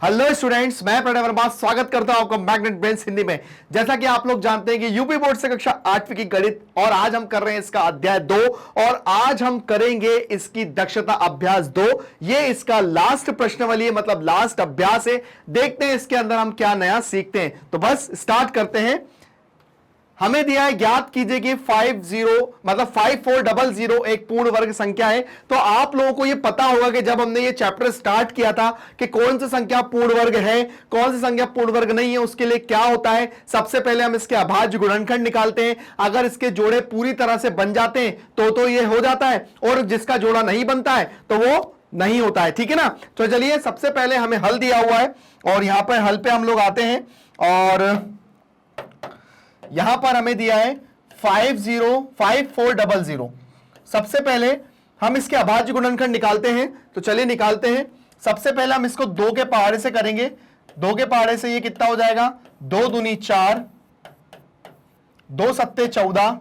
Hello students, मैं प्रणय वर्मा स्वागत करता हूं आपका मैग्नेट ब्रेन्स हिंदी में। जैसा कि आप लोग जानते हैं कि यूपी बोर्ड से कक्षा 8वीं की गणित, और आज हम कर रहे हैं इसका अध्याय 2 और आज हम करेंगे इसकी दक्षता अभ्यास 2। ये इसका लास्ट प्रश्नावली है, मतलब लास्ट अभ्यास है। देखते हैं इसके अंदर हम क्या नया सीखते हैं। तो बस स्टार्ट करते हैं। हमें दिया है, ज्ञात कीजिए कि 5400 एक पूर्ण वर्ग संख्या है। तो आप लोगों को यह पता होगा कि जब हमने ये चैप्टर स्टार्ट किया था कि कौन सी संख्या पूर्ण वर्ग है, कौन सी संख्या पूर्ण वर्ग नहीं है, उसके लिए क्या होता है। सबसे पहले हम इसके अभाज्य गुणनखंड निकालते हैं। अगर इसके जोड़े पूरी तरह से बन जाते हैं तो ये हो जाता है, और जिसका जोड़ा नहीं बनता है तो वो नहीं होता है। ठीक है ना। तो चलिए, सबसे पहले हमें हल दिया हुआ है और यहां पर हल पे हम लोग आते हैं। और यहां पर हमें दिया है 5400। सबसे पहले हम इसके अभाज्य गुणनखंड निकालते हैं। तो चलिए निकालते हैं। सबसे पहले हम इसको 2 के पहाड़े से करेंगे। 2 के पहाड़े से ये कितना हो जाएगा, 2 दूनी 4, 2 सत्ते 14,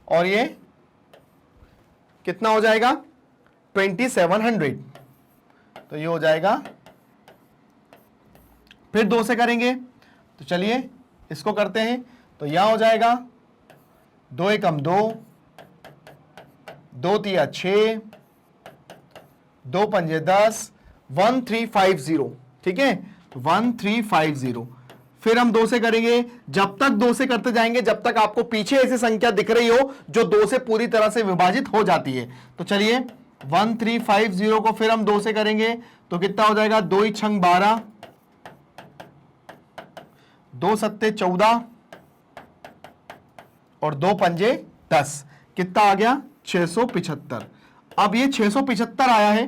और ये कितना हो जाएगा 2700। तो ये हो जाएगा। फिर 2 से करेंगे। तो चलिए इसको करते हैं। तो यहां हो जाएगा 2 एकम 2, 2 तिया 6, 2 पंजे 10, 1350। ठीक है, 1350। फिर हम 2 से करेंगे। जब तक 2 से करते जाएंगे, जब तक आपको पीछे ऐसी संख्या दिख रही हो जो 2 से पूरी तरह से विभाजित हो जाती है। तो चलिए 1350 को फिर हम 2 से करेंगे। तो कितना हो जाएगा, 2 ही छंग 12, 2 सत्ते 14, और 2 पंजे 10। कितना आ गया, 675। अब ये 675 आया है।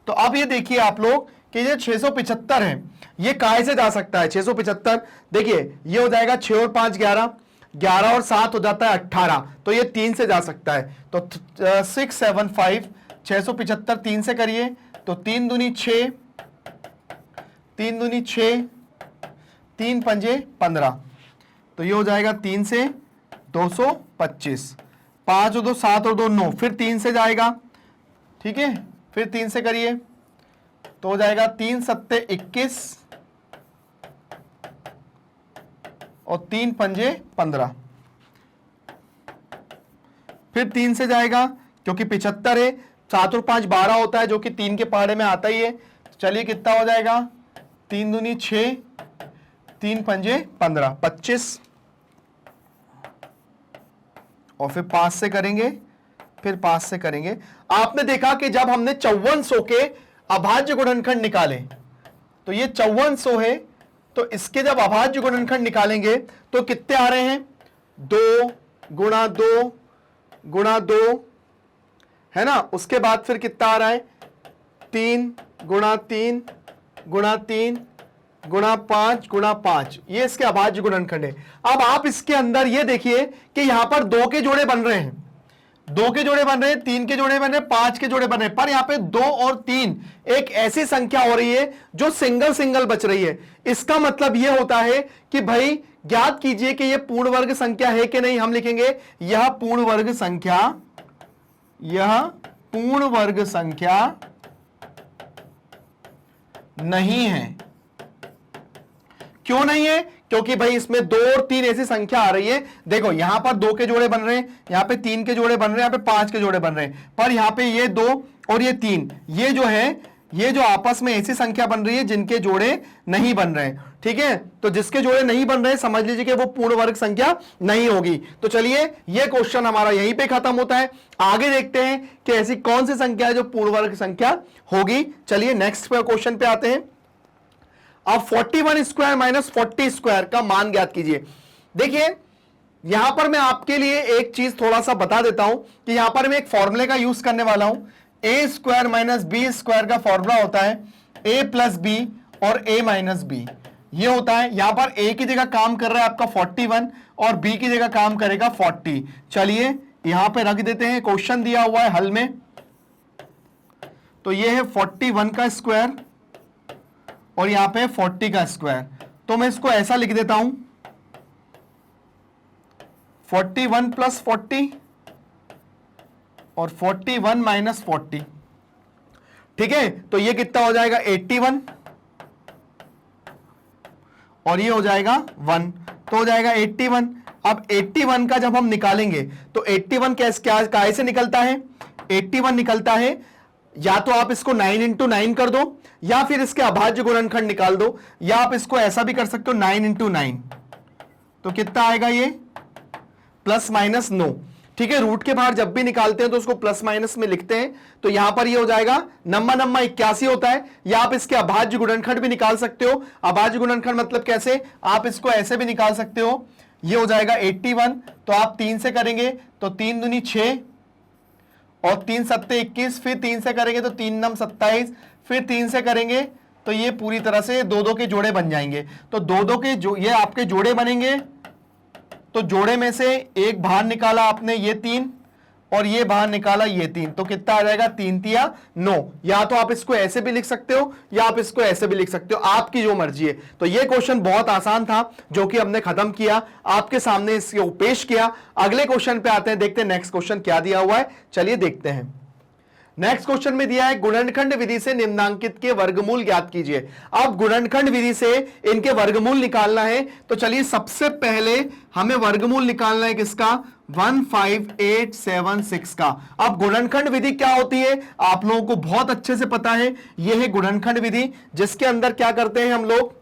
तो अब ये देखिए आप लोग कि ये 675 है, ये काहे से जा सकता है 675। देखिए ये हो जाएगा 6 और 5 11, 11 और 7 हो जाता है 18। तो ये 3 से जा सकता है। तो 675, 675 3 से करिए। तो 3 दूनी 6, 3 दूनी 6, 3 पंजे 15। तो ये हो जाएगा 3 से 225, 5 और 2 7 और 2 9। फिर 3 से जाएगा। ठीक है, फिर 3 से करिए तो हो जाएगा 3 सत्ते 21 और 3 पंजे 15। फिर 3 से जाएगा क्योंकि 75 है। 7 और 5 12 होता है, जो कि 3 के पहाड़े में आता ही है। चलिए कितना हो जाएगा, 3 दूनी 6, 3 पंजे 15, 25। और फिर 5 से करेंगे, फिर 5 से करेंगे। आपने देखा कि जब हमने 5400 के अभाज्य गुणनखंड निकाले, तो ये 5400 है। तो इसके जब अभाज्य गुणनखंड निकालेंगे तो कितने आ रहे हैं, 2 गुणा 2 गुणा 2, है ना। उसके बाद फिर कितना आ रहा है, 3 गुणा 3 गुणा 3 गुणा 5 गुणा 5। ये इसके अभाज्य गुणनखंड है। अब आप इसके अंदर ये देखिए कि यहां पर 2 के जोड़े बन रहे हैं, 2 के जोड़े बन रहे हैं, 3 के जोड़े बन रहे हैं, 5 के जोड़े बन रहे हैं। पर यहां पे 2 और 3 एक ऐसी संख्या हो रही है जो सिंगल सिंगल बच रही है। इसका मतलब यह होता है कि भाई ज्ञात कीजिए कि यह पूर्ण वर्ग संख्या है कि नहीं। हम लिखेंगे यह पूर्ण वर्ग संख्या, यह पूर्ण वर्ग संख्या नहीं है। क्यों नहीं है, क्योंकि भाई इसमें 2 और 3 ऐसी संख्या आ रही है। देखो यहां पर 2 के जोड़े बन रहे हैं, यहां पे 3 के जोड़े बन रहे हैं, यहां पे 5 के जोड़े बन रहे हैं। पर यहां पे ये 2 और ये 3, ये जो है, ये जो आपस में ऐसी संख्या बन रही है जिनके जोड़े नहीं बन रहे हैं। ठीक है, तो जिसके जोड़े नहीं बन रहे समझ लीजिए कि वो पूर्ण वर्ग संख्या नहीं होगी। तो चलिए ये क्वेश्चन हमारा यहीं पे खत्म होता है। आगे देखते हैं कि ऐसी कौन सी संख्या है जो पूर्ण वर्ग संख्या होगी। चलिए नेक्स्ट क्वेश्चन पे आते हैं। अब 41 स्क्वायर माइनस 40 स्क्वायर का मान ज्ञात कीजिए। देखिए यहां पर मैं आपके लिए एक चीज थोड़ा सा बता देता हूं कि यहां पर मैं एक फॉर्मूले का यूज करने वाला हूं। ए स्क्वायर माइनस बी स्क्वायर का फॉर्मूला होता है ए प्लस बी और ए माइनस बी। ये होता है, यहां पर ए की जगह काम कर रहा है आपका 41 और बी की जगह काम करेगा 40। चलिए यहां पे रख देते हैं, क्वेश्चन दिया हुआ है हल में। तो ये है 41 का स्क्वायर और यहां पे 40 का स्क्वायर। तो मैं इसको ऐसा लिख देता हूं, 41 प्लस 40 और 41 माइनस 40। ठीक है, तो ये कितना हो जाएगा 81 और ये हो जाएगा 1, तो हो जाएगा 81। अब 81 का जब हम निकालेंगे तो 81 काय से निकलता है, 81 निकलता है, या तो आप इसको 9 इंटू 9 कर दो या फिर इसके अभाज्य गुणनखंड निकाल दो, या आप इसको ऐसा भी कर सकते हो 9 इंटू 9, तो कितना आएगा ये प्लस माइनस 9। ठीक है, रूट के बाहर जब भी निकालते हैं तो उसको प्लस माइनस में लिखते हैं, तो यहां पर ये हो जाएगा नम्मा 81 होता है। या आप इसके अभाज्य गुणनखंड भी निकाल सकते हो। अभाज्य गुणनखंड मतलब कैसे, आप इसको ऐसे भी निकाल सकते हो, ये हो जाएगा 81, तो आप 3 से करेंगे तो 3 दूनी 6 और 3 सत्ते 21, फिर 3 से करेंगे तो 3 नम 27, फिर 3 से करेंगे तो ये पूरी तरह से 2-2 के जोड़े बन जाएंगे। तो 2-2 के ये आपके जोड़े बनेंगे, तो जोड़े में से एक बाहर निकाला आपने ये 3 और ये बाहर निकाला ये 3, तो कितना आ जाएगा 3 तिया 9। या तो आप इसको ऐसे भी लिख सकते हो या आप इसको ऐसे भी लिख सकते हो, आपकी जो मर्जी है। तो ये क्वेश्चन बहुत आसान था जो कि हमने खत्म किया, आपके सामने इसको पेश किया। अगले क्वेश्चन पे आते हैं, देखते हैं नेक्स्ट क्वेश्चन क्या दिया हुआ है, चलिए देखते हैं। नेक्स्ट क्वेश्चन में दिया है गुणनखंड विधि से निम्नांकित के वर्गमूल ज्ञात कीजिए। अब गुणनखंड विधि से इनके वर्गमूल निकालना है, तो चलिए सबसे पहले हमें वर्गमूल निकालना है किसका, 15876 का। अब गुणनखंड विधि क्या होती है आप लोगों को बहुत अच्छे से पता है, यह है गुणनखंड विधि, जिसके अंदर क्या करते हैं हम लोग,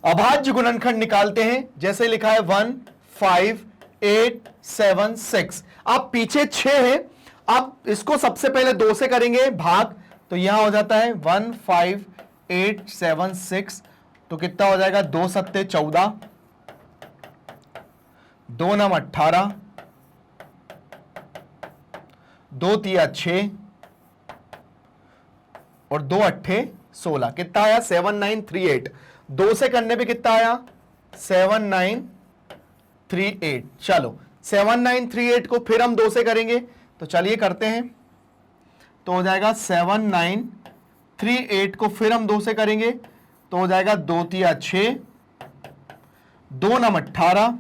अभाज्य गुणनखंड निकालते हैं। जैसे लिखा है 15876, अब पीछे 6 है, अब इसको सबसे पहले 2 से करेंगे भाग, तो यहां हो जाता है 15876, तो कितना हो जाएगा 2 सत्ते 14, 2 नम 18, 2 तिया 6 और 2 अट्ठे 16, कितना आया 7938। 2 से करने पे कितना आया 7938। चलो 7938 को फिर हम 2 से करेंगे, तो चलिए करते हैं, तो हो जाएगा 7938 को फिर हम 2 से करेंगे, तो हो जाएगा 2 तिया 6, 2 नम 18,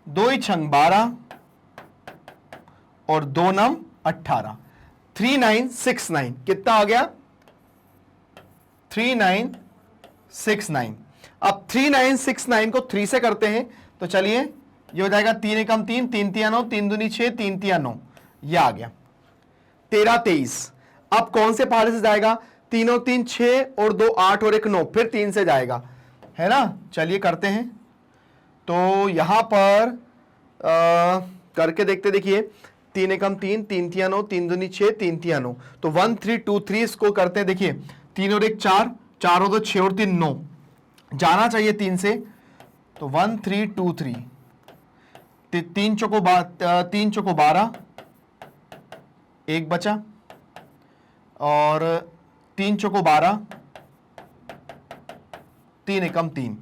2 छंग 12 और 2 नम 18, 3969। कितना आ गया 3969। अब 3969 को 3 से करते हैं, तो चलिए ये हो जाएगा 3 एकम 3, 3 तिया 9, 3 दूनी 6, 3 तिया 9, ये आ गया 1323। अब कौन से पहाड़े से जाएगा, 3 और 3 6 और 2 8 और 1 9, फिर 3 से जाएगा, है ना। चलिए करते हैं, तो यहां पर करके देखते, देखिए 3 एकम 3, 3 तिया 9, 3 दूनी 6, 3 तिया 9, तो 1323 इसको करते हैं। देखिए 3 और 1 4, 4 और 2 6 और 3 9, जाना चाहिए 3 से, तो 1323, 3 चौको 12, 1 बचा, और 3 चौको 12, 3 एकम 3,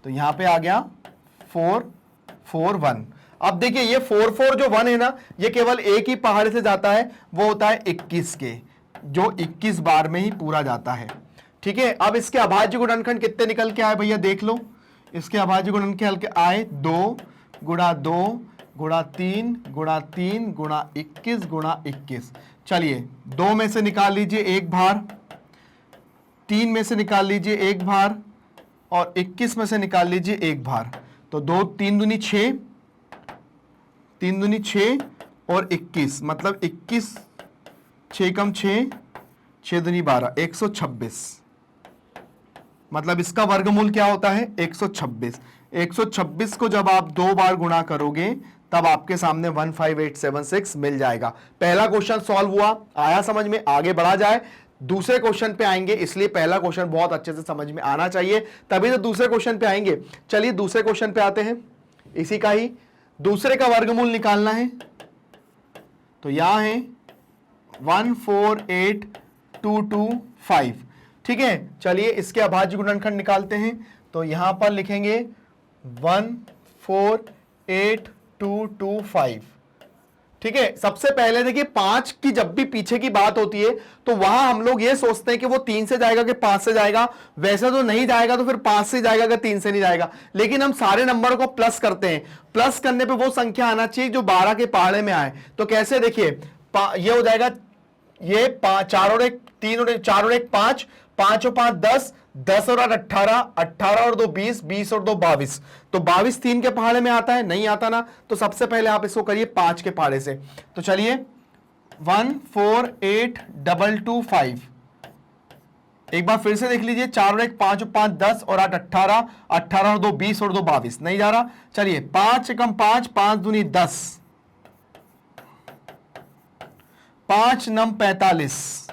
तो यहां पे आ गया 441। अब देखिए ये 44 जो 1 है ना, ये केवल एक ही पहाड़ से जाता है, वो होता है 21 के, जो 21 बार में ही पूरा जाता है। ठीक है, अब इसके अभाज्य गुणनखंड कितने निकल के आए भैया देख लो। इसके अभाज्य गुणनखंड आए 2 गुणा 2 गुणा 3 गुणा 3 गुणा 21 गुणा 21। चलिए 2 में से निकाल लीजिए 1 भार, 3 में से निकाल लीजिए 1 भार, और 21 में से निकाल लीजिए 1 भार। तो 2 3 दूनी 6, 3 दूनी 6 और 21, मतलब 21 6 कम 6, 6 दूनी 12, 126। मतलब इसका वर्गमूल क्या होता है 126। 126 को जब आप 2 बार गुणा करोगे तब आपके सामने 15876 मिल जाएगा। पहला क्वेश्चन सॉल्व हुआ, आया समझ में, आगे बढ़ा जाए, दूसरे क्वेश्चन पे आएंगे, इसलिए पहला क्वेश्चन बहुत अच्छे से समझ में आना चाहिए, तभी तो दूसरे क्वेश्चन पे आएंगे। चलिए दूसरे क्वेश्चन पे आते हैं, इसी का ही दूसरे का वर्गमूल निकालना है, तो यहां है 148,225। ठीक है, चलिए इसके अभाज्य गुणनखंड निकालते हैं, तो यहां पर लिखेंगे 148,225। ठीक है, सबसे पहले देखिए 5 की जब भी पीछे की बात होती है तो वहां हम लोग ये सोचते हैं कि वो 3 से जाएगा कि 5 से जाएगा। वैसे तो नहीं जाएगा तो फिर 5 से जाएगा कि 3 से नहीं जाएगा, लेकिन हम सारे नंबरों को प्लस करते हैं। प्लस करने पे वो संख्या आना चाहिए जो 12 के पहाड़े में आए। तो कैसे, देखिए ये हो जाएगा, ये 4 और 1 3 और 4 और 1 5, 5 और 5 10, 10 और 8 18, 18 और 2 20, 20 और 2 22। तो 22 3 के पहाड़े में आता है, नहीं आता ना, तो सबसे पहले आप इसको करिए 5 के पहाड़े से। तो चलिए 1 4 8 2 2 5, एक बार फिर से देख लीजिए, 4 और 1 5 और 5 10 और 8 18, 18 और 2 20 और 2 22, नहीं जा रहा। चलिए 5 एकम 5, 5 दूनी 10, 5 नम 45,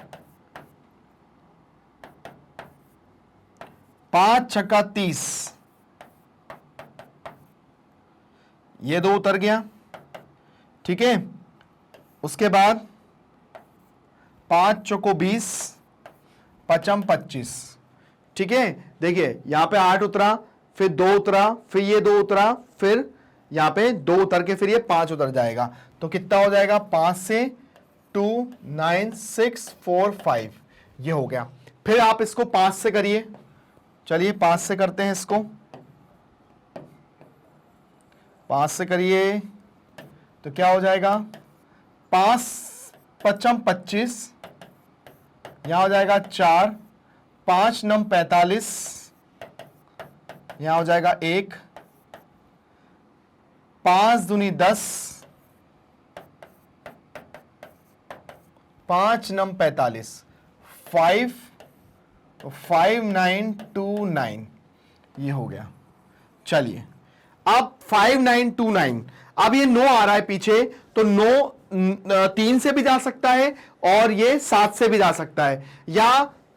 5 छक्का 30, ये 2 उतर गया, ठीक है। उसके बाद 5 चौको 20, 5 25, ठीक है। देखिए यहां पे 8 उतरा, फिर 2 उतरा, फिर ये 2 उतरा, फिर यहां पे 2 उतर के फिर ये 5 उतर जाएगा। तो कितना हो जाएगा, 5 से 2 9 6 4 5, ये हो गया। फिर आप इसको 5 से करिए, चलिए 5 से करते हैं इसको, 5 से करिए तो क्या हो जाएगा, 5 5 25, यहां हो जाएगा 4, 5 नम 45, यहां हो जाएगा 1, 5 दूनी 10, 5 नम 45, 5, तो 5 9 2 9, ये हो गया। चलिए अब 5 9 2 9, अब ये 9 आ रहा है पीछे, तो 9 3 से भी जा सकता है और ये 7 से भी जा सकता है, या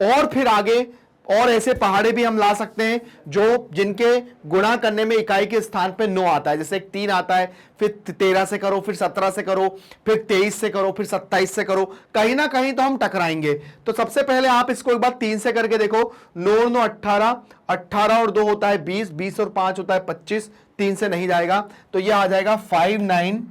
और फिर आगे और ऐसे पहाड़े भी हम ला सकते हैं जो जिनके गुणा करने में इकाई के स्थान पे 9 आता है। जैसे एक 3 आता है, फिर 13 से करो, फिर 17 से करो, फिर 23 से करो, फिर 27 से करो, कहीं ना कहीं तो हम टकराएंगे। तो सबसे पहले आप इसको एक बार 3 से करके देखो, 9 और 9 18, 18 और 2 होता है 20, 20 और 5 होता है 25, 3 से नहीं जाएगा, तो ये आ जाएगा 5 9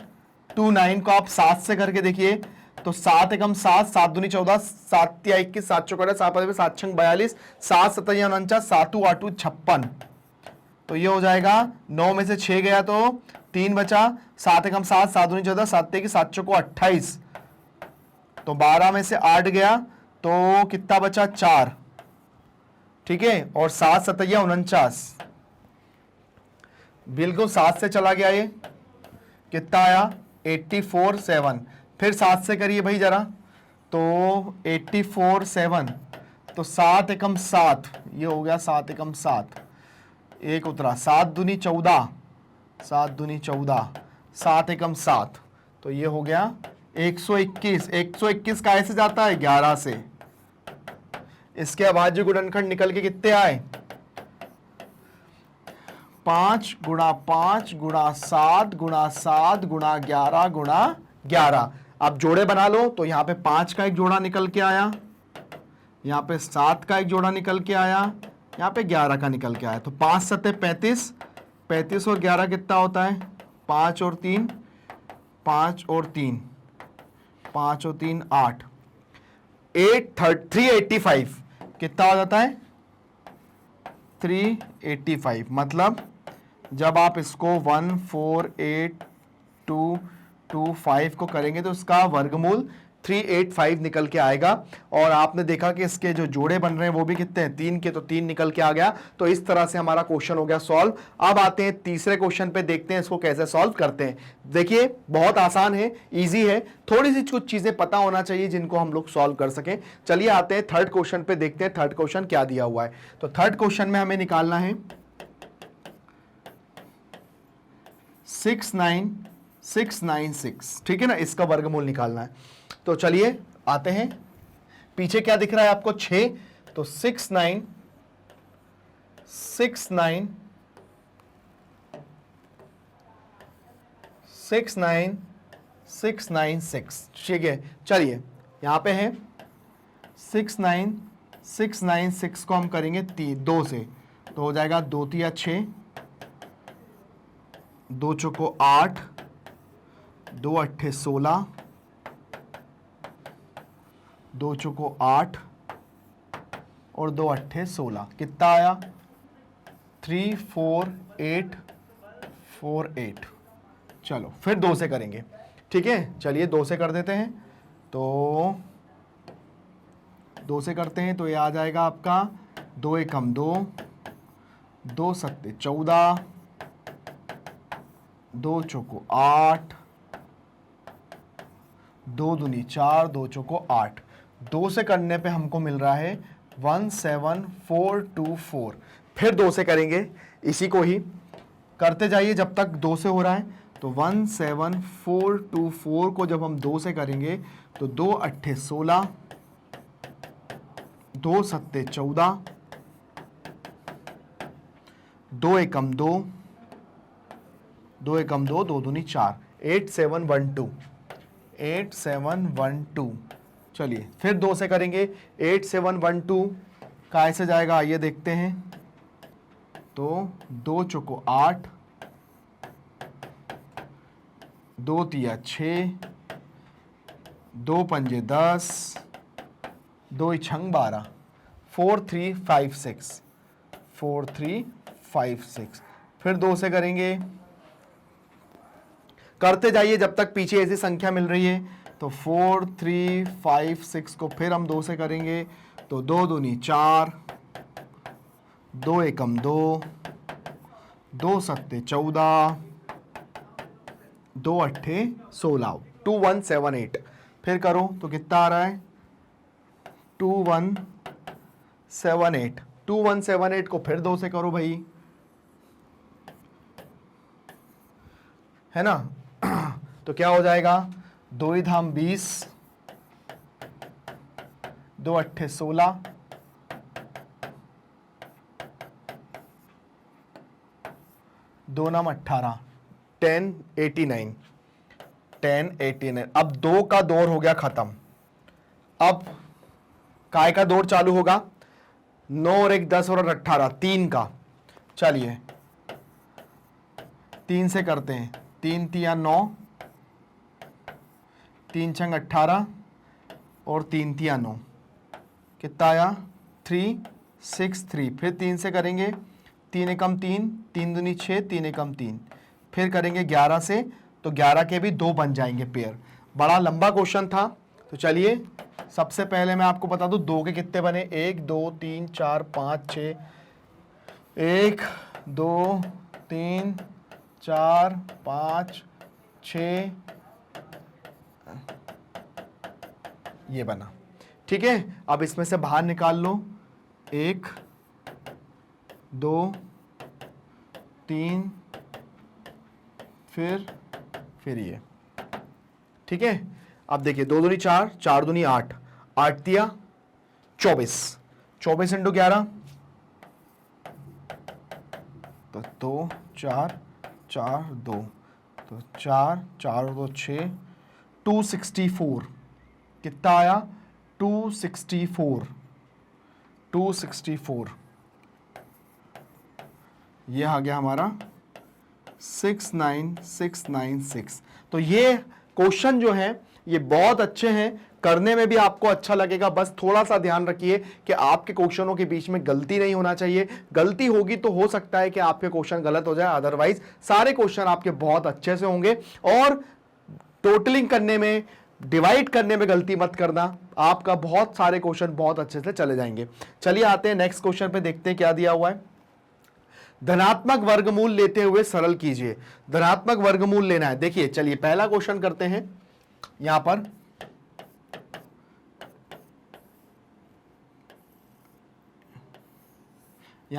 2 9 को आप 7 से करके देखिए, तो 7 एकम 7, 7 दूनी 14, 7 या 21, 7 चौका 7 5 7 6 42, 7 7 49, 7 8 56, तो ये हो जाएगा। 9 में से 6 गया तो 3 बचा, 7 एकम 7, 7 दूनी 14, 7 21, 7 चौको 28, तो 12 में से 8 गया तो कितना बचा, 4, ठीक है। और 7 7 49, बिल्कुल 7 से चला गया, ये कितना आया, 84 7, फिर 7 से करिए भाई जरा, तो 84 7, तो 7 एकम 7, ये हो गया 7 एकम 7, एक उतरा, 7 दूनी 14, 7 दूनी 14, 7 एकम 7, तो ये हो गया 121। 121 का ऐसे जाता है 11 से, इसके अभाज्य गुणनखंड निकल के कितने आए, 5 गुणा 5 गुणा 7 गुणा 7 गुणा 11 गुणा 11। अब जोड़े बना लो, तो यहां पे 5 का एक जोड़ा निकल के आया, यहां पे 7 का एक जोड़ा निकल के आया, यहां पे 11 का निकल के आया, तो 5 7 35, 35 और 11 कितना होता है, 5 और 3, 5 और 3, 5 और 3 8, 385 कितना हो जाता है, 385। मतलब जब आप इसको 14825 को करेंगे तो इसका वर्गमूल 385 निकल के आएगा। और आपने देखा कि इसके जो जोड़े बन रहे हैं वो भी कितने हैं, 3 के, तो 3 निकल के आ गया। तो इस तरह से हमारा क्वेश्चन हो गया सॉल्व। अब आते हैं तीसरे क्वेश्चन पे, देखते हैं इसको कैसे सॉल्व करते हैं। देखिए बहुत आसान है, इजी है, थोड़ी सी कुछ चीजें पता होना चाहिए जिनको हम लोग सॉल्व कर सकें। चलिए आते हैं थर्ड क्वेश्चन पे, देखते हैं थर्ड क्वेश्चन क्या दिया हुआ है। तो थर्ड क्वेश्चन में हमें निकालना है 69696, ठीक है ना, इसका वर्गमूल निकालना है। तो चलिए आते हैं, पीछे क्या दिख रहा है आपको, 6, तो 69696, ठीक है। चलिए यहां पे है 69696 को हम करेंगे 2 से, तो हो जाएगा 2 तिया 6, 2 चौको 8, 2 अट्ठे 16, 2 चौको 8 और 2 अट्ठे 16, कितना आया, 34848। चलो फिर 2 से करेंगे, ठीक है। चलिए 2 से कर देते हैं, तो 2 से करते हैं तो ये आ जाएगा आपका 2 एकम 2, 2 सत्ते 14, 2 चौको 8, 2 दूनी 4, 2 चौको 8। 2 से करने पे हमको मिल रहा है 17424। फिर 2 से करेंगे, इसी को ही करते जाइए जब तक 2 से हो रहा है। तो 17424 को जब हम 2 से करेंगे तो 2 अट्ठे 16, 2 सत्ते 14, 2 एकम 2, 2 एकम 2, 2 दूनी 4, 8712, 8712। चलिए फिर 2 से करेंगे, 8712 काय से जाएगा आइए देखते हैं। तो 2 चौको 8, 2 तिया 6, 2 पंजे 10, 2 छंग 12, 4356, 4356। फिर 2 से करेंगे, करते जाइए जब तक पीछे ऐसी संख्या मिल रही है। तो 4356 को फिर हम 2 से करेंगे तो 2 दूनी 4, 2 एकम 2, 2 सत्ते 14, 2 अट्ठे 16, 2178। फिर करो तो कितना आ रहा है 2178। 2178 को फिर 2 से करो भाई, है ना। तो क्या हो जाएगा 2 धाम 20, 2 अट्ठे 16, 2 नाम 18, 1089, 1089। अब 2 का दौर हो गया खत्म। अब काय का दौर चालू होगा, 9 और 1 10 और 18, 3 का। चलिए 3 से करते हैं, 3 तिया 9, 3 छंग 18 और 3 तिया 9, कितना आया 363। फिर 3 से करेंगे, 3 एकम 3, 3 दूनी 6, 3 एकम 3। फिर करेंगे 11 से, तो 11 के भी 2 बन जाएंगे पेयर। बड़ा लंबा क्वेश्चन था, तो चलिए सबसे पहले मैं आपको बता दूं 2 के कितने बने, 1 2 3 4 5 6, 1 2 3 4 5 6, ये बना। ठीक है, अब इसमें से बाहर निकाल लो, 1 2 3, फिर ये। ठीक है, अब देखिए 2 दूनी 4, 4 दूनी 8, 8 तिया 24, 24 इंटू 11, तो 2 4 4 2, तो 4 4 और 2 6, 264। कितना आया 264, 264। ये आ गया हमारा 69696। तो ये क्वेश्चन जो है ये बहुत अच्छे हैं, करने में भी आपको अच्छा लगेगा। बस थोड़ा सा ध्यान रखिए कि आपके क्वेश्चनों के बीच में गलती नहीं होना चाहिए। गलती होगी तो हो सकता है कि आपके क्वेश्चन गलत हो जाए, अदरवाइज सारे क्वेश्चन आपके बहुत अच्छे से होंगे। और टोटलिंग करने में, डिवाइड करने में गलती मत करना, आपका बहुत सारे क्वेश्चन बहुत अच्छे से चले जाएंगे। चलिए आते हैं नेक्स्ट क्वेश्चन पे, देखते हैं क्या दिया हुआ है। धनात्मक वर्गमूल लेते हुए सरल कीजिए। धनात्मक वर्गमूल लेना है। देखिए चलिए पहला क्वेश्चन करते हैं। यहां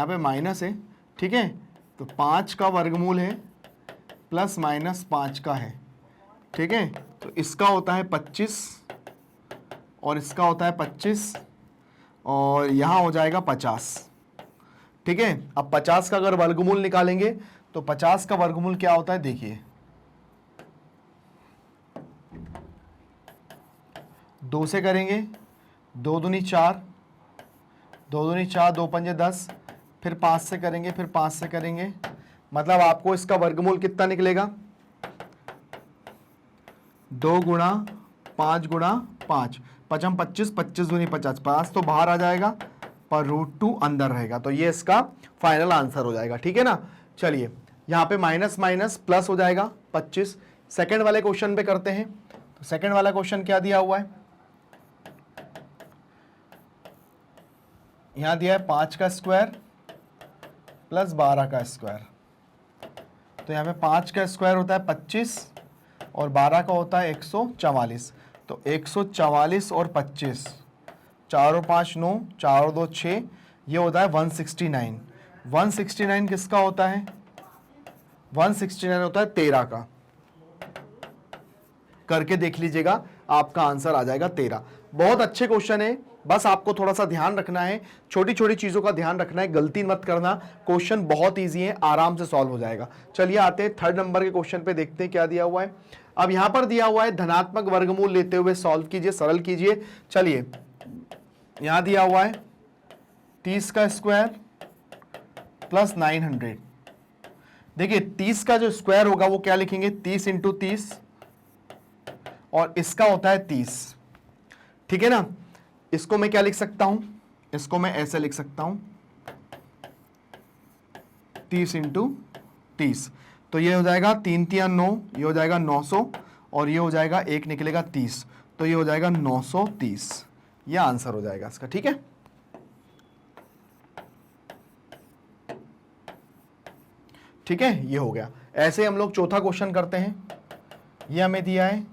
पर माइनस है, ठीक है, तो 5 का वर्गमूल है प्लस माइनस 5 का है, ठीक है, तो इसका होता है 25 और इसका होता है 25 और यहां हो जाएगा 50। ठीक है, अब 50 का अगर वर्गमूल निकालेंगे तो 50 का वर्गमूल क्या होता है, देखिए 2 से करेंगे, 2 दूनी 4, 2 दूनी 4, 2 पंजे 10, फिर 5 से करेंगे, फिर 5 से करेंगे, मतलब आपको इसका वर्गमूल कितना निकलेगा 2 गुणा 5 गुणा 5, 5 25, 25 दूनी 50, 5 तो बाहर आ जाएगा पर √2 अंदर रहेगा, तो ये इसका फाइनल आंसर हो जाएगा। ठीक है ना। चलिए यहाँ पे माइनस माइनस प्लस हो जाएगा 25। सेकंड वाले क्वेश्चन पे करते हैं। तो सेकंड वाला क्वेश्चन क्या दिया हुआ है, यहां दिया है 5 का स्क्वायर प्लस 12 का स्क्वायर। तो यहाँ पे 5 का स्क्वायर होता है 25 और 12 का होता है 144। तो 144 और 25, 4 और 5 9, 4 और 2 6, ये होता है 169। 169 किसका होता है, 169 होता है 13 का। करके देख लीजिएगा, आपका आंसर आ जाएगा 13। बहुत अच्छे क्वेश्चन है, बस आपको थोड़ा सा ध्यान रखना है, छोटी छोटी चीजों का ध्यान रखना है, गलती मत करना। क्वेश्चन बहुत इजी है, आराम से सॉल्व हो जाएगा। चलिए आते हैं थर्ड नंबर के क्वेश्चन पे, देखते हैं क्या दिया हुआ है। अब यहां पर दिया हुआ है धनात्मक वर्गमूल लेते हुए सॉल्व कीजिए, सरल कीजिए। चलिए यहां दिया हुआ है 30 का स्क्वायर प्लस 900। देखिए 30 का जो स्क्वायर होगा वो क्या लिखेंगे, 30 इंटू 30, और इसका होता है 30, ठीक है ना। इसको मैं क्या लिख सकता हूं, इसको मैं ऐसे लिख सकता हूं 30 इंटू 30। तो ये हो जाएगा 3 3 9, ये हो जाएगा 900, और ये हो जाएगा 1 निकलेगा 30, तो ये हो जाएगा 930। ये आंसर हो जाएगा इसका, ठीक है। ठीक है, ये हो गया। ऐसे हम लोग चौथा क्वेश्चन करते हैं। ये हमें दिया है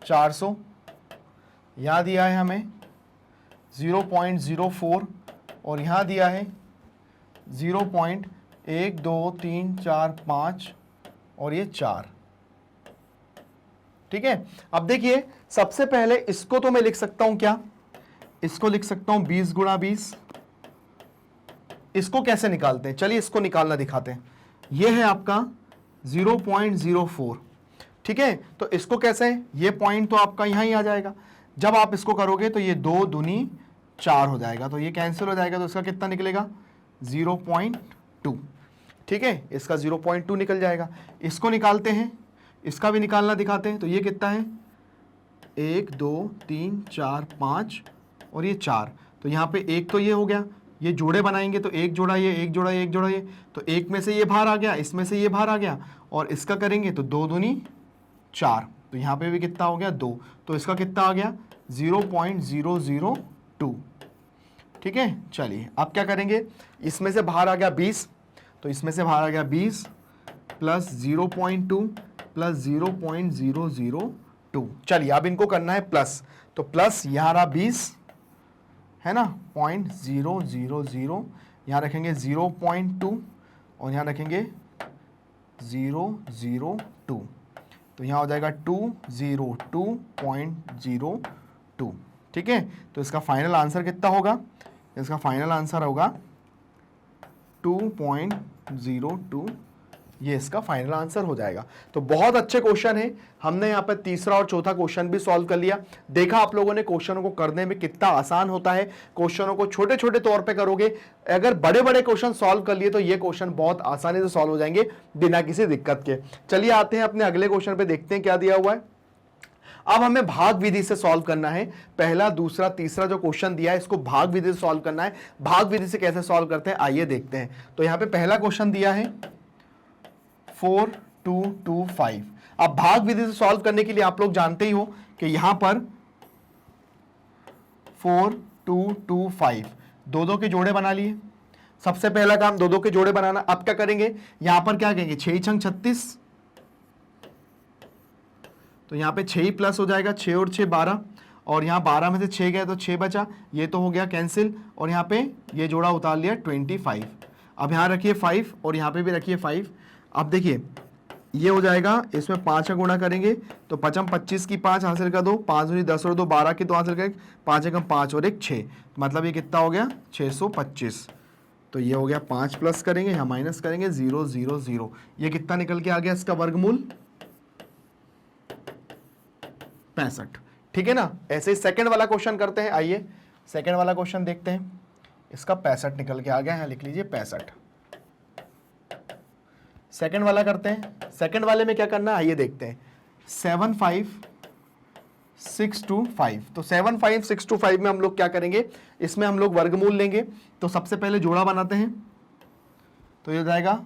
400, यहां दिया है हमें 0.04, और यहां दिया है 0.1 2 3 4 5, और ये 4, ठीक है। अब देखिए सबसे पहले इसको तो मैं लिख सकता हूं क्या, इसको लिख सकता हूं 20 गुणा 20। इसको कैसे निकालते हैं, चलिए इसको निकालना दिखाते हैं। ये है आपका 0.04, ठीक है। तो इसको कैसे, ये पॉइंट तो आपका यहां ही आ जाएगा। जब आप इसको करोगे तो ये 2 दूनी 4 हो जाएगा, तो ये कैंसिल हो जाएगा, तो इसका कितना निकलेगा 0.2, ठीक है। इसका 0.2 निकल जाएगा। इसको निकालते हैं, इसका भी निकालना दिखाते हैं। तो ये कितना है, 1 2 3 4 5, और ये 4। तो यहाँ पे एक तो ये हो गया, ये जोड़े बनाएंगे तो एक जोड़ा ये, एक जोड़ा ये, एक जोड़ा ये, तो एक में से ये बाहर आ गया, इसमें से ये बाहर आ गया, और इसका करेंगे तो 2 दूनी 4, तो यहाँ पे भी कितना हो गया 2, तो इसका कितना आ गया 0.002, ठीक है। चलिए अब क्या करेंगे, इसमें से बाहर आ गया 20, तो इसमें से बाहर आ गया 20 प्लस 0.2 प्लस 0.002। चलिए अब इनको करना है प्लस, तो प्लस यहाँ रहा 20 है ना, 0.000, यहाँ रखेंगे 0.2, और यहाँ रखेंगे 002, तो यहाँ हो जाएगा 202.02, ठीक है। तो इसका फाइनल आंसर कितना होगा, इसका फाइनल आंसर होगा 2.02, ये इसका फाइनल आंसर हो जाएगा। तो बहुत अच्छे क्वेश्चन है, हमने यहाँ पर तीसरा और चौथा क्वेश्चन भी सॉल्व कर लिया। देखा आप लोगों ने क्वेश्चनों को करने में कितना आसान होता है, क्वेश्चनों को छोटे छोटे तौर पे करोगे, अगर बड़े बड़े क्वेश्चन सॉल्व कर लिए तो ये क्वेश्चन बहुत आसानी से सॉल्व हो जाएंगे बिना किसी दिक्कत के। चलिए आते हैं अपने अगले क्वेश्चन पे, देखते हैं क्या दिया हुआ है। अब हमें भाग विधि से सॉल्व करना है। पहला दूसरा तीसरा जो क्वेश्चन दिया है इसको भाग विधि से सॉल्व करना है। भाग विधि से कैसे सॉल्व करते हैं आइए देखते हैं। तो यहाँ पे पहला क्वेश्चन दिया है 4225। अब भाग विधि से सॉल्व करने के लिए आप लोग जानते ही हो कि यहां पर 4225 दो दो के जोड़े बना लिए। सबसे पहला काम दो दो के जोड़े बनाना। अब क्या करेंगे, यहां पर क्या कहेंगे 6 छंग 36, तो यहां पे 6 ही प्लस हो जाएगा, 6 और 6 12, और यहां 12 में से 6 गए तो 6 बचा, ये तो हो गया कैंसिल, और यहां पे ये जोड़ा उतार लिया 25। अब यहां रखिए 5 और यहां पे भी रखिए 5। अब देखिए ये हो जाएगा, इसमें 5 का गुणा करेंगे तो 5 25 की 5 हासिल कर दो, 5 दूनी 10 और 2 12 की 2 हासिल करें, 5 एकम 5 और 1 6, मतलब ये कितना हो गया 625। तो ये हो गया 5 प्लस करेंगे, यहाँ माइनस करेंगे 0 0 0, ये कितना निकल के आ गया इसका वर्गमूल 65, ठीक है ना। ऐसे ही सेकंड वाला क्वेश्चन करते हैं। आइए सेकंड वाला क्वेश्चन देखते हैं, इसका 65 निकल के आ गया, यहाँ लिख लीजिए 65। सेकंड वाला करते हैं। सेकंड वाले में क्या करना है आइए देखते हैं। 75625, तो 75625 में हम लोग क्या करेंगे, इसमें हम लोग वर्गमूल लेंगे। तो सबसे पहले जोड़ा बनाते हैं, तो ये हो जाएगा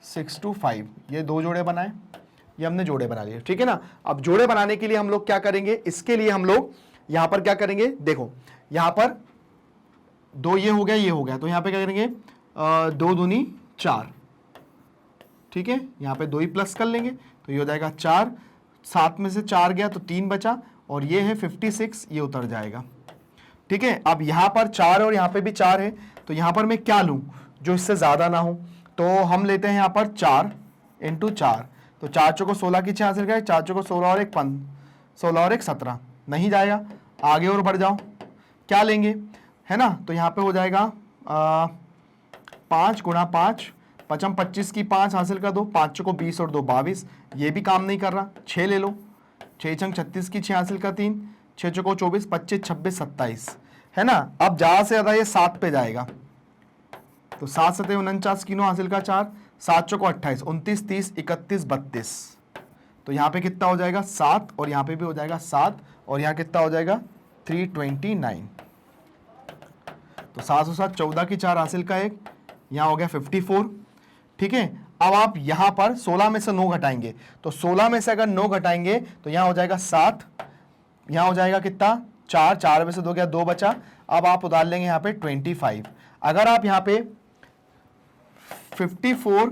6 to 5, ये दो जोड़े बनाए, ये हमने जोड़े बना लिए, ठीक है ना। अब जोड़े बनाने के लिए हम लोग क्या करेंगे, इसके लिए हम लोग यहां पर क्या करेंगे, देखो यहां पर दो ये हो गया, ये हो गया, तो यहां पे क्या करेंगे, 2 दूनी 4, ठीक है, यहां पे 2 ही प्लस कर लेंगे, तो ये हो जाएगा 4, 7 में से 4 गया तो 3 बचा, और ये है 56, ये उतर जाएगा, ठीक है। अब यहां पर 4 और यहां पे भी 4 है, तो यहां पर मैं क्या लूं जो इससे ज्यादा ना हो, तो हम लेते हैं यहां पर 4 इंटू 4, तो 4 चौको 16 की 6 हासिल करें, 4 चौको 16 और 1 16 और 1 17, नहीं जाएगा, आगे और बढ़ जाओ, क्या लेंगे, है ना, तो यहां पे हो जाएगा 5 गुणा 5, 5 25 की 5 हासिल कर दो, 5 चौको 20 और 2 22, ये भी काम नहीं कर रहा, 6 ले लो, 6 छंग 36 की 6 हासिल का 3, 6 चौको 24, 25 26 27, है ना। अब ज्यादा से ज्यादा ये 7 पे जाएगा, तो 7 7 49 की 9 हासिल का 4, 7 चौको 28, 29 30 31 32, तो यहाँ पे कितना हो जाएगा 7, और यहाँ पे भी हो जाएगा 7, और यहाँ कितना हो जाएगा 329, तो 7 और 7 14 की 4 हासिल का 1, यहाँ हो गया 54, ठीक है। अब आप यहां पर 16 में से 9 घटाएंगे, तो 16 में से अगर 9 घटाएंगे तो यहां हो जाएगा 7, यहां हो जाएगा कितना 4, 4 में से 2 गया 2 बचा, अब आप उतार लेंगे यहां पे 25। अगर आप यहां पे 54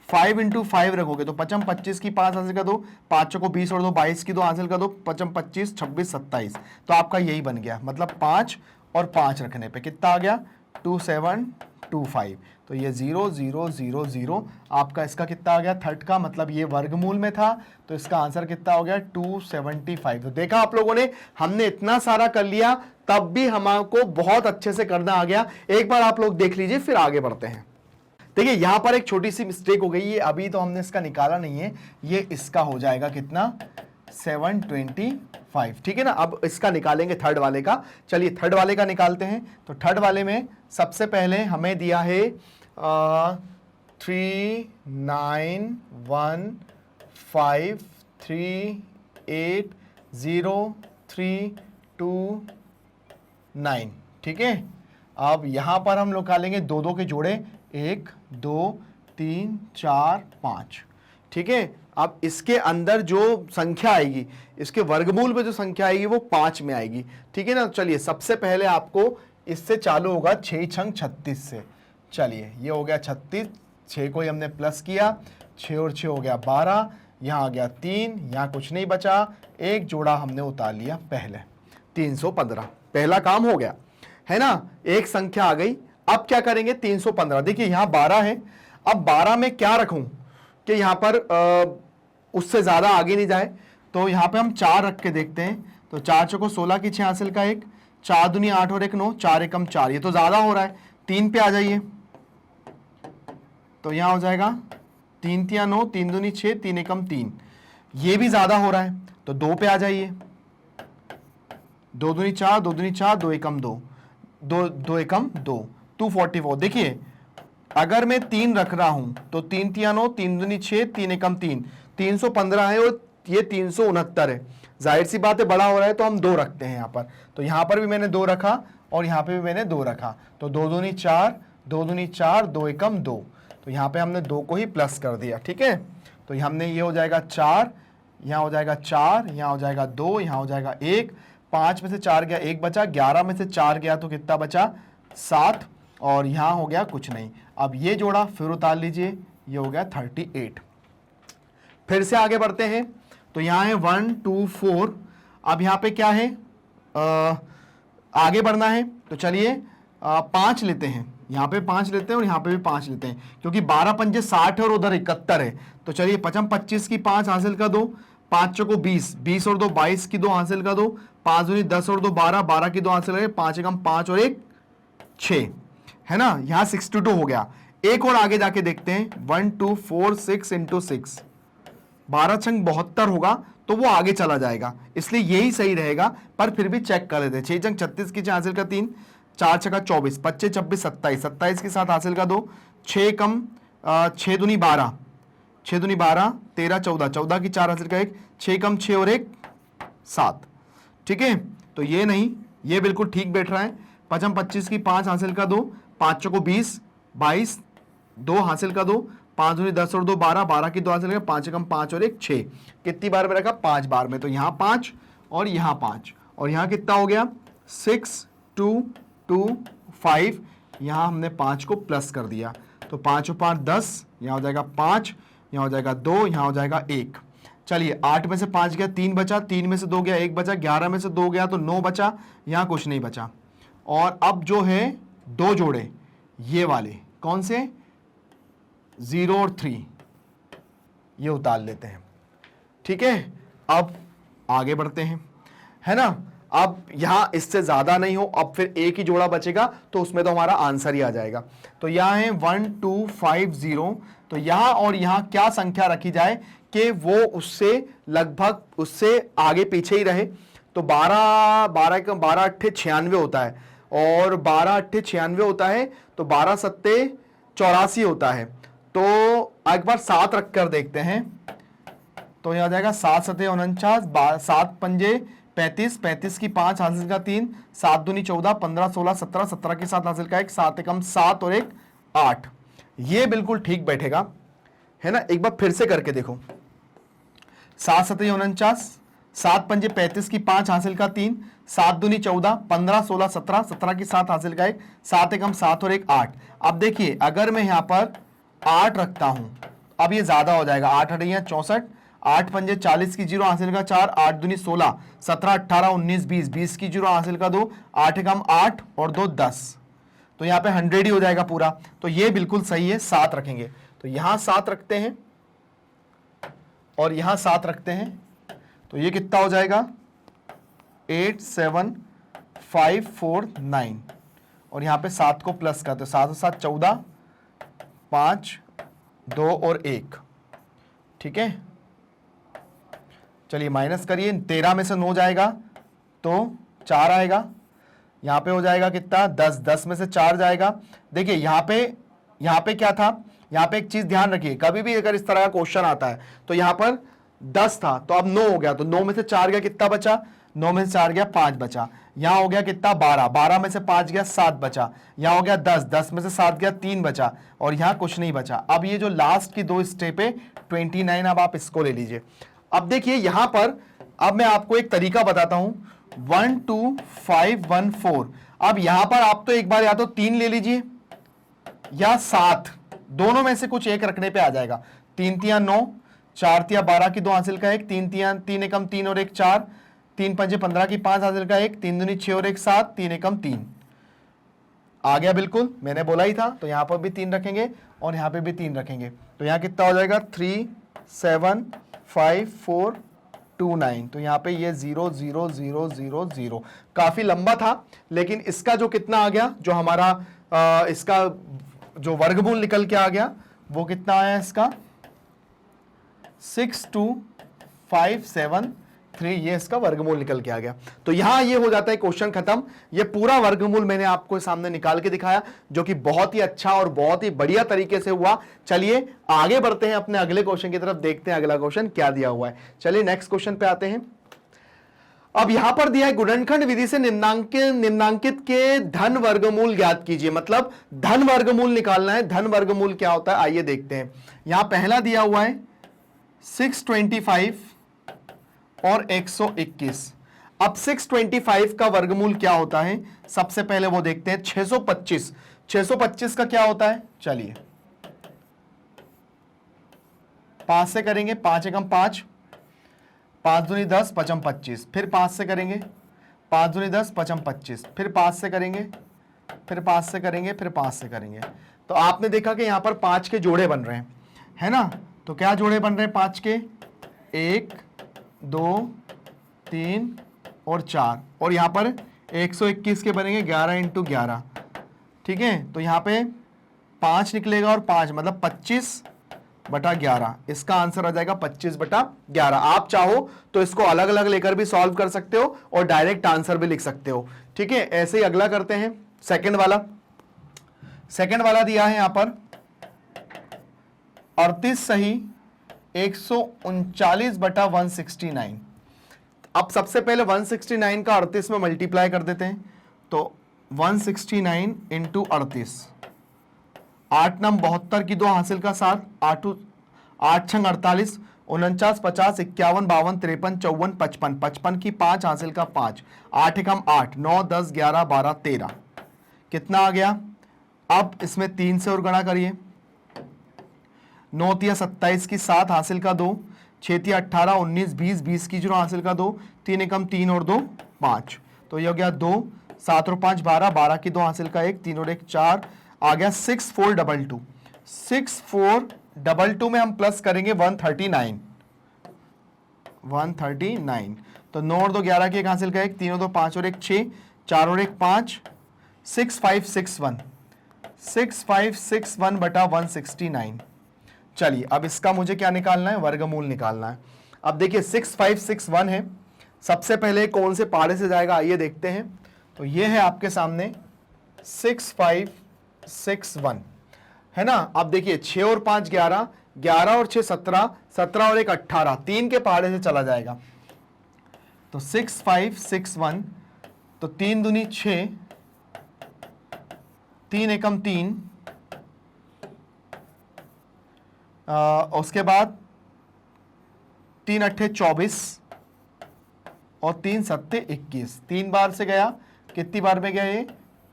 5 इंटू 5 रखोगे तो 5 25 की 5 हासिल कर दो, 5 चौको 20 और 2 22 की 2 हासिल कर दो, 5 25 26 27, तो आपका यही बन गया, मतलब 5 और 5 रखने पे कितना आ गया 2725, तो ये 0 0 0 0, आपका इसका कितना आ गया थर्ड का, मतलब ये वर्गमूल में था, तो इसका आंसर कितना हो गया 275। तो देखा आप लोगों ने, हमने इतना सारा कर लिया तब भी हमको बहुत अच्छे से करना आ गया। एक बार आप लोग देख लीजिए फिर आगे बढ़ते हैं। देखिए यहां पर एक छोटी सी मिस्टेक हो गई, ये अभी तो हमने इसका निकाला नहीं है, ये इसका हो जाएगा कितना 725, ठीक है ना। अब इसका निकालेंगे थर्ड वाले का, चलिए थर्ड वाले का निकालते हैं। तो थर्ड वाले में सबसे पहले हमें दिया है 3 9 1 5 3 8 0 3 2 9, ठीक है। अब यहां पर हम निकालेंगे दो दो के जोड़े, 1 2 3 4 5, ठीक है। अब इसके अंदर जो संख्या आएगी, इसके वर्गमूल में जो संख्या आएगी वो 5 में आएगी, ठीक है ना। चलिए सबसे पहले आपको इससे चालू होगा 6 छंग 36 से, चलिए ये हो गया 36, 6 को ही हमने प्लस किया, 6 और 6 हो गया 12, यहाँ आ गया 3, यहाँ कुछ नहीं बचा, एक जोड़ा हमने उतार लिया पहले 315, पहला काम हो गया, है ना। एक संख्या आ गई, अब क्या करेंगे 315, देखिए यहाँ 12 है, अब 12 में क्या रखूं कि यहाँ पर उससे ज्यादा आगे नहीं जाए, तो यहाँ पे हम 4 रख के देखते हैं। तो 4 चौको 16 की 6 हासिल का 1, 4 दूनी 8 और 1 9, 4 एकम 4, ये तो ज्यादा हो रहा है, 3 पे आ जाइए, तो यहाँ हो जाएगा 3 तिया 9, 3 दूनी 6, 3 एकम 3, ये भी ज्यादा हो रहा है, तो 2 पे आ जाइए, 2 दूनी 4, 2 दूनी 4, 2 एकम 2, 2 एकम 2, 244। देखिए अगर मैं 3 रख रहा हूं तो 3 तिया 9, 3 दूनी 6, 3 एकम 3, 315 है और ये 369 है, जाहिर सी बात है बड़ा हो रहा है तो हम 2 रखते हैं यहाँ पर, तो यहाँ पर भी मैंने 2 रखा और यहाँ पे भी मैंने 2 रखा, तो 2 दूनी 4, 2 दूनी 4, 2 एकम 2, तो यहाँ पे हमने 2 को ही प्लस कर दिया, ठीक है। तो हमने ये हो जाएगा 4, यहाँ हो जाएगा 4, यहाँ हो जाएगा 2, यहाँ हो जाएगा 1, 5 में से 4 गया 1 बचा, 11 में से 4 गया तो कितना बचा 7, और यहाँ हो गया कुछ नहीं। अब ये जोड़ा फिर उतार लीजिए, ये हो गया 38। फिर से आगे बढ़ते हैं, तो यहाँ है 1 2 4, अब यहाँ पे क्या है आगे बढ़ना है, तो चलिए 5 लेते हैं, यहाँ पे 5 लेते हैं और यहाँ पे भी 5 लेते हैं, क्योंकि 12 पंजे 60 और उधर 71 है, तो चलिए 5 25 की 5 हासिल कर दो, 5 चौको 20, 20 और 2 22 की 2 हासिल कर दो, 5 दूनी 10 और 2 12, 12 की 2 हासिल करें, 5 एकम 5 और 1 6, है ना। यहाँ 62 हो गया। एक और आगे जाके देखते हैं, 1 2 4 6 इंटू 6, 12 छंग 72 होगा, तो वो आगे चला जाएगा, इसलिए यही सही रहेगा, पर फिर भी चेक कर लेते हैं। 6 छंग 36 की 6 हासिल का 3, 4 छक्का 24, 25 26 27, 27 के साथ हासिल का 2, 6 कम 6 दूनी 12, 6 दूनी 12, 13 14, 14 की 4 हासिल का 1, 6 कम 6 और 1 7, ठीक है। तो ये नहीं, ये बिल्कुल ठीक बैठ रहा है। 5 25 की 5 हासिल का 2, 5 चौको 20, 22, 2 हासिल का 2, 5 दूनी 10 और 2 12, 12 की 2 हासिल करें, 5 कम 5 और 1 6। कितनी बार में रखा? 5 बार में। तो यहाँ 5 और यहाँ 5 और यहाँ कितना हो गया? 6 2 2 5। यहाँ हमने 5 को प्लस कर दिया तो 5 और 5 10, यहाँ हो जाएगा 5, यहाँ हो जाएगा 2, यहाँ हो जाएगा 1। चलिए 8 में से 5 गया 3 बचा, 3 में से 2 गया 1 बचा, 11 में से 2 गया तो 9 बचा, यहाँ कुछ नहीं बचा। और अब जो है 2 जोड़े ये वाले कौन से? 0 और 3 ये उतार लेते हैं। ठीक है, अब आगे बढ़ते हैं, है ना। अब यहां इससे ज्यादा नहीं हो, अब फिर एक ही जोड़ा बचेगा तो उसमें तो हमारा आंसर ही आ जाएगा। तो यहां है 1 2 5 0। तो यहां और यहां क्या संख्या रखी जाए कि वो उससे लगभग उससे आगे पीछे ही रहे। तो 12 12 का 12 अट्ठे 96 होता है और 12 अट्ठे 96 होता है तो 12 सत्ते 84 होता है। तो एक बार 7 रख कर देखते हैं तो यह आ जाएगा 7 सत्ते 49, 7 पंजे 35, 35 की 5 हासिल का 3, 7 दूनी 14, 15 16 17, 17 की 7 हासिल का 1, 7 एकम 7 और 1 8। ये बिल्कुल ठीक बैठेगा, है ना। एक बार फिर से करके देखो। 7 सत्ते 49, 7 पंजे 35 की 5 हासिल का 3, 7 दूनी 14, 15 16 17, 17 की 7 हासिल का 1, 7 एकम 7 और 1 8। अब देखिए अगर मैं यहां पर 8 रखता हूं, अब ये ज्यादा हो जाएगा। 8 अठैया 64, 8 पंजे 40 की 0 हासिल का 4, 8 दूनी 16, 17 18 19 20, 20 की 0 हासिल का 2, 8 एकम 8 और 2 10। तो यहाँ पे 100 ही हो जाएगा पूरा। तो ये बिल्कुल सही है, 7 रखेंगे। तो यहां 7 रखते हैं और यहां 7 रखते हैं तो ये कितना हो जाएगा? 8 7 5 4 9 और यहां पे 7 को प्लस करते हैं। 7 7 14, 5 2 और 1। ठीक है, चलिए माइनस करिए। 13 में से 9 जाएगा तो 4 आएगा। यहां पे हो जाएगा कितना? 10, 10 में से 4 जाएगा। देखिए यहां पे क्या था? यहां पे एक चीज ध्यान रखिए, कभी भी अगर इस तरह का क्वेश्चन आता है तो यहां पर 10 था तो अब 9 हो गया। तो 9 में से 4 गया, कितना बचा? 9 में से 4 गया 5 बचा। यहां हो गया कितना? 12, 12 में से 5 गया 7 बचा। यहां हो गया 10, 10 में से 7 गया 3 बचा और यहां कुछ नहीं बचा। अब ये जो लास्ट की 2 स्टेप है 29, अब आप इसको ले लीजिए। अब देखिए यहां पर अब मैं आपको एक तरीका बताता हूं। 1 2 5 1 4। अब यहां पर आप तो एक बार या तो 3 ले लीजिए या 7, दोनों में से कुछ एक रखने पे आ जाएगा। 3 तिया 9, 4 तिया 12 की 2 हासिल का 1, 3 तिया 3 एकम 3 और 1 4, 3 पंजे 15 की 5 हासिल का 1, 3 दूनी 6 और 1 7, 3 एकम 3 आ गया। बिल्कुल मैंने बोला ही था। तो यहां पर भी 3 रखेंगे और यहां पे भी 3 रखेंगे। तो यहां कितना हो जाएगा? 3 7 5 4 2 9। तो यहां पे ये 0 0 0 0 0 काफी लंबा था, लेकिन इसका जो कितना आ गया, जो हमारा इसका जो वर्गमूल निकल के आ गया वो कितना आया इसका? 6 2 5 7 3। ये इसका वर्गमूल निकल के आ गया। तो यहां ये हो जाता है क्वेश्चन खत्म। ये पूरा वर्गमूल मैंने आपको सामने निकाल के दिखाया, जो कि बहुत ही अच्छा और बहुत ही बढ़िया तरीके से हुआ। चलिए आगे बढ़ते हैं अपने अगले क्वेश्चन की तरफ, देखते हैं अगला क्वेश्चन क्या दिया हुआ है। चलिए नेक्स्ट क्वेश्चन पे आते हैं। अब यहां पर दिया है गुणनखंड विधि से निम्नांकित के धन वर्गमूल ज्ञात कीजिए। मतलब धन वर्गमूल निकालना है। धन वर्गमूल क्या होता है आइए देखते हैं। यहां पहला दिया हुआ है 625 और 121। अब 625 का वर्गमूल क्या होता है सबसे पहले वो देखते हैं। 625, 625 का क्या होता है? चलिए 5 से करेंगे। 5 एकम 5, 5 दूनी 10, 5 25। फिर 5 से करेंगे। 5 दूनी 10, 5 25। फिर 5 से करेंगे, फिर 5 से करेंगे, फिर 5 से करेंगे। तो आपने देखा कि यहां पर 5 के जोड़े बन रहे हैं, है ना। तो क्या जोड़े बन रहे हैं 5 के? 1 2 3 और 4। और यहां पर 121 के बनेंगे 11 इंटू 11। ठीक है, तो यहां पे 5 निकलेगा और 5 मतलब 25/11। इसका आंसर आ जाएगा 25/11। आप चाहो तो इसको अलग अलग लेकर भी सॉल्व कर सकते हो और डायरेक्ट आंसर भी लिख सकते हो। ठीक है, ऐसे ही अगला करते हैं। सेकंड वाला दिया है यहां पर 38 सही 139/169। अब सबसे पहले 169 का 38 में मल्टीप्लाई कर देते हैं। तो 169 इंटू 38 8 नम 72 की 2 हासिल का 7, 8 छंग 48, 49, 50, 51, 52, 53, 54, 55, 55 की 5 हासिल का 5, 8 एकम 8, 9, 10, 11, 12, 13, कितना आ गया? अब इसमें 3 से और गणा करिए। 9 तिया 27 की 7 हासिल का 2, 6 तिया 18, 19, 20, 20 की 0 हासिल का 2, 3 एकम 3 और 2 5, तो ये हो गया 2, 7 और 5 12, 12 की 2 हासिल का 1, 3 और 1 4, आ गया 6422। 6422 में हम प्लस करेंगे 139, 139, तो 9 और 2 11 की 1 हासिल का 1, 3 और 2 5 और 1 6, 4 और 1 5, 6561, 6561 बटा 169। चलिए अब इसका मुझे क्या निकालना है? वर्गमूल निकालना है। अब देखिए 6561 है, सबसे पहले कौन से पहाड़े से जाएगा आइए देखते हैं। तो ये है आपके सामने 6561 है ना। अब देखिए 6 और 5 11, 11 और 6 17, 17 और 1 18, 3 के पहाड़े से चला जाएगा। तो 6561, तो 3 दूनी 6, 3 एकम 3, उसके बाद 3 अट्ठे 24 और 3 सत्ते 21, 3 बार से गया, कितनी बार में गया ये?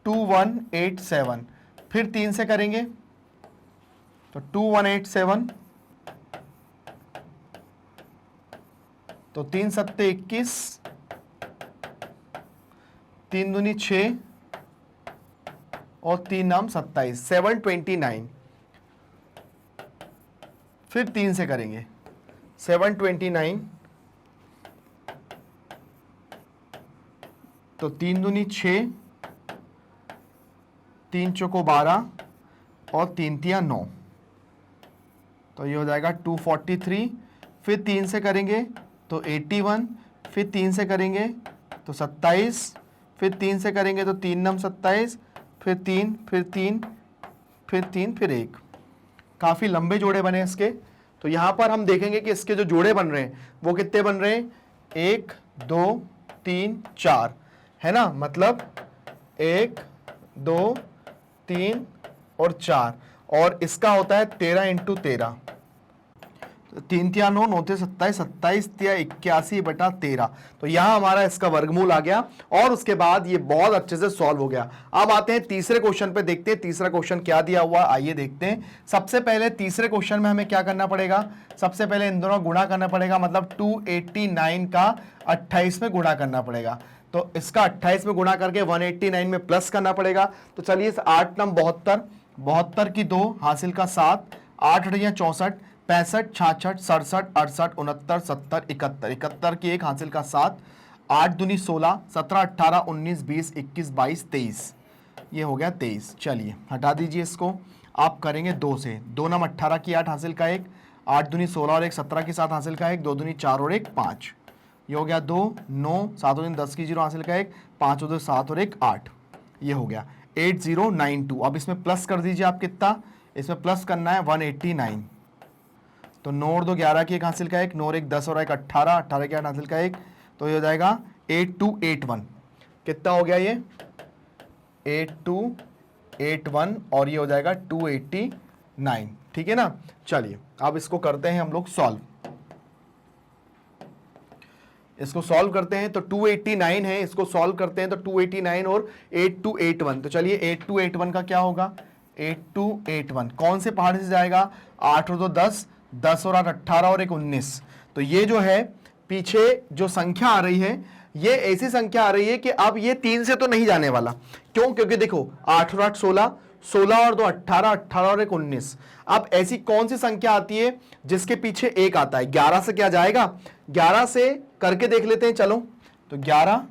2187, फिर 3 से करेंगे तो 2187, तो 3 सत्ते 21, 3 दूनी 6 और 3 नाम 27, 729, फिर 3 से करेंगे 729, तो 3 दूनी 6, 3 चौको 12 और 3 तिया 9, तो ये हो जाएगा 243, फिर 3 से करेंगे तो 81, फिर 3 से करेंगे तो 27, फिर 3 से करेंगे तो 3 नम 27, फिर 3, फिर 3, फिर 3, फिर 1। काफ़ी लंबे जोड़े बने इसके। तो यहाँ पर हम देखेंगे कि इसके जो जोड़े बन रहे हैं वो कितने बन रहे हैं? 1 2 3 4 है ना, मतलब 1 2 3 और 4, और इसका होता है 13 इंटू 13, 3 तिया 9, 9 तिया 27, 27 तिया 81 बटा 13, तो यहां हमारा इसका वर्गमूल आ गया और उसके बाद ये बहुत अच्छे से सॉल्व हो गया। अब आते हैं तीसरे क्वेश्चन पे, देखते हैं तीसरा क्वेश्चन क्या दिया हुआ, आइए देखते हैं। सबसे पहले तीसरे क्वेश्चन में हमें क्या करना पड़ेगा? सबसे पहले इन दोनों गुणा करना पड़ेगा, मतलब 289 का 28 में गुणा करना पड़ेगा, तो इसका 28 में गुणा करके 189 में प्लस करना पड़ेगा। तो चलिए इस 8 नम 72, 72 की 2 हासिल का 7, 8 अठिया 64, 65 66 67 68 69 70 71, 71 की 1 हासिल का 7, 8 दूनी 16, 17 18 19 20 21 22 23, ये हो गया 23। चलिए हटा दीजिए इसको, आप करेंगे 2 से, 2 नम 18 की 8 हासिल का 1, 8 दूनी 16 और 1 17 की 7 हासिल का 1, 2 दूनी 4 और 1 5, ये हो गया 2 9, 7 दूनी 10 की 0 हासिल का 1, 5 और 2 7 और 1 8, ये हो गया 8092। अब इसमें प्लस कर दीजिए आप, कितना इसमें प्लस करना है? 189, तो 9 और 2 11 की 1 हासिल का 1, 9 और 1 10 और 1 18, 18 की 8 हासिल का 1, तो ये हो जाएगा 8281। कितना हो गया ये? 8281, और ये हो जाएगा 289, ठीक है ना। चलिए अब इसको करते हैं हम लोग सॉल्व, इसको सॉल्व करते हैं। तो 289 है, इसको सॉल्व करते हैं तो 289 और 8281, तो चलिए 8281 का क्या होगा? 8281 कौन से पहाड़ से जाएगा? 8 और 2 10, 10 और 8 18 और 1 19, तो ये जो है पीछे जो संख्या आ रही है ये ऐसी संख्या आ रही है कि अब ये 3 से तो नहीं जाने वाला। क्यों? क्योंकि देखो 8 और 8 16, 16 और 2 18, 18 और 1 19, अब ऐसी कौन सी संख्या आती है जिसके पीछे 1 आता है? 11 से क्या जाएगा? 11 से करके देख लेते हैं, चलो। तो 11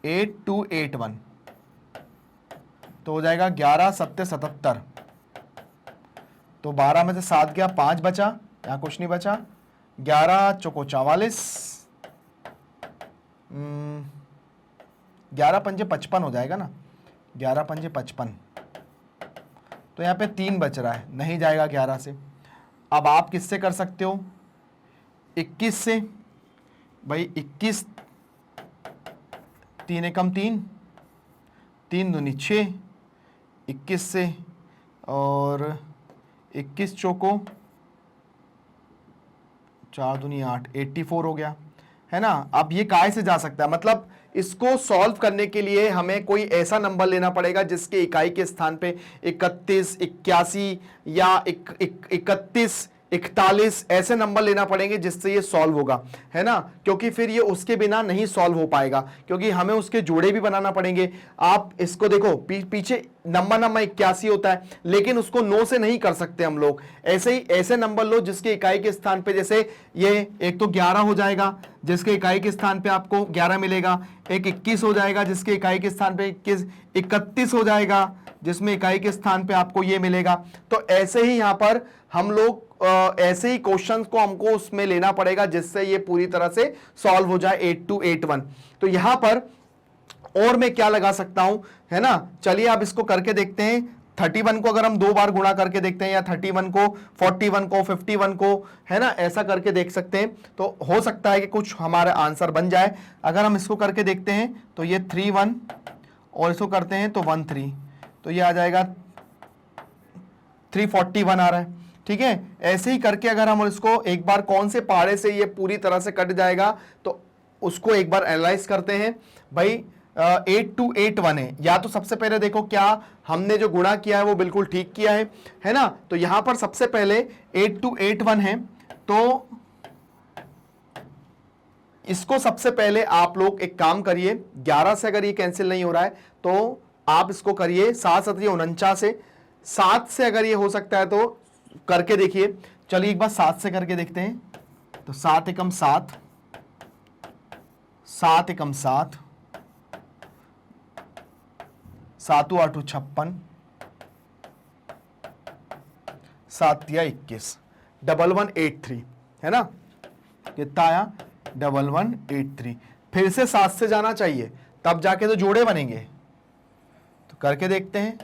8281, तो हो जाएगा 11 7 77, तो 12 में से 7 गया, 5 बचा, यहां कुछ नहीं बचा, 11 चौको 44, 11 पंजे 55 हो जाएगा ना, 11 पंजे 55, तो यहाँ पे 3 बच रहा है, नहीं जाएगा 11 से। अब आप किससे कर सकते हो? 21 से, भाई 21, 3 एकम 3, 3 दूनी 6, 21 से और 21 चौको 4 दूनी 8, 84 हो गया, है ना। अब ये काय से जा सकता है, मतलब इसको सॉल्व करने के लिए हमें कोई ऐसा नंबर लेना पड़ेगा जिसके इकाई के स्थान पे 31, 81 या 31, 41 ऐसे नंबर लेना पड़ेंगे जिससे ये सॉल्व होगा, है ना, क्योंकि फिर ये उसके बिना नहीं सॉल्व हो पाएगा, क्योंकि हमें उसके जोड़े भी बनाना पड़ेंगे। आप इसको देखो, पीछे नंबर 81 होता है, लेकिन उसको 9 से नहीं कर सकते हम लोग। ऐसे ही ऐसे नंबर लो जिसके इकाई के स्थान पे, जैसे ये एक तो 11 हो जाएगा जिसके इकाई के स्थान पे आपको 11 मिलेगा, एक 21 हो जाएगा जिसके इकाई के स्थान पे 21, 31 हो जाएगा जिसमें इकाई के स्थान पे आपको ये मिलेगा। तो ऐसे ही यहां पर हम लोग ऐसे ही क्वेश्चंस को हमको उसमें लेना पड़ेगा जिससे ये पूरी तरह से सॉल्व हो जाए 8281। तो यहां पर और मैं क्या लगा सकता हूं, है ना, चलिए आप इसको करके देखते हैं। 31 को अगर हम 2 बार गुणा करके देखते हैं, या 31 को 41 को 51 को, है ना, ऐसा करके देख सकते हैं, तो हो सकता है कि कुछ हमारा आंसर बन जाए। अगर हम इसको करके देखते हैं तो ये 31 और इसको करते हैं तो 13, तो ये आ जाएगा 341 आ रहा है, ठीक है। ऐसे ही करके अगर हम इसको एक बार कौन से पहाड़े से ये पूरी तरह से कट जाएगा तो उसको एक बार एनालाइज करते हैं। भाई 8281 है, या तो सबसे पहले देखो क्या हमने जो गुणा किया है वो बिल्कुल ठीक किया है ना। तो यहां पर सबसे पहले 8281 है, तो इसको सबसे पहले आप लोग एक काम करिए, 11 से अगर ये कैंसिल नहीं हो रहा है तो आप इसको करिए 7 7 49 से, 7 से अगर ये हो सकता है तो करके देखिए। चलिए एक बार 7 से करके देखते हैं। तो 7 एकम 7, 7 एकम 7, 7 8 56, 7 21, 1183, है ना, कितना आया 1183। फिर से 7 से जाना चाहिए तब जाके तो जोड़े बनेंगे। तो करके देखते हैं,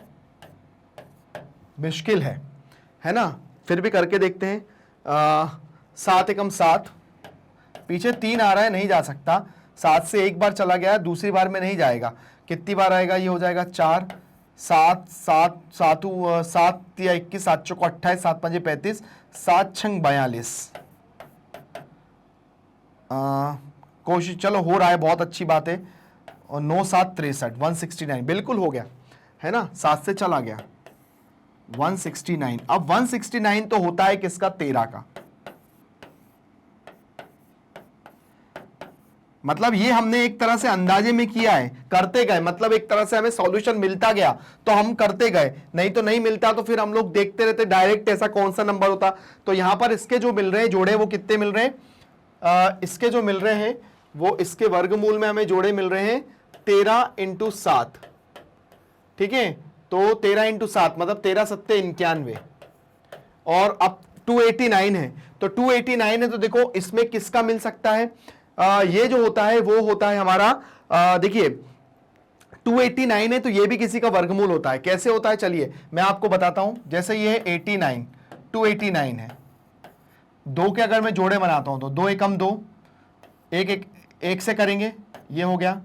मुश्किल है ना, फिर भी करके देखते हैं। 7 एकम 7, पीछे 3 आ रहा है, नहीं जा सकता। 7 से एक बार चला गया, दूसरी बार में नहीं जाएगा। कितनी बार आएगा, ये हो जाएगा 4, 7 7 7 7 या 21, 7 चौको 28, 7 5 35, 7 6 42। कोशिश, चलो हो रहा है, बहुत अच्छी बात है। और 9 7 63, 169 बिल्कुल हो गया, है ना, 7 से चला गया 169। अब 169 तो होता है किसका, 13 का। मतलब ये हमने एक तरह से अंदाजे में किया है, करते गए, मतलब एक तरह से हमें सॉल्यूशन मिलता गया तो हम करते गए, नहीं तो नहीं मिलता तो फिर हम लोग देखते रहते डायरेक्ट ऐसा कौन सा नंबर होता। तो यहां पर इसके जो मिल रहे हैं जोड़े वो कितने मिल रहे हैं, इसके जो मिल रहे हैं वो इसके वर्गमूल में हमें जोड़े मिल रहे हैं 13 × 7, ठीक है। तो 13 × 7 मतलब 13 7 91, और अब 289 है। तो 289 है तो देखो इसमें किसका मिल सकता है, ये जो होता है वो होता है हमारा, देखिए 289 है तो ये भी किसी का वर्गमूल होता है। कैसे होता है, चलिए मैं आपको बताता हूं। जैसे ये 89, 289 है, 2 के अगर मैं जोड़े बनाता हूं तो 2 एकम 2, एक से करेंगे, ये हो गया,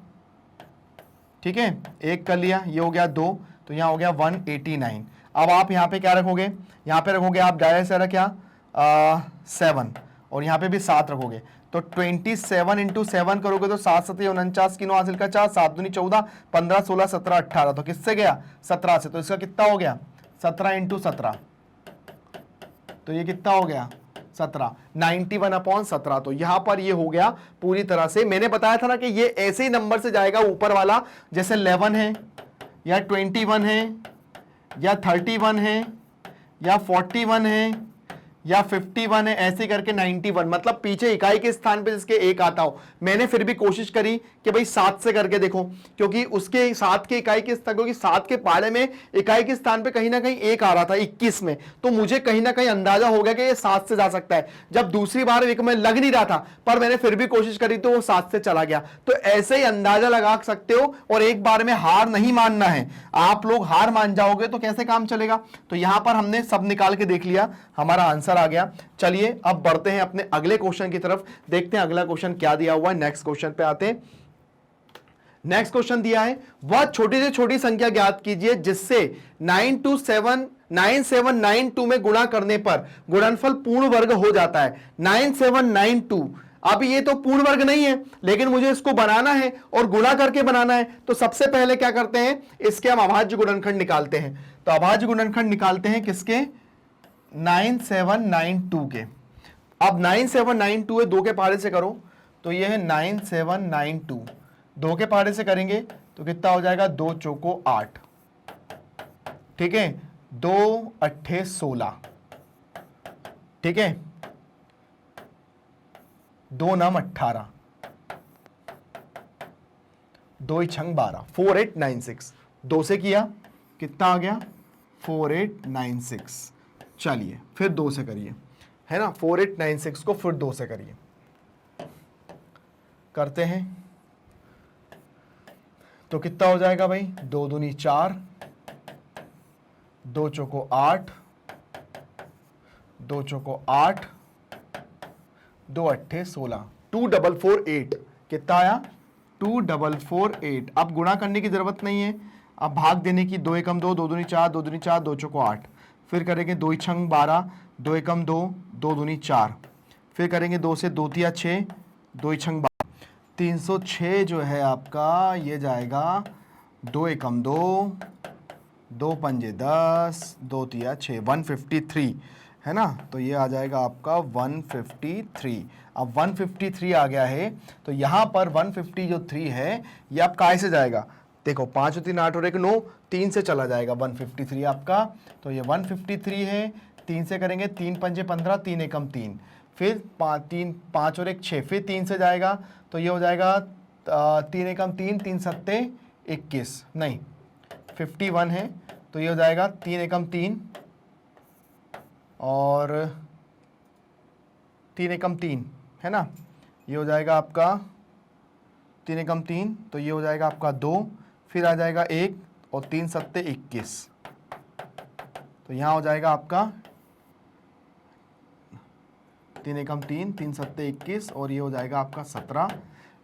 ठीक है, एक कर लिया, ये हो गया 2, तो यहां हो गया 189। अब आप यहां पे क्या रखोगे, यहां पे रखोगे आप डायरेक्ट से क्या 7, और यहां पे भी 7 रखोगे। तो 27 × 7 करोगे तो 7 7 49 किलो हासिल का 4, 7 दूनी 14, 15 16 17 18, तो किससे गया 17 से। तो इसका कितना हो गया 17 × 17, तो ये कितना हो गया 17, 91/17। तो यहां पर ये हो गया पूरी तरह से। मैंने बताया था ना कि ये ऐसे ही नंबर से जाएगा ऊपर वाला, जैसे 11 है या 21 है या 31 है या 41 है या 51 है, ऐसे करके 91, मतलब पीछे इकाई के स्थान पे जिसके एक आता हो। मैंने फिर भी कोशिश करी कि भाई 7 से करके देखो, क्योंकि उसके 7 के इकाई के स्थान, क्योंकि 7 के पहाड़े में इकाई के स्थान पे कहीं ना कहीं एक आ रहा था 21 में, तो मुझे कहीं ना कहीं अंदाजा हो गया कि ये 7 से जा सकता है। जब दूसरी बार एक में लग नहीं रहा था, पर मैंने फिर भी कोशिश करी तो वो 7 से चला गया। तो ऐसे ही अंदाजा लगा सकते हो, और एक बार में हार नहीं मानना है। आप लोग हार मान जाओगे तो कैसे काम चलेगा। तो यहां पर हमने सब निकाल के देख लिया, हमारा आंसर आ गया। चलिए अब बढ़ते हैं अपने अगले क्वेश्चन की तरफ, देखते हैं अगला क्वेश्चन क्या दिया हुआ है। नेक्स्ट क्वेश्चन पे आते हैं। नेक्स्ट क्वेश्चन दिया है, वह छोटी से छोटी संख्या ज्ञात कीजिए जिससे 9 to 7 9792 में गुणा करने पर गुणनफल पूर्ण वर्ग हो जाता है। 9792, अब ये तो पूर्ण वर्ग नहीं है, लेकिन मुझे इसको बनाना है और गुणा करके बनाना है, तो सबसे पहले क्या करते हैं, इसके हम अभाज्य गुणनखंड निकालते हैं। तो अभाज्य गुणनखंड निकालते हैं किसके, 9792 के। अब 9792 है, 2 के पहाड़े से करो तो ये है 9792, 2 के पहाड़े से करेंगे तो कितना हो जाएगा, 2 चौको 8, ठीक है, 2 अट्ठे 16, ठीक है, 2 नम 18, 2 छंग 12, 4896, 2 से किया कितना आ गया, 4896। चलिए फिर 2 से करिए, है ना, 4896 को फिर 2 से करिए, करते हैं तो कितना हो जाएगा भाई, 2 दूनी 4, 2 चौको 8, 2 चौको 8, 2 अट्ठे 16, 2448, कितना आया, 2448। अब गुणा करने की जरूरत नहीं है, अब भाग देने की, 2 एकम 2, 2 दूनी 4, 2 दूनी 4, 2 चौको 8, फिर करेंगे 2 छंग 12, 2 एकम 2, 2 दूनी 4, फिर करेंगे 2 से 2 तिया 6, 2 छंग 12, 306 जो है आपका ये जाएगा 2 एकम 2, 2 पंजे 10, 2 तिया 6, 153, है ना, तो ये आ जाएगा आपका 153। अब 153 आ गया है, तो यहां पर 150 जो 3 है ये आप काय से जाएगा, देखो 5 और 3 8 और 1 9, 3 से चला जाएगा 153 आपका, तो ये 153 है, 3 से करेंगे, 3 पंजे 15, 3 एकम 3, फिर 5 और 1 6, फिर 3 से जाएगा तो ये हो जाएगा 3 एकम 3, 3 सत्ते 21, नहीं 51 है, तो ये हो जाएगा 3 एकम 3 और 3 एकम 3, है ना, ये हो जाएगा आपका 3 एकम 3, तो ये हो जाएगा आपका 2, फिर आ जाएगा 1 और 3 सत्ते 21, तो यहाँ हो जाएगा आपका 3 एकम 3, 3 सत्ते 21 और ये हो जाएगा आपका 17,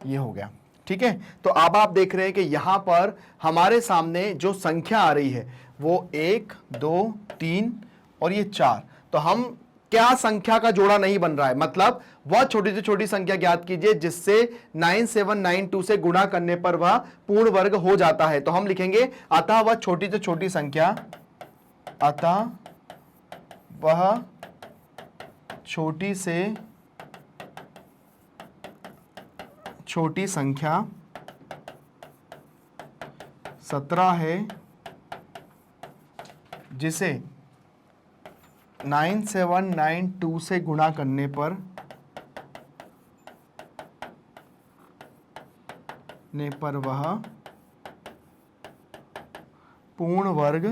ये हो गया, ठीक है। तो अब आप देख रहे हैं कि यहाँ पर हमारे सामने जो संख्या आ रही है वो 1 2 3 और ये 4, तो हम क्या संख्या का जोड़ा नहीं बन रहा है, मतलब वह छोटी से छोटी संख्या ज्ञात कीजिए जिससे 9792 से गुणा करने पर वह पूर्ण वर्ग हो जाता है। तो हम लिखेंगे अतः वह छोटी से छोटी संख्या, अतः वह छोटी से छोटी संख्या 17 है जिसे 9792 से गुणा करने पर वह पूर्ण वर्ग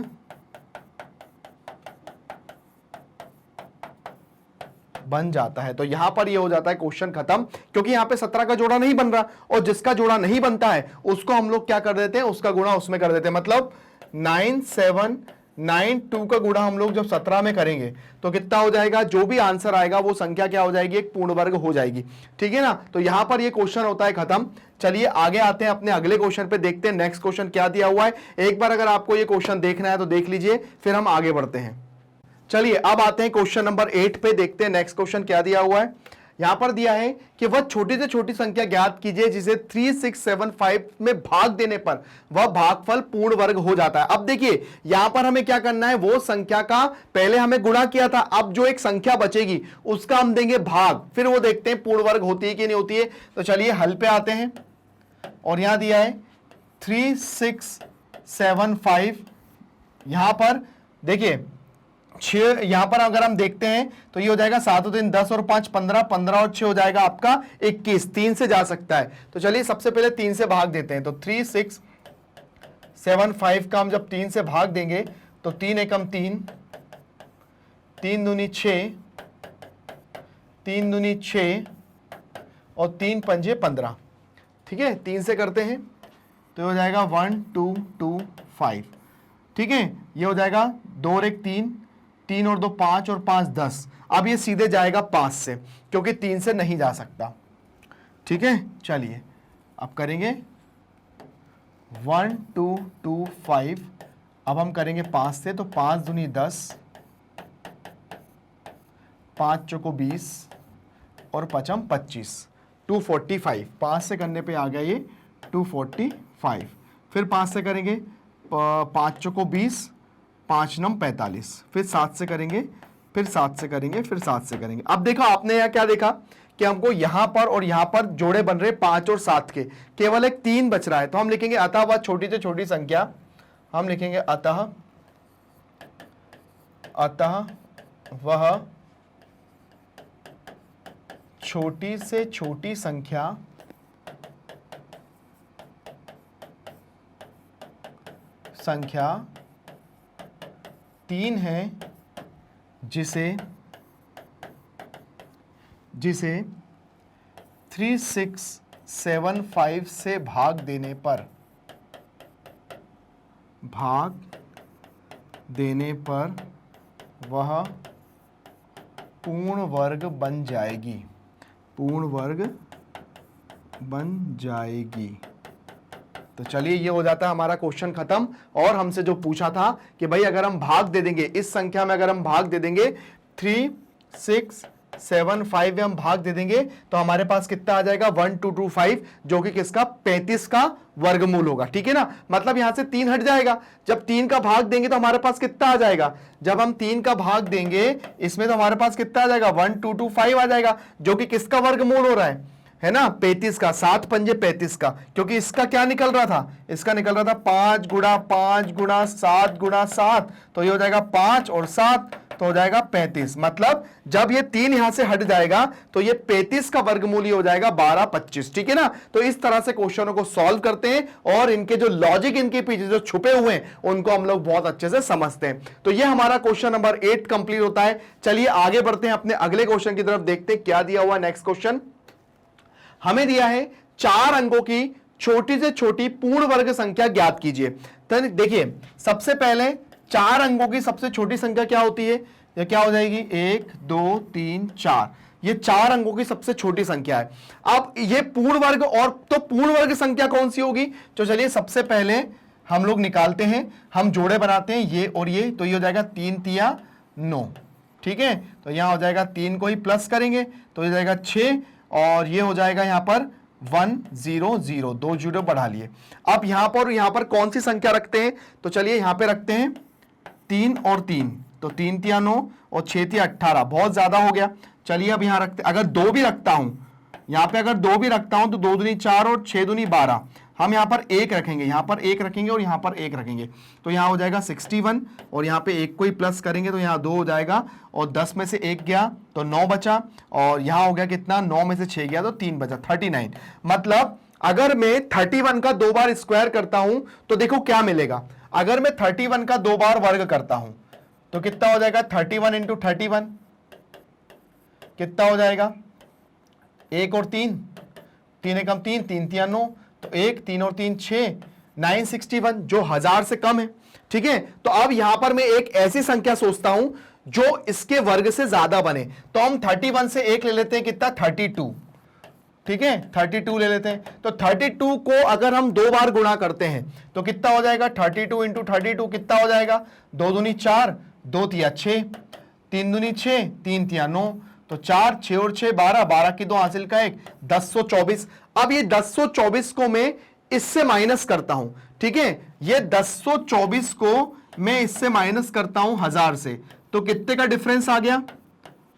बन जाता है। तो यहां पर ये हो जाता है क्वेश्चन खत्म, क्योंकि यहां पे 17 का जोड़ा नहीं बन रहा, और जिसका जोड़ा नहीं बनता है उसको हम लोग क्या कर देते हैं, उसका गुणा उसमें कर देते हैं। मतलब 9792 का गुणा हम लोग जब 17 में करेंगे तो कितना हो जाएगा, जो भी आंसर आएगा वो संख्या क्या हो जाएगी, एक पूर्ण वर्ग हो जाएगी, ठीक है ना। तो यहां पर ये क्वेश्चन होता है खत्म। चलिए आगे आते हैं अपने अगले क्वेश्चन पे, देखते हैं नेक्स्ट क्वेश्चन क्या दिया हुआ है। एक बार अगर आपको ये क्वेश्चन देखना है तो देख लीजिए, फिर हम आगे बढ़ते हैं। चलिए अब आते हैं क्वेश्चन नंबर 8 पे, देखते हैं नेक्स्ट क्वेश्चन क्या दिया हुआ है। यहां पर दिया है कि वह छोटी से छोटी संख्या ज्ञात कीजिए जिसे 3675 में भाग देने पर वह भागफल पूर्ण वर्ग हो जाता है। अब देखिए यहां पर हमें क्या करना है, वो संख्या का पहले हमें गुणा किया था, अब जो एक संख्या बचेगी उसका हम देंगे भाग, फिर वो देखते हैं पूर्ण वर्ग होती है कि नहीं होती है। तो चलिए हल पे आते हैं, और यहां दिया है 3675, यहां पर देखिए 6, यहां पर अगर हम देखते हैं तो ये हो जाएगा 7 और 3 10 और 5 15, 15 और 6 हो जाएगा आपका 21, 3 से जा सकता है। तो चलिए सबसे पहले 3 से भाग देते हैं। तो 3675 का हम जब 3 से भाग देंगे तो 3 एकम 3, 3 दूनी 6, 3 दूनी 6 और 3 पंजे 15, ठीक है। 3 से करते हैं तो ये हो जाएगा 1 2 2 5, ठीक है। ये हो जाएगा 2 और 1 3, 3 और 2 5 और 5 10। अब ये सीधे जाएगा 5 से, क्योंकि 3 से नहीं जा सकता, ठीक है। चलिए अब करेंगे 1 2 2 5 अब हम करेंगे 5 से, तो 5 दूनी 10, 5 चौको 20 और पचम 25, 245। 5 से करने पे आ गया ये 245। फिर 5 से करेंगे, 5 चौको 20, 5 नम 45, फिर 7 से करेंगे, फिर 7 से करेंगे, फिर 7 से करेंगे। अब देखा आपने यहाँ क्या देखा कि हमको यहां पर और यहां पर जोड़े बन रहे 5 और 7 के, केवल एक 3 बच रहा है। तो हम लिखेंगे अतः वह छोटी से छोटी संख्या, हम लिखेंगे अतः वह छोटी से छोटी संख्या संख्या 3 है जिसे 3675 से भाग देने पर वह पूर्ण वर्ग बन जाएगी। तो चलिए ये हो जाता है हमारा क्वेश्चन खत्म। और हमसे जो पूछा था कि भाई अगर हम भाग दे देंगे इस संख्या में, अगर हम भाग दे देंगे 3675 में हम भाग दे देंगे तो हमारे पास कितना आ जाएगा 1225, जो कि किसका 35 का वर्गमूल होगा। ठीक है ना, मतलब यहां से 3 हट जाएगा। जब 3 का भाग देंगे तो हमारे पास कितना आ जाएगा, जब हम 3 का भाग देंगे इसमें तो हमारे पास कितना आ जाएगा 1225 आ जाएगा, जो कि किसका वर्गमूल हो रहा है ना 35 का, 7 पंजे 35 का। क्योंकि इसका क्या निकल रहा था, इसका निकल रहा था 5 गुणा 5 गुणा 7 गुणा 7, तो ये हो जाएगा 5 और 7 तो हो जाएगा 35। मतलब जब ये 3 यहां से हट जाएगा तो ये 35 का वर्गमूल हो जाएगा 1225। ठीक है ना, तो इस तरह से क्वेश्चनों को सॉल्व करते हैं और इनके जो लॉजिक इनके पीछे जो छुपे हुए हैं उनको हम लोग बहुत अच्छे से समझते हैं। तो ये हमारा क्वेश्चन नंबर 8 कंप्लीट होता है। चलिए आगे बढ़ते हैं अपने अगले क्वेश्चन की तरफ, देखते हैं क्या दिया हुआ। नेक्स्ट क्वेश्चन हमें दिया है 4 अंकों की छोटी से छोटी पूर्ण वर्ग संख्या ज्ञात कीजिए। तो देखिए सबसे पहले 4 अंकों की सबसे छोटी संख्या क्या होती है, ये क्या हो जाएगी 1 2 3 4, ये 4 अंकों की सबसे छोटी संख्या है। अब ये पूर्ण वर्ग, और तो पूर्ण वर्ग संख्या कौन सी होगी, तो चलिए सबसे पहले हम लोग निकालते हैं, हम जोड़े बनाते हैं ये और ये, तो ये हो जाएगा 3 तिया 9। ठीक है, तो यहां हो जाएगा 3 को ही प्लस करेंगे तो ये जाएगा 6, और ये हो जाएगा यहां पर 1 0 0, 2 जीरो बढ़ा लिए। अब यहां पर कौन सी संख्या रखते हैं, तो चलिए यहां पे रखते हैं 3 और 3, तो 3 तिया 9 और 6 तिया 18, बहुत ज्यादा हो गया। चलिए अब यहां रखते, अगर 2 भी रखता हूं यहां पे, अगर 2 भी रखता हूं तो 2 दूनी 4 और 6 दूनी 12, हम यहां पर 1 रखेंगे, यहां पर 1 रखेंगे और यहां पर 1 रखेंगे, तो यहां हो जाएगा 61, और यहां पे 1 को ही प्लस करेंगे तो यहां 2 हो जाएगा, और 10 में से 1 गया तो 9 बचा, और यहां हो गया कितना 9 में से 6 गया तो 3 बचा 39। मतलब अगर मैं 31 का 2 बार स्क्वायर करता हूं तो देखो क्या मिलेगा, अगर मैं 31 का 2 बार वर्ग करता हूं तो कितना हो जाएगा 31 इंटू 31 कितना हो जाएगा 1 और 3, 3 एकम 3, 3 तिया 9, तो 1 3 और 3 6, 961, जो 1000 से कम है। ठीक है, तो अब यहां पर मैं एक ऐसी संख्या सोचता हूं जो इसके वर्ग से ज्यादा बने, तो हम 31 से 1 ले लेते हैं, कितना 32। ठीक है 32 ले लेते हैं, तो 32 को अगर हम 2 बार गुणा करते हैं तो कितना हो जाएगा 32 इंटू 32 कितना हो जाएगा, 2 दूनी 4, 2 तिया 6, 3 दूनी 6, 3 तिया 9, तो 4 6 और 6 12, 12 की 2 हासिल का 1, 1024। अब ये 1024 को मैं इससे माइनस करता हूं। ठीक है, ये 1024 को मैं इससे माइनस करता हूं 1000 से, तो कितने का डिफरेंस आ गया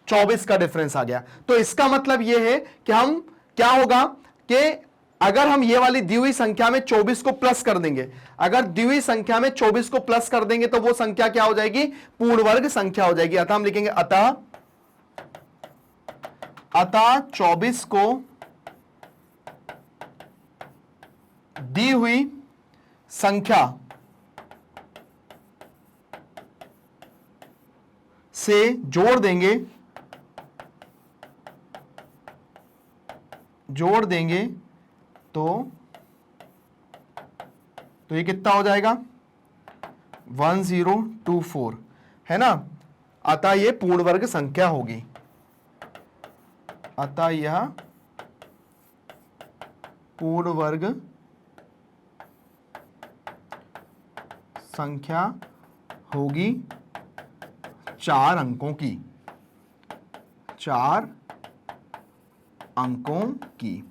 24 का डिफरेंस आ गया। तो इसका मतलब यह है कि हम क्या होगा कि अगर हम ये वाली दी हुई संख्या में 24 को प्लस कर देंगे, अगर दी हुई संख्या में 24 को प्लस कर देंगे तो वो संख्या क्या हो जाएगी पूर्ण वर्ग संख्या हो जाएगी। अतः हम लिखेंगे अतः 24 को दी हुई संख्या से जोड़ देंगे तो ये कितना हो जाएगा 1024, है ना। अतः ये पूर्ण वर्ग संख्या होगी, अतः यह पूर्ण वर्ग संख्या होगी 4 अंकों की, 4 अंकों की,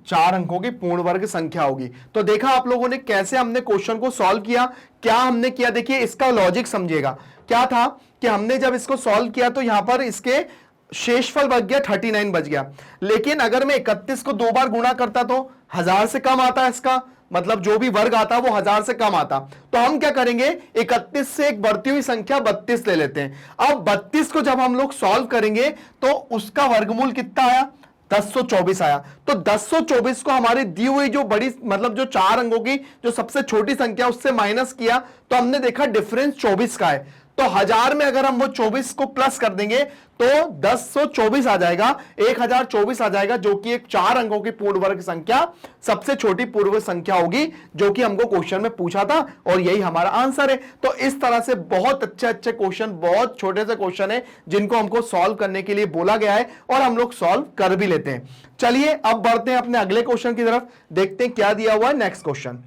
4 अंकों की पूर्ण वर्ग संख्या होगी। तो देखा आप लोगों ने कैसे हमने क्वेश्चन को सॉल्व किया, क्या हमने किया, देखिए इसका लॉजिक समझिएगा। क्या था कि हमने जब इसको सॉल्व किया तो यहां पर इसके शेषफल बच गया 39 बच गया, लेकिन अगर मैं 31 को 2 बार गुणा करता तो 1000 से कम आता है, इसका मतलब जो भी वर्ग आता वो 1000 से कम आता। तो हम क्या करेंगे, 31 से एक बढ़ती हुई संख्या 32 ले लेते हैं। अब 32 को जब हम लोग सॉल्व करेंगे तो उसका वर्गमूल कितना आया, 1024 आया। तो 1024 को हमारी दी हुई जो बड़ी मतलब जो 4 अंकों की जो सबसे छोटी संख्या उससे माइनस किया तो हमने देखा डिफरेंस 24 का है। तो 1000 में अगर हम वो 24 को प्लस कर देंगे तो 1024 आ जाएगा, 1024 आ जाएगा, जो कि एक 4 अंकों की पूर्ण वर्ग संख्या सबसे छोटी पूर्ण वर्ग संख्या होगी, जो कि हमको क्वेश्चन में पूछा था और यही हमारा आंसर है। तो इस तरह से बहुत अच्छे अच्छे क्वेश्चन, बहुत छोटे से क्वेश्चन है जिनको हमको सॉल्व करने के लिए बोला गया है और हम लोग सॉल्व कर भी लेते हैं। चलिए अब बढ़ते हैं अपने अगले क्वेश्चन की तरफ, देखते हैं क्या दिया हुआ है। नेक्स्ट क्वेश्चन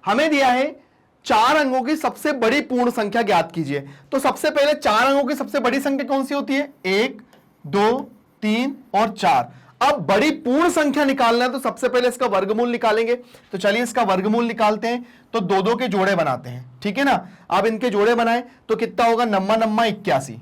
हमें दिया है 4 अंकों की सबसे बड़ी पूर्ण संख्या ज्ञात कीजिए। तो सबसे पहले 4 अंकों की सबसे बड़ी संख्या कौन सी होती है, 1 2 3 और 4। अब बड़ी पूर्ण संख्या निकालना है तो सबसे पहले इसका वर्गमूल निकालेंगे। तो चलिए इसका वर्गमूल निकालते हैं। तो 2 के जोड़े बनाते हैं, ठीक है ना। अब इनके जोड़े बनाए तो कितना होगा, नम्मा नम्मा 81,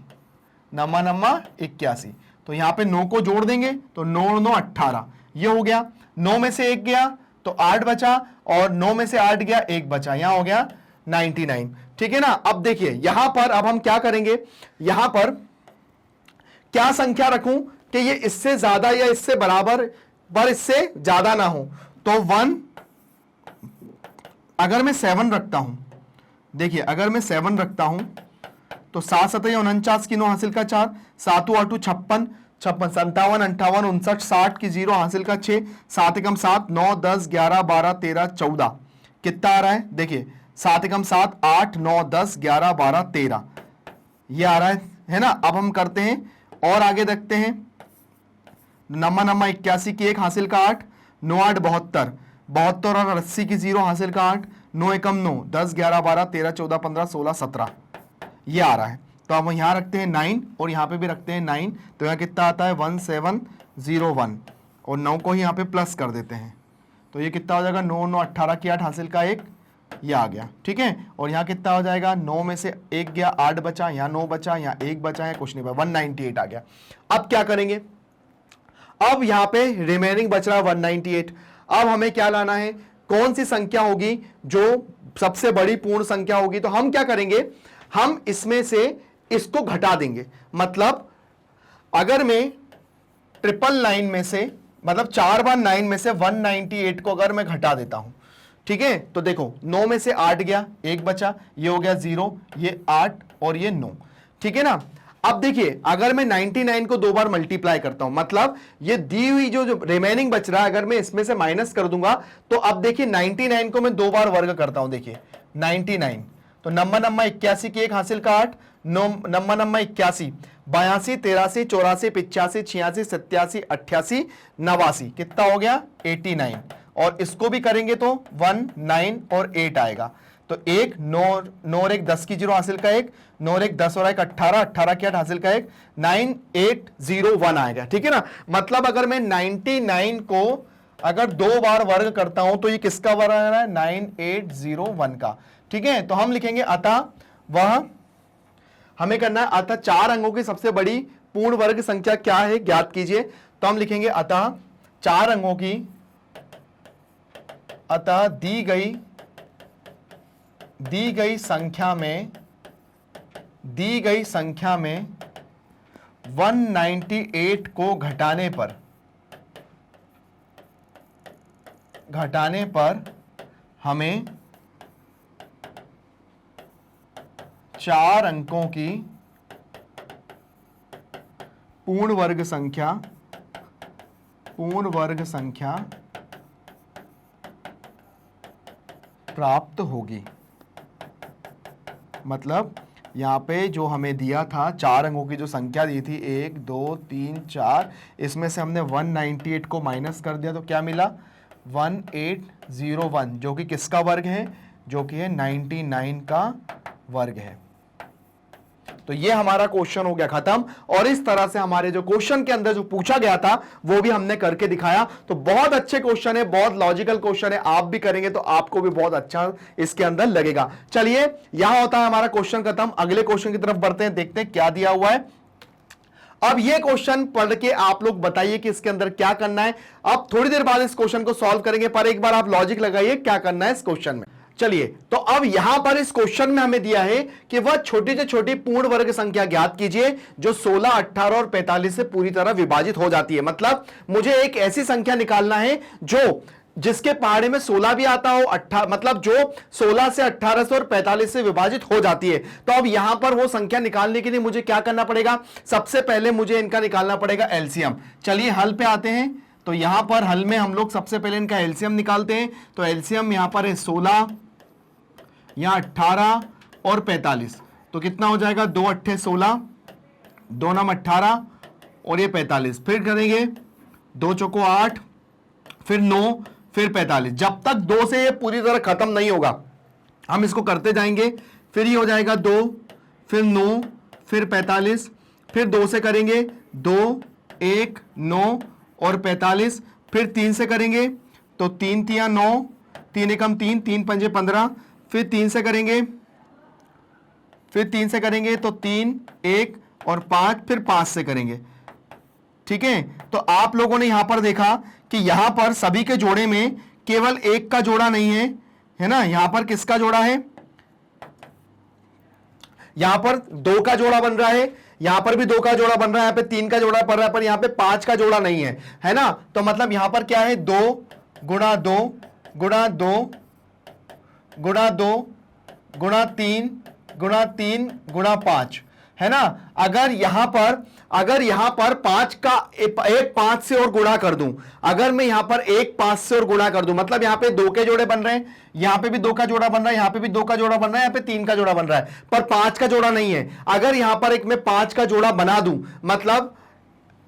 नम्मा नम्मा 81। तो यहां पे 9 को जोड़ देंगे तो 9 9 18, ये हो गया। 9 में से 1 गया तो 8 बचा और 9 में से 8 गया 1 बचा, यहां हो गया 99, ठीक है ना। अब देखिए यहां पर अब हम क्या करेंगे, यहां पर क्या संख्या रखूं कि ये इससे ज्यादा या इससे बराबर पर इससे ज्यादा ना हो। तो 1, अगर मैं 7 रखता हूं, देखिए अगर मैं 7 रखता हूं तो 7 7 49 की 9 हासिल का 4, 7 8 56, 57 58 59 60 की 0 हासिल का 6, 7 एकम 7 9 10 11 12 13 14, कितना आ रहा है, देखिए 7 एकम 7 8 9 10 11 12 13, ये आ रहा है ना। अब हम करते हैं और आगे देखते हैं। नम्मा नम्मा 81 की 1 हासिल का 8, 9 8 72, 72 और 80 की 0 हासिल का 8, 9 एकम 9 10 11 12 13 14 15 16 17, ये आ रहा है। तो अब यहां रखते हैं 9 और यहां पे भी रखते हैं 9, तो यहां कितना आता है 1701 और 9 को ही यहां पे प्लस कर देते हैं तो ये कितना हो जाएगा 9 9 18 की 8 हासिल का 1, ये आ गया, ठीक है। और यहाँ कितना हो जाएगा, 9 में से 1 गया 8 बचा, यहाँ 9 बचा, यहाँ 1 बचा है, कुछ नहीं बचा, 198 आ गया। अब क्या करेंगे, अब यहाँ पे रिमेनिंग बच रहा 198। अब हमें क्या लाना है, कौन सी संख्या होगी जो सबसे बड़ी पूर्ण संख्या होगी। तो हम क्या करेंगे, हम इसमें से इसको घटा देंगे। मतलब अगर मैं 999 में से मतलब 4 बार 9 में से 198 को अगर मैं घटा देता हूं, ठीक है, तो देखो 9 में से 8 गया 1 बचा, ये हो गया 0, ये 8 और ये 9, ठीक है ना। अब देखिए अगर मैं 99 को 2 बार मल्टीप्लाई करता हूं, मतलब ये दी हुई जो रिमेनिंग बच रहा है अगर मैं इसमें से माइनस कर दूंगा तो अब देखिए 99 को मैं 2 बार वर्ग करता हूं, देखिए 99, तो नम्मा नम्मा 81 की 1 हासिल का 8, नम्मा नम्मा 81, 82 83 84 85 86 87 88 89, कितना हो गया 89। और इसको भी करेंगे तो 1 9 और 8 आएगा। तो 1 9 9 और 1 10 की 0 हासिल का 1, 9 और 1 10 और 1 18 18 की 8 हासिल का 1, 9 8 0 1 आएगा, ठीक है ना। मतलब अगर मैं 99 को अगर 2 बार वर्ग करता हूं तो ये किसका वर्ग आ रहा है, 9801 का, ठीक है। तो हम लिखेंगे अतः वह, हमें करना है अतः 4 अंकों की सबसे बड़ी पूर्ण वर्ग संख्या क्या है ज्ञात कीजिए। तो हम लिखेंगे अतः 4 अंकों की, अतः दी गई संख्या में 198 को घटाने पर हमें 4 अंकों की पूर्ण वर्ग संख्या प्राप्त होगी। मतलब यहां पे जो हमें दिया था 4 अंकों की जो संख्या दी थी 1 2 3 4, इसमें से हमने 198 को माइनस कर दिया तो क्या मिला 1801, जो कि किसका वर्ग है, जो कि है 99 का वर्ग है। तो ये हमारा क्वेश्चन हो गया खत्म। और इस तरह से हमारे जो क्वेश्चन के अंदर जो पूछा गया था वो भी हमने करके दिखाया। तो बहुत अच्छे क्वेश्चन है, बहुत लॉजिकल क्वेश्चन है, आप भी करेंगे तो आपको भी बहुत अच्छा इसके अंदर लगेगा। चलिए यहां होता है हमारा क्वेश्चन खत्म। अगले क्वेश्चन की तरफ बढ़ते हैं, देखते हैं क्या दिया हुआ है। अब ये क्वेश्चन पढ़ के आप लोग बताइए कि इसके अंदर क्या करना है। अब थोड़ी देर बाद इस क्वेश्चन को सॉल्व करेंगे, पर एक बार आप लॉजिक लगाइए क्या करना है इस क्वेश्चन में। चलिए, तो अब यहां पर इस क्वेश्चन में हमें दिया है कि वह छोटी से छोटी पूर्ण वर्ग संख्या ज्ञात कीजिए जो 16, 18 और 45 से पूरी तरह विभाजित हो जाती है। मतलब मुझे एक ऐसी संख्या निकालना है जो जिसके पहाड़े में 16 भी आता हो, मतलब जो 16 से 18 से और 45 से विभाजित हो जाती है। तो अब यहां पर वो संख्या निकालने के लिए मुझे क्या करना पड़ेगा? सबसे पहले मुझे इनका निकालना पड़ेगा एलसीएम। चलिए हल पे आते हैं। तो यहां पर हल में हम लोग सबसे पहले इनका एलसीएम निकालते हैं। तो एलसीएम यहां पर है 16, यहां 18 और 45। तो कितना हो जाएगा? 2 अट्ठे 16, 2 नम 18 और ये 45। फिर करेंगे 2 चौको 8, फिर 9, फिर 45। जब तक 2 से ये पूरी तरह खत्म नहीं होगा हम इसको करते जाएंगे। फिर ये हो जाएगा 2, फिर 9, फिर 45, फिर 2 से करेंगे 2, 1, 9 और 45। फिर 3 से करेंगे तो 3 तिया 9, 3 एकम 3, 3 पंजे 15। फिर 3 से करेंगे, फिर 3 से करेंगे तो 3, 1 और 5, फिर 5 से करेंगे। ठीक है, तो आप लोगों ने यहां पर देखा कि यहां पर सभी के जोड़े में केवल एक का जोड़ा नहीं है, है ना। यहां पर किसका जोड़ा है? यहां पर 2 का जोड़ा बन रहा है, यहां पर भी 2 का जोड़ा बन रहा है, यहां पे 3 का जोड़ा पड़ रहा है, पर यहां पे 5 का जोड़ा नहीं है ना। तो मतलब यहां पर क्या है? 2 गुणा 2 गुणा 2 गुणा 2 गुणा 3 गुणा 3 गुणा 5, है ना। अगर यहां पर 5 का एक 5 से और गुणा कर दूं, अगर मैं यहां पर एक 5 से और गुणा कर दूं, मतलब यहां पे 2 के जोड़े बन रहे हैं, यहां पे भी 2 का जोड़ा बन रहा है, यहां पे भी 2 का जोड़ा बन रहा है, यहां पे 3 का जोड़ा बन रहा है, पर 5 का जोड़ा नहीं है। अगर यहां पर एक मैं 5 का जोड़ा बना दूं, मतलब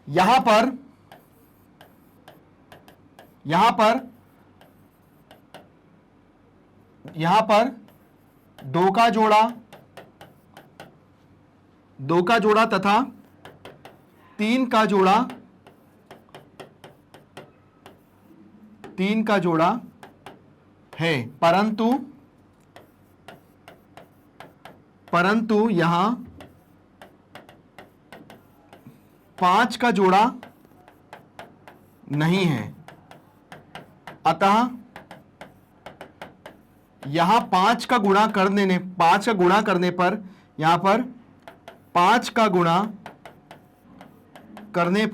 यहां पर 2 का जोड़ा तथा 3 का जोड़ा है, परंतु यहां 5 का जोड़ा नहीं है। अतः यहां 5 का गुणा करने पर यहां पर 5 का गुणा करने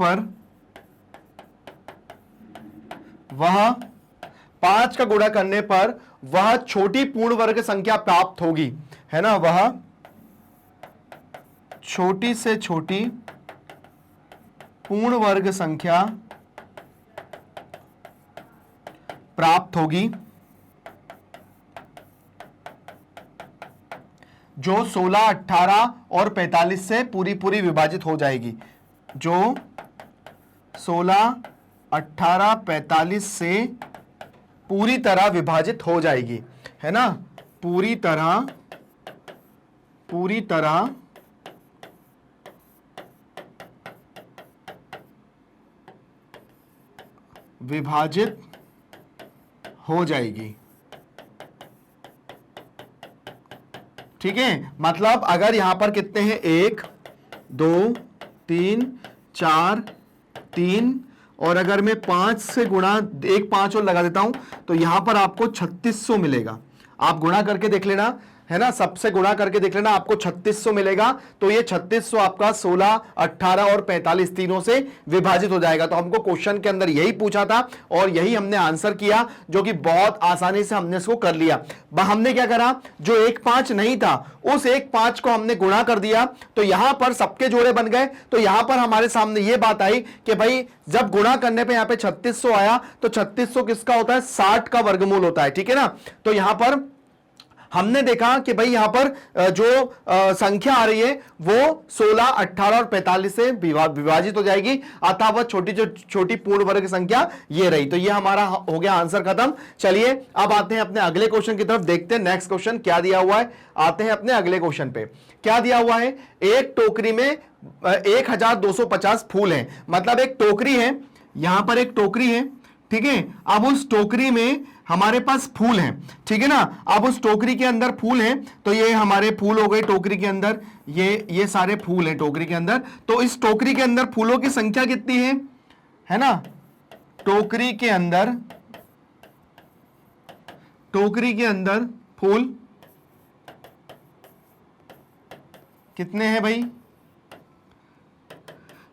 पर वह छोटी पूर्ण वर्ग संख्या प्राप्त होगी, है ना। वह छोटी से छोटी पूर्ण वर्ग संख्या प्राप्त होगी जो 16, 18 और 45 से पूरी विभाजित हो जाएगी, जो 16, 18, 45 से पूरी तरह विभाजित हो जाएगी, है ना। पूरी तरह विभाजित हो जाएगी। ठीक है, मतलब अगर यहां पर कितने हैं? 1, 2, 3, 4, 3, और अगर मैं 5 से गुणा, एक 5 और लगा देता हूं तो यहां पर आपको 3600 मिलेगा। आप गुणा करके देख लेना, है ना, सबसे गुणा करके देख लेना, आपको 3600 मिलेगा। तो ये 3600 आपका 16, 18 और 45 तीनों से विभाजित हो जाएगा। तो हमको क्वेश्चन के अंदर यही पूछा था और यही हमने आंसर किया, जो कि बहुत आसानी से हमने इसको कर लिया। हमने क्या करा? जो 1 5 नहीं था उस 1 5 को हमने गुणा कर दिया, तो यहां पर सबके जोड़े बन गए। तो यहां पर हमारे सामने ये बात आई कि भाई जब गुणा करने पे यहां पे 3600 आया, तो 3600 किसका होता है? 60 का वर्गमूल होता है। ठीक है ना। तो यहां पर हमने देखा कि भाई यहां पर जो संख्या आ रही है वो 16, 18 और 45 से विभाजित हो जाएगी, अतः वह छोटी पूर्ण वर्ग संख्या ये रही। तो ये हमारा हो गया आंसर खत्म। चलिए अब आते हैं अपने अगले क्वेश्चन की तरफ, देखते हैं नेक्स्ट क्वेश्चन क्या दिया हुआ है। आते हैं अपने अगले क्वेश्चन पे। क्या दिया हुआ है, एक टोकरी में 1250 फूल हैं। मतलब एक टोकरी है, यहां पर एक टोकरी है, ठीक है। अब उस टोकरी में हमारे पास फूल हैं, ठीक है ना। अब उस टोकरी के अंदर फूल हैं, तो ये हमारे फूल हो गए टोकरी के अंदर, ये सारे फूल हैं टोकरी के अंदर। तो इस टोकरी के अंदर फूलों की संख्या कितनी है ना। टोकरी के अंदर फूल कितने हैं भाई,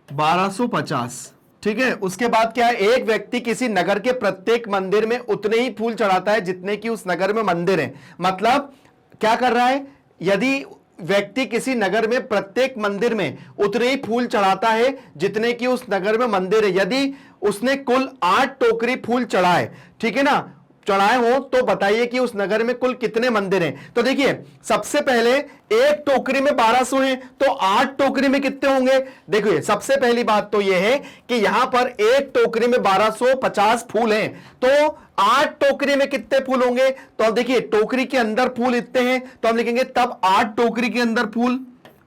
1250, ठीक है। उसके बाद क्या है, एक व्यक्ति किसी नगर के प्रत्येक मंदिर में उतने ही फूल चढ़ाता है जितने कि उस नगर में मंदिर है। मतलब क्या कर रहा है, यदि व्यक्ति किसी नगर में प्रत्येक मंदिर में उतने ही फूल चढ़ाता है जितने कि उस नगर में मंदिर है, यदि उसने कुल 8 टोकरी फूल चढ़ाए, ठीक है ना, चढ़ाए हो, तो बताइए कि उस नगर में कुल कितने मंदिर हैं। तो देखिए सबसे पहले एक टोकरी में 1200 हैं, तो 8 टोकरी में कितने होंगे। देखिए सबसे पहली बात तो यह है कि यहां पर एक टोकरी में 1250 फूल हैं, तो 8 टोकरी में कितने फूल होंगे। तो अब देखिए टोकरी के अंदर फूल इतने हैं, तो हम लिखेंगे तब 8 टोकरी के अंदर फूल,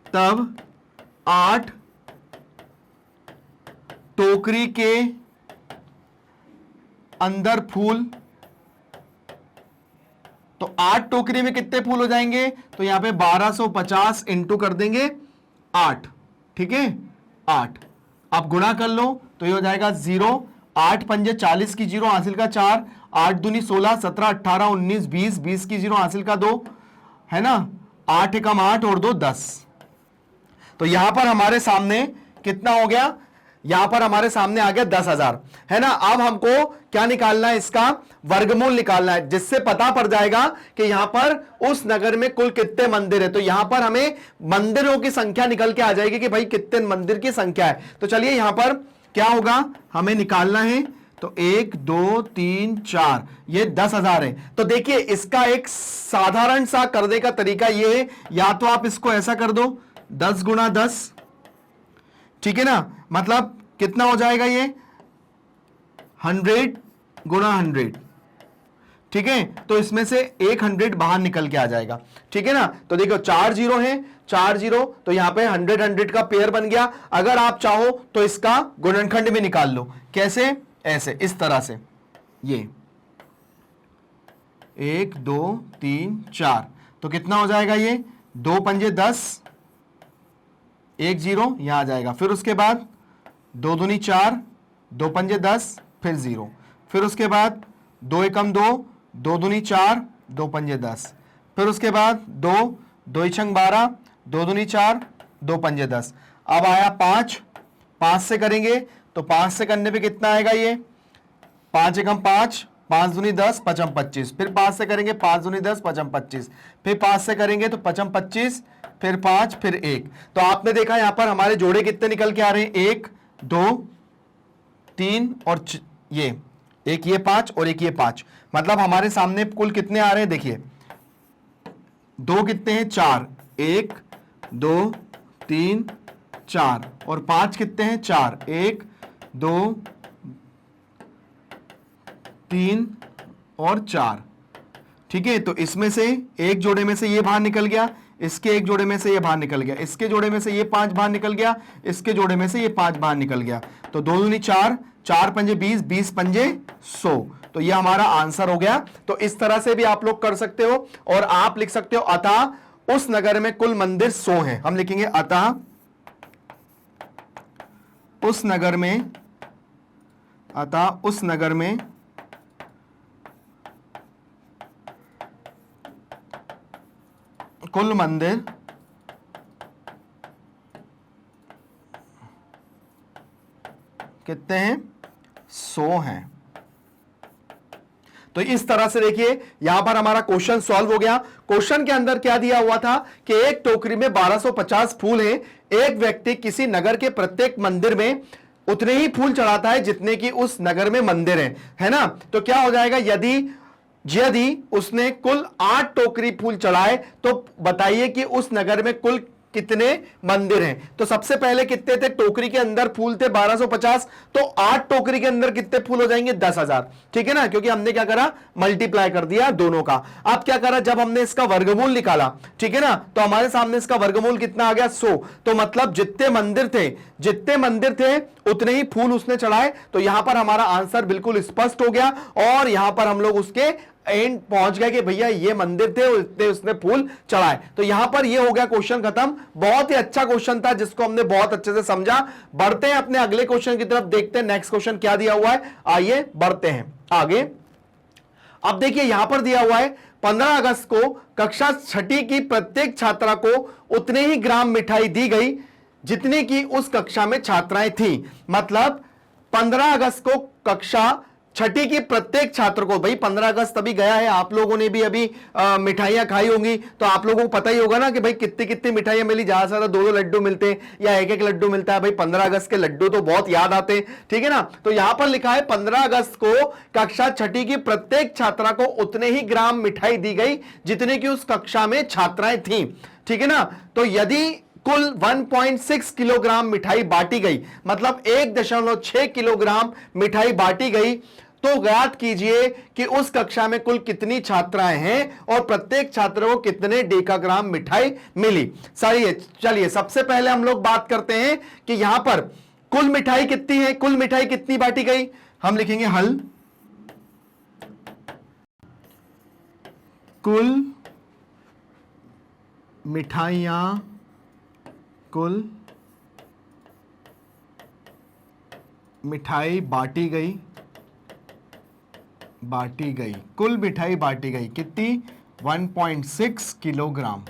तब 8 टोकरी के अंदर फूल। तो 8 टोकरी में कितने फूल हो जाएंगे, तो यहां पे 1250 इंटू कर देंगे 8, ठीक है 8। अब गुणा कर लो तो ये हो जाएगा 0, 8 पंजे 40 की 0 हासिल का 4, 8 दूनी 16, 17, 18, 19, 20, 20 की 0 हासिल का 2, है ना, 8 एकम 8 और 2 10। तो यहां पर हमारे सामने कितना हो गया, यहां पर हमारे सामने आ गया 10,000, है ना। अब हमको क्या निकालना है, इसका वर्गमूल निकालना है, जिससे पता पड़ जाएगा कि यहां पर उस नगर में कुल कितने मंदिर है। तो यहां पर हमें मंदिरों की संख्या निकल के आ जाएगी कि भाई कितने मंदिर की संख्या है। तो चलिए यहां पर क्या होगा, हमें निकालना है, तो 1 2 3 4, ये 10,000 है। तो देखिए इसका एक साधारण सा करने का तरीका यह है, या तो आप इसको ऐसा कर दो 10 गुणा 10, ठीक है ना, मतलब कितना हो जाएगा ये 100 गुणा 100, ठीक है। तो इसमें से एक 100 बाहर निकल के आ जाएगा, ठीक है ना। तो देखो 4 जीरो है, 4 जीरो, तो यहां पे 100 का पेयर बन गया। अगर आप चाहो तो इसका गुणनखंड भी निकाल लो, कैसे, ऐसे इस तरह से, ये 1 2 3 4, तो कितना हो जाएगा ये 2 पंजे 10, 1 0 यहां आ जाएगा। फिर उसके बाद 2 दूनी 4, 2 पंजे 10, फिर 0, फिर उसके बाद 2 एकम 2, 2 दूनी 4, 2 पंजे 10, फिर उसके बाद 2, 2 छंग 12, 2 दूनी 4, 2 पंजे 10। अब आया 5, 5 से करेंगे तो 5 से करने पे कितना आएगा ये 5 एकम 5, 5 दूनी 10, 5 25, फिर 5 से करेंगे 5 दूनी 10, 5 25, फिर 5 से करेंगे तो 5 25, फिर 5, फिर 1। तो आपने देखा यहां पर हमारे जोड़े कितने निकल के आ रहे हैं, 1 2 3 और ये एक, ये 5 और एक ये 5। मतलब हमारे सामने कुल कितने आ रहे हैं, देखिए 2 कितने हैं 4, 1 2 3 4, और 5 कितने हैं 4, 1 2 3 और 4, ठीक है। तो इसमें से एक जोड़े में से ये बाहर निकल गया, इसके एक जोड़े में से ये बाहर निकल गया, इसके जोड़े में से ये 5 बाहर निकल गया, इसके जोड़े में से ये 5 बाहर निकल गया। तो 2 दूनी 4, 4 पंजे 20, 20 पंजे 100। तो ये हमारा आंसर हो गया। तो इस तरह से भी आप लोग कर सकते हो, और आप लिख सकते हो अतः उस नगर में कुल मंदिर 100 हैं। हम लिखेंगे अतः उस नगर में कुल मंदिर कितने हैं, 100 हैं। तो इस तरह से देखिए यहां पर हमारा क्वेश्चन सॉल्व हो गया। क्वेश्चन के अंदर क्या दिया हुआ था कि एक टोकरी में 1250 फूल हैं, एक व्यक्ति किसी नगर के प्रत्येक मंदिर में उतने ही फूल चढ़ाता है जितने कि उस नगर में मंदिर है ना। तो क्या हो जाएगा, यदि यदि उसने कुल 8 टोकरी फूल चढ़ाए तो बताइए कि उस नगर में कुल कितने मंदिर हैं। तो सबसे पहले कितने थे, टोकरी के अंदर फूल थे 1250, तो 8 टोकरी के अंदर कितने फूल हो जाएंगे, 10,000। ठीक है ना, क्योंकि हमने क्या करा, मल्टीप्लाई कर दिया दोनों का। अब क्या करा, जब हमने इसका वर्गमूल निकाला, ठीक है ना, तो हमारे सामने इसका वर्गमूल कितना आ गया, 100। तो मतलब जितने मंदिर थे उतने ही फूल उसने चढ़ाए। तो यहां पर हमारा आंसर बिल्कुल स्पष्ट हो गया और यहां पर हम लोग उसके एंड पहुंच गए कि भैया ये मंदिर थे, उसने फूल चढ़ाए। तो यहां पर ये हो गया क्वेश्चन खत्म। बहुत ही अच्छा क्वेश्चन था जिसको हमने बहुत अच्छे से समझा। बढ़ते हैं अपने अगले क्वेश्चन की तरफ, देखते हैं नेक्स्ट क्वेश्चन क्या दिया हुआ है। आइए बढ़ते हैं आगे। अब देखिए यहां पर दिया हुआ है 15 अगस्त को कक्षा 6ठी की प्रत्येक छात्रा को उतने ही ग्राम मिठाई दी गई जितनी की उस कक्षा में छात्राएं थी। मतलब 15 अगस्त को कक्षा 6ठी की प्रत्येक छात्र को, भाई 15 अगस्त अभी गया है, आप लोगों ने भी अभी मिठाइयां खाई होंगी, तो आप लोगों को पता ही होगा ना कि भाई कितनी कितनी मिठाइयां मिली। ज्यादा से ज्यादा 2-2 लड्डू मिलते हैं या एक लड्डू मिलता है। भाई 15 अगस्त के लड्डू तो बहुत याद आते हैं, ठीक है ना। तो यहां पर लिखा है 15 अगस्त को कक्षा 6ठी की प्रत्येक छात्रा को उतने ही ग्राम मिठाई दी गई जितने की उस कक्षा में छात्राएं थी, ठीक है ना। तो यदि कुल 1.6 किलोग्राम मिठाई बांटी गई, मतलब 1.6 किलोग्राम मिठाई बांटी गई, तो ज्ञात कीजिए कि उस कक्षा में कुल कितनी छात्राएं हैं और प्रत्येक छात्र को कितने डेकाग्राम मिठाई मिली। सही, चलिए सबसे पहले हम लोग बात करते हैं कि यहां पर कुल मिठाई कितनी है, कुल मिठाई कितनी बांटी गई। हम लिखेंगे हल, कुल मिठाइयां, कुल मिठाई बांटी गई, कुल मिठाई बांटी गई कितनी, 1.6 किलोग्राम,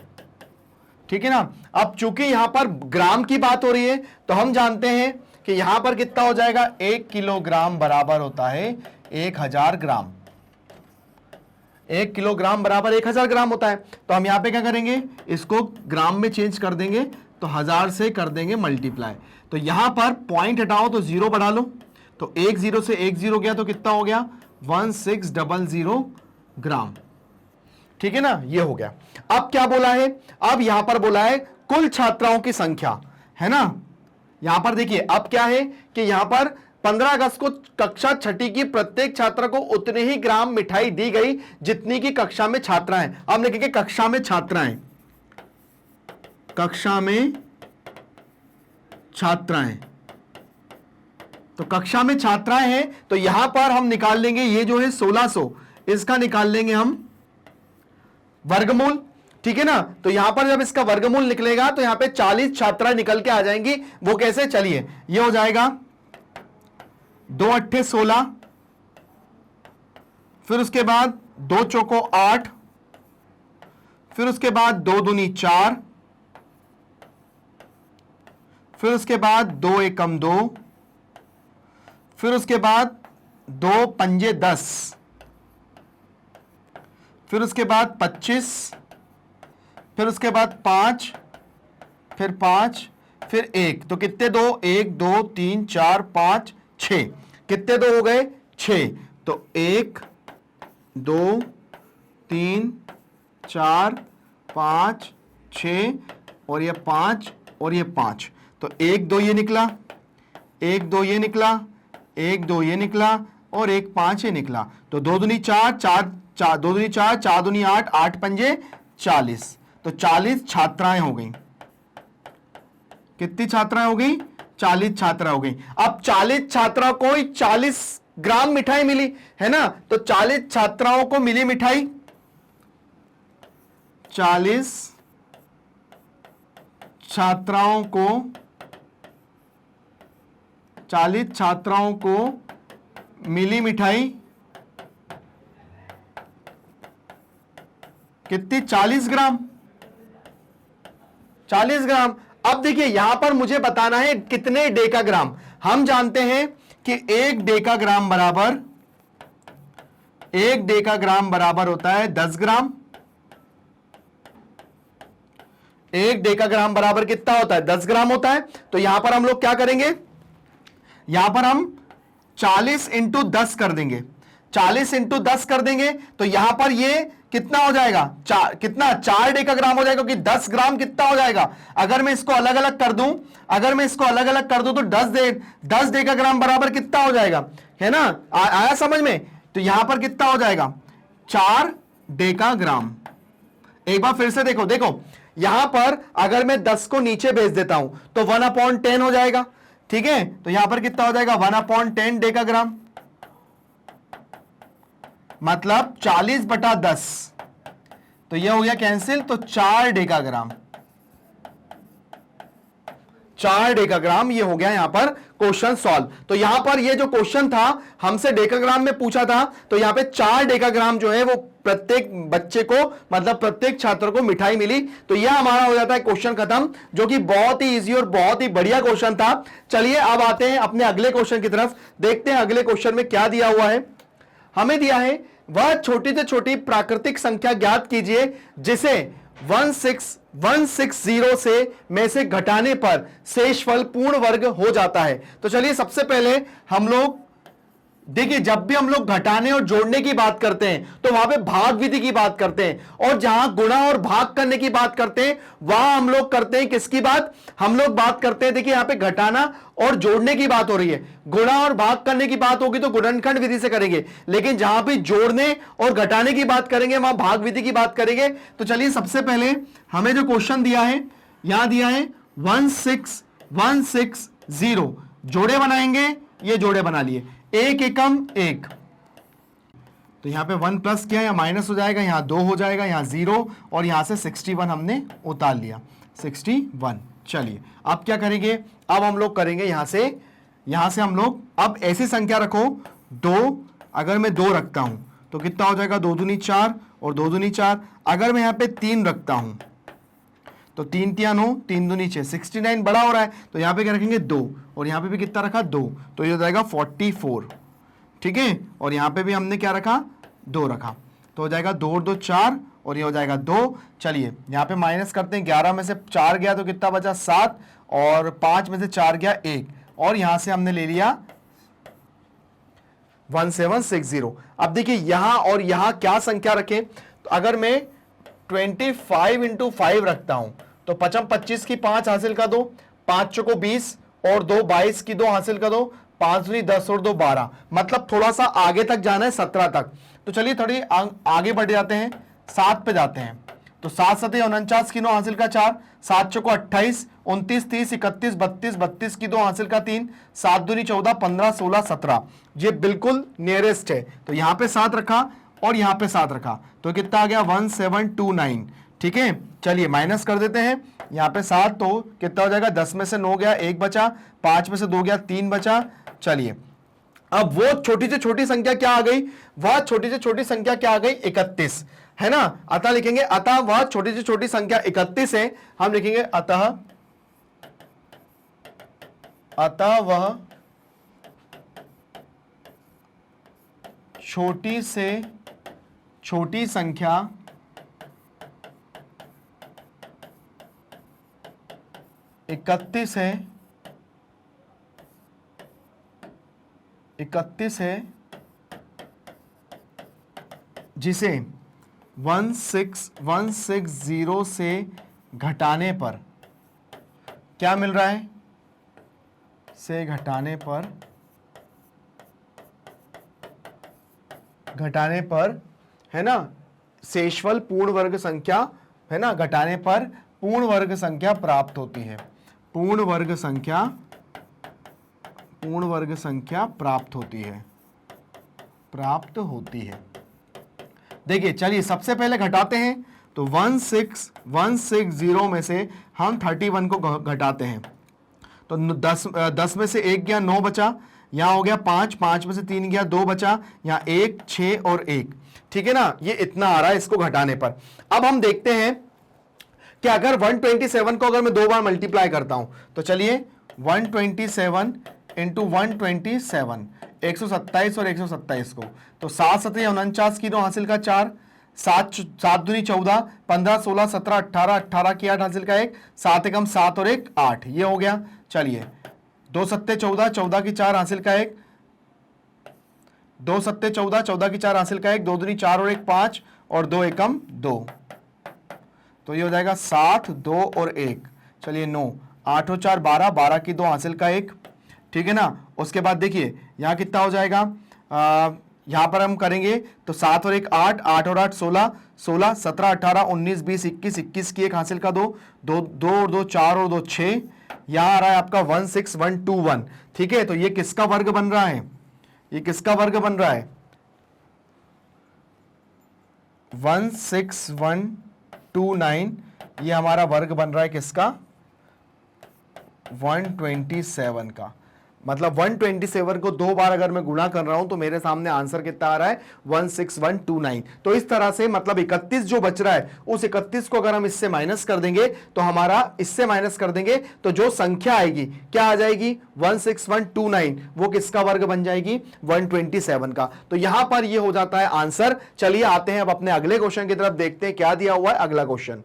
ठीक है ना। अब चूंकि यहां पर ग्राम की बात हो रही है तो हम जानते हैं कि यहां पर कितना हो जाएगा, 1 किलोग्राम बराबर होता है 1000 ग्राम। 1 किलोग्राम बराबर 1000 ग्राम होता है। तो हम यहां पे क्या करेंगे, इसको ग्राम में चेंज कर देंगे, तो 1000 से कर देंगे मल्टीप्लाई। तो यहां पर पॉइंट हटाओ तो 0 बढ़ा लो, तो 1 0 से 1 0 गया तो कितना हो गया, 1600 ग्राम, ठीक है ना। ये हो गया। अब क्या बोला है, अब यहां पर बोला है कुल छात्राओं की संख्या, है ना। यहां पर देखिए अब क्या है कि यहां पर 15 अगस्त को कक्षा 6ठी की प्रत्येक छात्रा को उतने ही ग्राम मिठाई दी गई जितनी की कक्षा में छात्राएं। अब लिखेंगे कक्षा में छात्राएं, कक्षा में छात्राएं। तो कक्षा में छात्राएं हैं तो यहां पर हम निकाल लेंगे, ये जो है 1600, इसका निकाल लेंगे हम वर्गमूल, ठीक है ना। तो यहां पर जब इसका वर्गमूल निकलेगा तो यहां पे 40 छात्राएं निकल के आ जाएंगी। वो कैसे, चलिए ये हो जाएगा 2 8 16, फिर उसके बाद 2 चौको 8, फिर उसके बाद 2 दूनी 4, फिर उसके बाद 2 एकम 2, फिर उसके बाद 2 पंजे 10, फिर उसके बाद 25, फिर उसके बाद 5, फिर 5, फिर 1, तो कितने 2, 1 2 3 4 5 6, कितने 2 हो गए 6। तो 1 2 3 4 5 6 और ये 5 और ये 5, तो 1 2 ये निकला, 1 2 ये निकला, 1 2 ये निकला और 1 5 ये निकला। तो 2 दूनी 4 4 4 2 दूनी 4 4 दूनी 8 8 पंजे 40, तो 40 छात्राएं हो गई। कितनी छात्राएं हो गई, 40 छात्रा हो गई। अब 40 छात्राओं को 40 ग्राम मिठाई मिली, है ना। तो 40 छात्राओं को मिली मिठाई, 40 छात्राओं को, 40 छात्राओं को मिली मिठाई कितनी, 40 ग्राम, 40 ग्राम। अब देखिए यहां पर मुझे बताना है कितने डेकाग्राम। हम जानते हैं कि 1 डेकाग्राम बराबर होता है 10 ग्राम। 1 डेकाग्राम बराबर कितना होता है, 10 ग्राम होता है। तो यहां पर हम लोग क्या करेंगे, यहां पर हम 40 × 10 कर देंगे। 40 इंटू 10 कर देंगे तो यहां पर ये कितना हो जाएगा, कितना 4 डेकाग्राम हो जाएगा, क्योंकि 10 ग्राम कितना हो जाएगा, अगर मैं इसको अलग अलग कर दूं, तो 10 डेकाग्राम बराबर कितना हो जाएगा, है ना, आया समझ में। तो यहां पर कितना हो जाएगा, 4 डेकाग्राम। एक बार फिर से देखो यहां पर अगर मैं 10 को नीचे भेज देता हूं तो 1/10 हो जाएगा, ठीक है। तो यहां पर कितना हो जाएगा, 1/10 डेकाग्राम, मतलब 40/10, तो यह हो गया कैंसिल, तो 4 डेकाग्राम, 4 डेकाग्राम ये हो गया यहां पर क्वेश्चन सॉल्व। तो यहां पर ये जो क्वेश्चन था हमसे डेकाग्राम में पूछा था, तो यहां पे 4 डेकाग्राम जो है वो प्रत्येक बच्चे को, मतलब प्रत्येक छात्र को मिठाई मिली। तो यह हमारा हो जाता है क्वेश्चन खत्म, जो कि बहुत ही इजी और बहुत ही बढ़िया क्वेश्चन था। चलिए अब आते हैं अपने अगले क्वेश्चन की तरफ, देखते हैं अगले क्वेश्चन में क्या दिया हुआ है। हमें दिया है वह छोटी से छोटी प्राकृतिक संख्या ज्ञात कीजिए जिसे 16160 से में से घटाने पर शेषफल पूर्ण वर्ग हो जाता है। तो चलिए सबसे पहले हम लोग देखिए, जब भी हम लोग घटाने और जोड़ने की बात करते हैं तो वहां पे भाग विधि की बात करते हैं, और जहां गुणा और भाग करने की बात करते हैं वहां हम लोग करते हैं किसकी बात, हम लोग बात करते हैं, देखिए यहां पे घटाना और जोड़ने की बात हो रही है। गुणा और भाग करने की बात होगी तो गुणनखंड विधि से करेंगे, लेकिन जहां भी जोड़ने और घटाने की बात करेंगे वहां भाग विधि की बात करेंगे। तो चलिए सबसे पहले हमें जो क्वेश्चन दिया है, यहां दिया है 16160, जोड़े बनाएंगे, ये जोड़े बना लिए, 1 एकम 1, तो यहां पे 1 प्लस किया, यहां माइनस हो जाएगा, यहां 2 हो जाएगा, यहां 0, और यहां से 61 हमने उतार लिया, 61। चलिए अब क्या करेंगे, अब हम लोग करेंगे यहां से हम लोग, अब ऐसी संख्या रखो 2, अगर मैं 2 रखता हूं तो कितना हो जाएगा, 2 दूनी 4 और 2 दूनी 4। अगर मैं यहां पे 3 रखता हूं तो 3 तिया 9, 3 दूनी 6, 69 बड़ा हो रहा है, तो यहां पे क्या रखेंगे 2, और यहां पे भी कितना रखा 2, तो ये हो जाएगा 44, ठीक है। और यहां पे भी हमने क्या रखा, 2 रखा, तो हो जाएगा 2 और 2 4, और ये हो जाएगा 2। चलिए यहां पे माइनस करते हैं, 11 में से 4 गया तो कितना बचा 7, और 5 में से 4 गया 1, और यहां से हमने ले लिया 1760। अब देखिए यहां और यहां क्या संख्या रखें, तो अगर मैं 25 इंटू 5 रखता हूं तो 25 की 5 हासिल कर दो, 5 चौको 20 और 2 22 की 2 हासिल कर दो, 5 दूनी 10 और 2 12, मतलब थोड़ा सा आगे तक जाना है 17 तक। तो चलिए थोड़ी आगे बढ़ जाते हैं, 7 पे जाते हैं, तो 7 7 49 की 9 हासिल का 4, 7 चौको 28, 29 30 31 32 32 की 2 हासिल का 3, 7 दूनी 14 15 16 17, ये बिल्कुल नियरेस्ट है, तो यहां पे 7 रखा और यहां पे 7 रखा, तो कितना आ गया 1729, ठीक है। चलिए माइनस कर देते हैं, यहां पे 7, तो कितना हो जाएगा, 10 में से 9 गया 1 बचा, 5 में से 2 गया 3 बचा। चलिए अब वो छोटी से छोटी संख्या क्या आ गई, वह छोटी से छोटी संख्या क्या आ गई, 31, है ना। अतः लिखेंगे, अतः वह छोटी से छोटी संख्या 31 है, हम लिखेंगे अतः वह छोटी से छोटी संख्या 31 है, जिसे 16160 से घटाने पर क्या मिल रहा है, से घटाने पर है ना शेषफल पूर्ण वर्ग संख्या, है ना, घटाने पर पूर्ण वर्ग संख्या प्राप्त होती है, पूर्ण वर्ग संख्या प्राप्त होती है। देखिए चलिए सबसे पहले घटाते हैं, तो 16160 में से हम 31 को घटाते हैं, तो 10 में से 1 गया 9 बचा, यहां हो गया 5, 5 में से 3 गया 2 बचा, यहां 1 6 और 1, ठीक है ना, ये इतना आ रहा है इसको घटाने पर। अब हम देखते हैं कि अगर 127 को अगर मैं 2 बार मल्टीप्लाई करता हूं, तो चलिए 127 इंटू 127, 127 और 127 को, तो 7 7 49 की 9 हासिल का 4, 7 दूनी 14, 15 16 17 18, 18 की 8 हासिल का 1, 7 एकम 7 और 1 8, ये हो गया। चलिए 2 7 14, 14 की 4 हासिल का 1, 2 सत्ते 14, 14 की 4 हासिल का 1, 2 दूनी 4 और 1 5 और 2 एकम 2, तो ये हो जाएगा 7, 2 और 1, चलिए 9, 8 और 4 12, 12 की 2 हासिल का 1, ठीक है ना। उसके बाद देखिए यहाँ कितना हो जाएगा, यहाँ पर हम करेंगे तो 7 और 1 8, 8 और 8 16, 16 17 18 19 20 21, 21 की 1 हासिल का 2, 2 2 और 2 4 और 2 6, यहाँ आ रहा है आपका 16121, ठीक है। तो ये किसका वर्ग बन रहा है, ये किसका वर्ग बन रहा है, 16129, ये हमारा वर्ग बन रहा है किसका, 127 का। मतलब 127 को 2 बार अगर मैं गुणा कर रहा हूं तो मेरे सामने आंसर कितना आ रहा है, 16129। तो इस तरह से मतलब 31 जो बच रहा है उस 31 को अगर हम इससे माइनस कर देंगे तो हमारा, इससे माइनस कर देंगे तो जो संख्या आएगी क्या आ जाएगी, 16129, वो किसका वर्ग बन जाएगी, 127 का। तो यहां पर ये हो जाता है आंसर। चलिए आते हैं अब अपने अगले क्वेश्चन की तरफ, देखते हैं क्या दिया हुआ है। अगला क्वेश्चन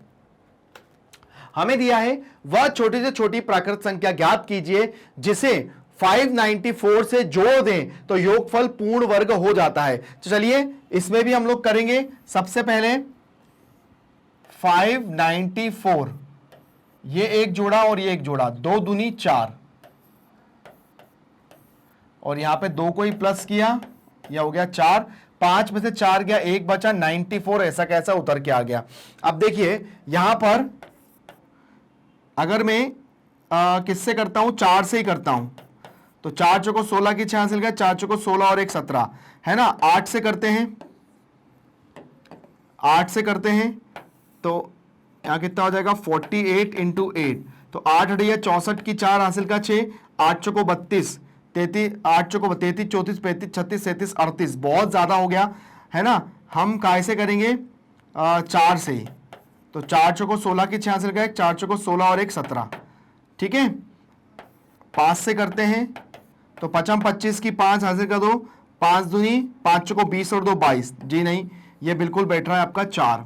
हमें दिया है, वह छोटी से छोटी प्राकृत संख्या ज्ञात कीजिए जिसे 594 से जोड़ दें तो योगफल पूर्ण वर्ग हो जाता है। तो चलिए इसमें भी हम लोग करेंगे। सबसे पहले 594, ये एक जोड़ा और ये एक जोड़ा, 2 दूनी 4, और यहां पे 2 को ही प्लस किया, यह हो गया 4, 5 में से 4 गया, 1 बचा, 94 ऐसा कैसा उतर के आ गया। अब देखिए यहां पर अगर मैं किससे करता हूं, 4 से ही करता हूं, तो 4 चौको 16 की 6 हासिल गया, 4 चौको 16 और 1 17, है ना। 8 से करते हैं, 8 से करते हैं तो यहां कितना हो जाएगा, 48 इंटू 8, तो 8 अड़िया 64 की 4 हासिल का 6, 8 चौको 32, 33, 8 चौको 33 34 35 36 37 38, बहुत ज्यादा हो गया, है ना। हम कैसे करेंगे, 4 से ही, तो 4 चौको 16 की 6 हासिल का 1, 4 चौको 16 और 1 17, ठीक है। 5 से करते हैं तो 5 25 की 5 हासिल का 2, 5 दूनी 5 चौको 20 और 2 22, जी नहीं, ये बिल्कुल बैठ रहा है आपका 4,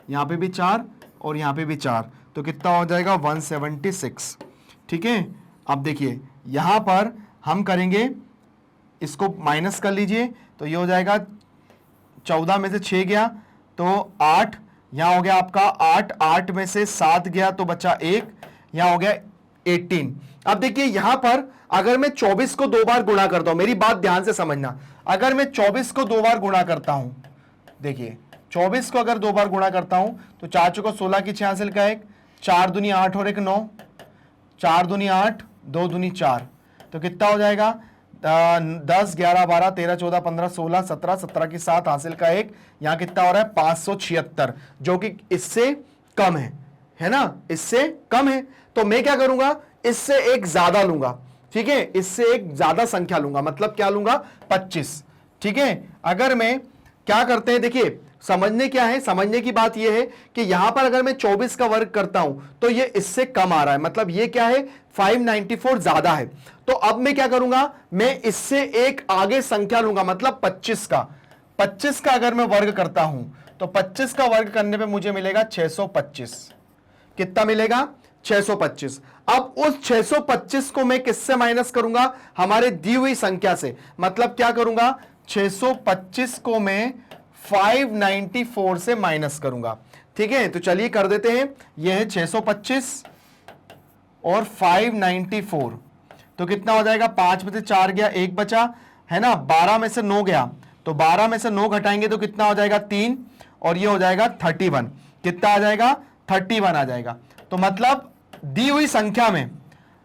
यहाँ पे भी 4 और यहाँ पे भी 4, तो कितना हो जाएगा, 176, ठीक है। अब देखिए यहाँ पर हम करेंगे, इसको माइनस कर लीजिए, तो ये हो जाएगा 14 में से 6 गया तो 8, यहाँ हो गया आपका 8, 8 में से 7 गया तो बचा 1, यहाँ हो गया 18। अब देखिए यहां पर अगर मैं 24 को 2 बार गुणा करता हूं, मेरी बात ध्यान से समझना, अगर मैं 24 को 2 बार गुणा करता हूं, देखिए 24 को अगर 2 बार गुणा करता हूं तो 4 चौको 16 की 6 हासिल का 1, 4 दूनी 8 और 1 9, 4 दूनी 8, 2 दूनी 4, तो कितना हो जाएगा, 10 11 12 13 14 15 16 17 17 की 7 हासिल का 1, यहां कितना हो रहा है 576, जो कि इससे कम है ना, इससे कम है। तो मैं क्या करूंगा, इससे एक ज्यादा लूंगा, ठीक है, इससे एक ज्यादा संख्या लूंगा, मतलब क्या लूंगा, 25, ठीक है। अगर मैं क्या करते हैं, देखिए समझने क्या है, समझने की बात यह है कि यहां पर अगर मैं 24 का वर्ग करता हूं तो ये इससे कम आ रहा है, मतलब ये क्या है, 594 ज्यादा है। तो अब मैं क्या करूंगा, मैं इससे एक आगे संख्या लूंगा, मतलब 25 का, 25 का अगर मैं वर्ग करता हूं तो 25 का वर्ग करने पे मुझे मिलेगा 625, कितना मिलेगा, 625। अब उस 625 को मैं किससे माइनस करूंगा, हमारे दी हुई संख्या से, मतलब क्या करूंगा, 625 को मैं 594 से माइनस करूंगा, ठीक है। तो चलिए कर देते हैं, यह है 625 और 594, तो कितना हो जाएगा, 5 में से 4 गया, 1 बचा, है ना, 12 में से 9 गया, तो 12 में से 9 घटाएंगे तो कितना हो जाएगा, 3, और ये हो जाएगा 31, कितना आ जाएगा, 31 आ जाएगा। तो मतलब दी हुई संख्या में,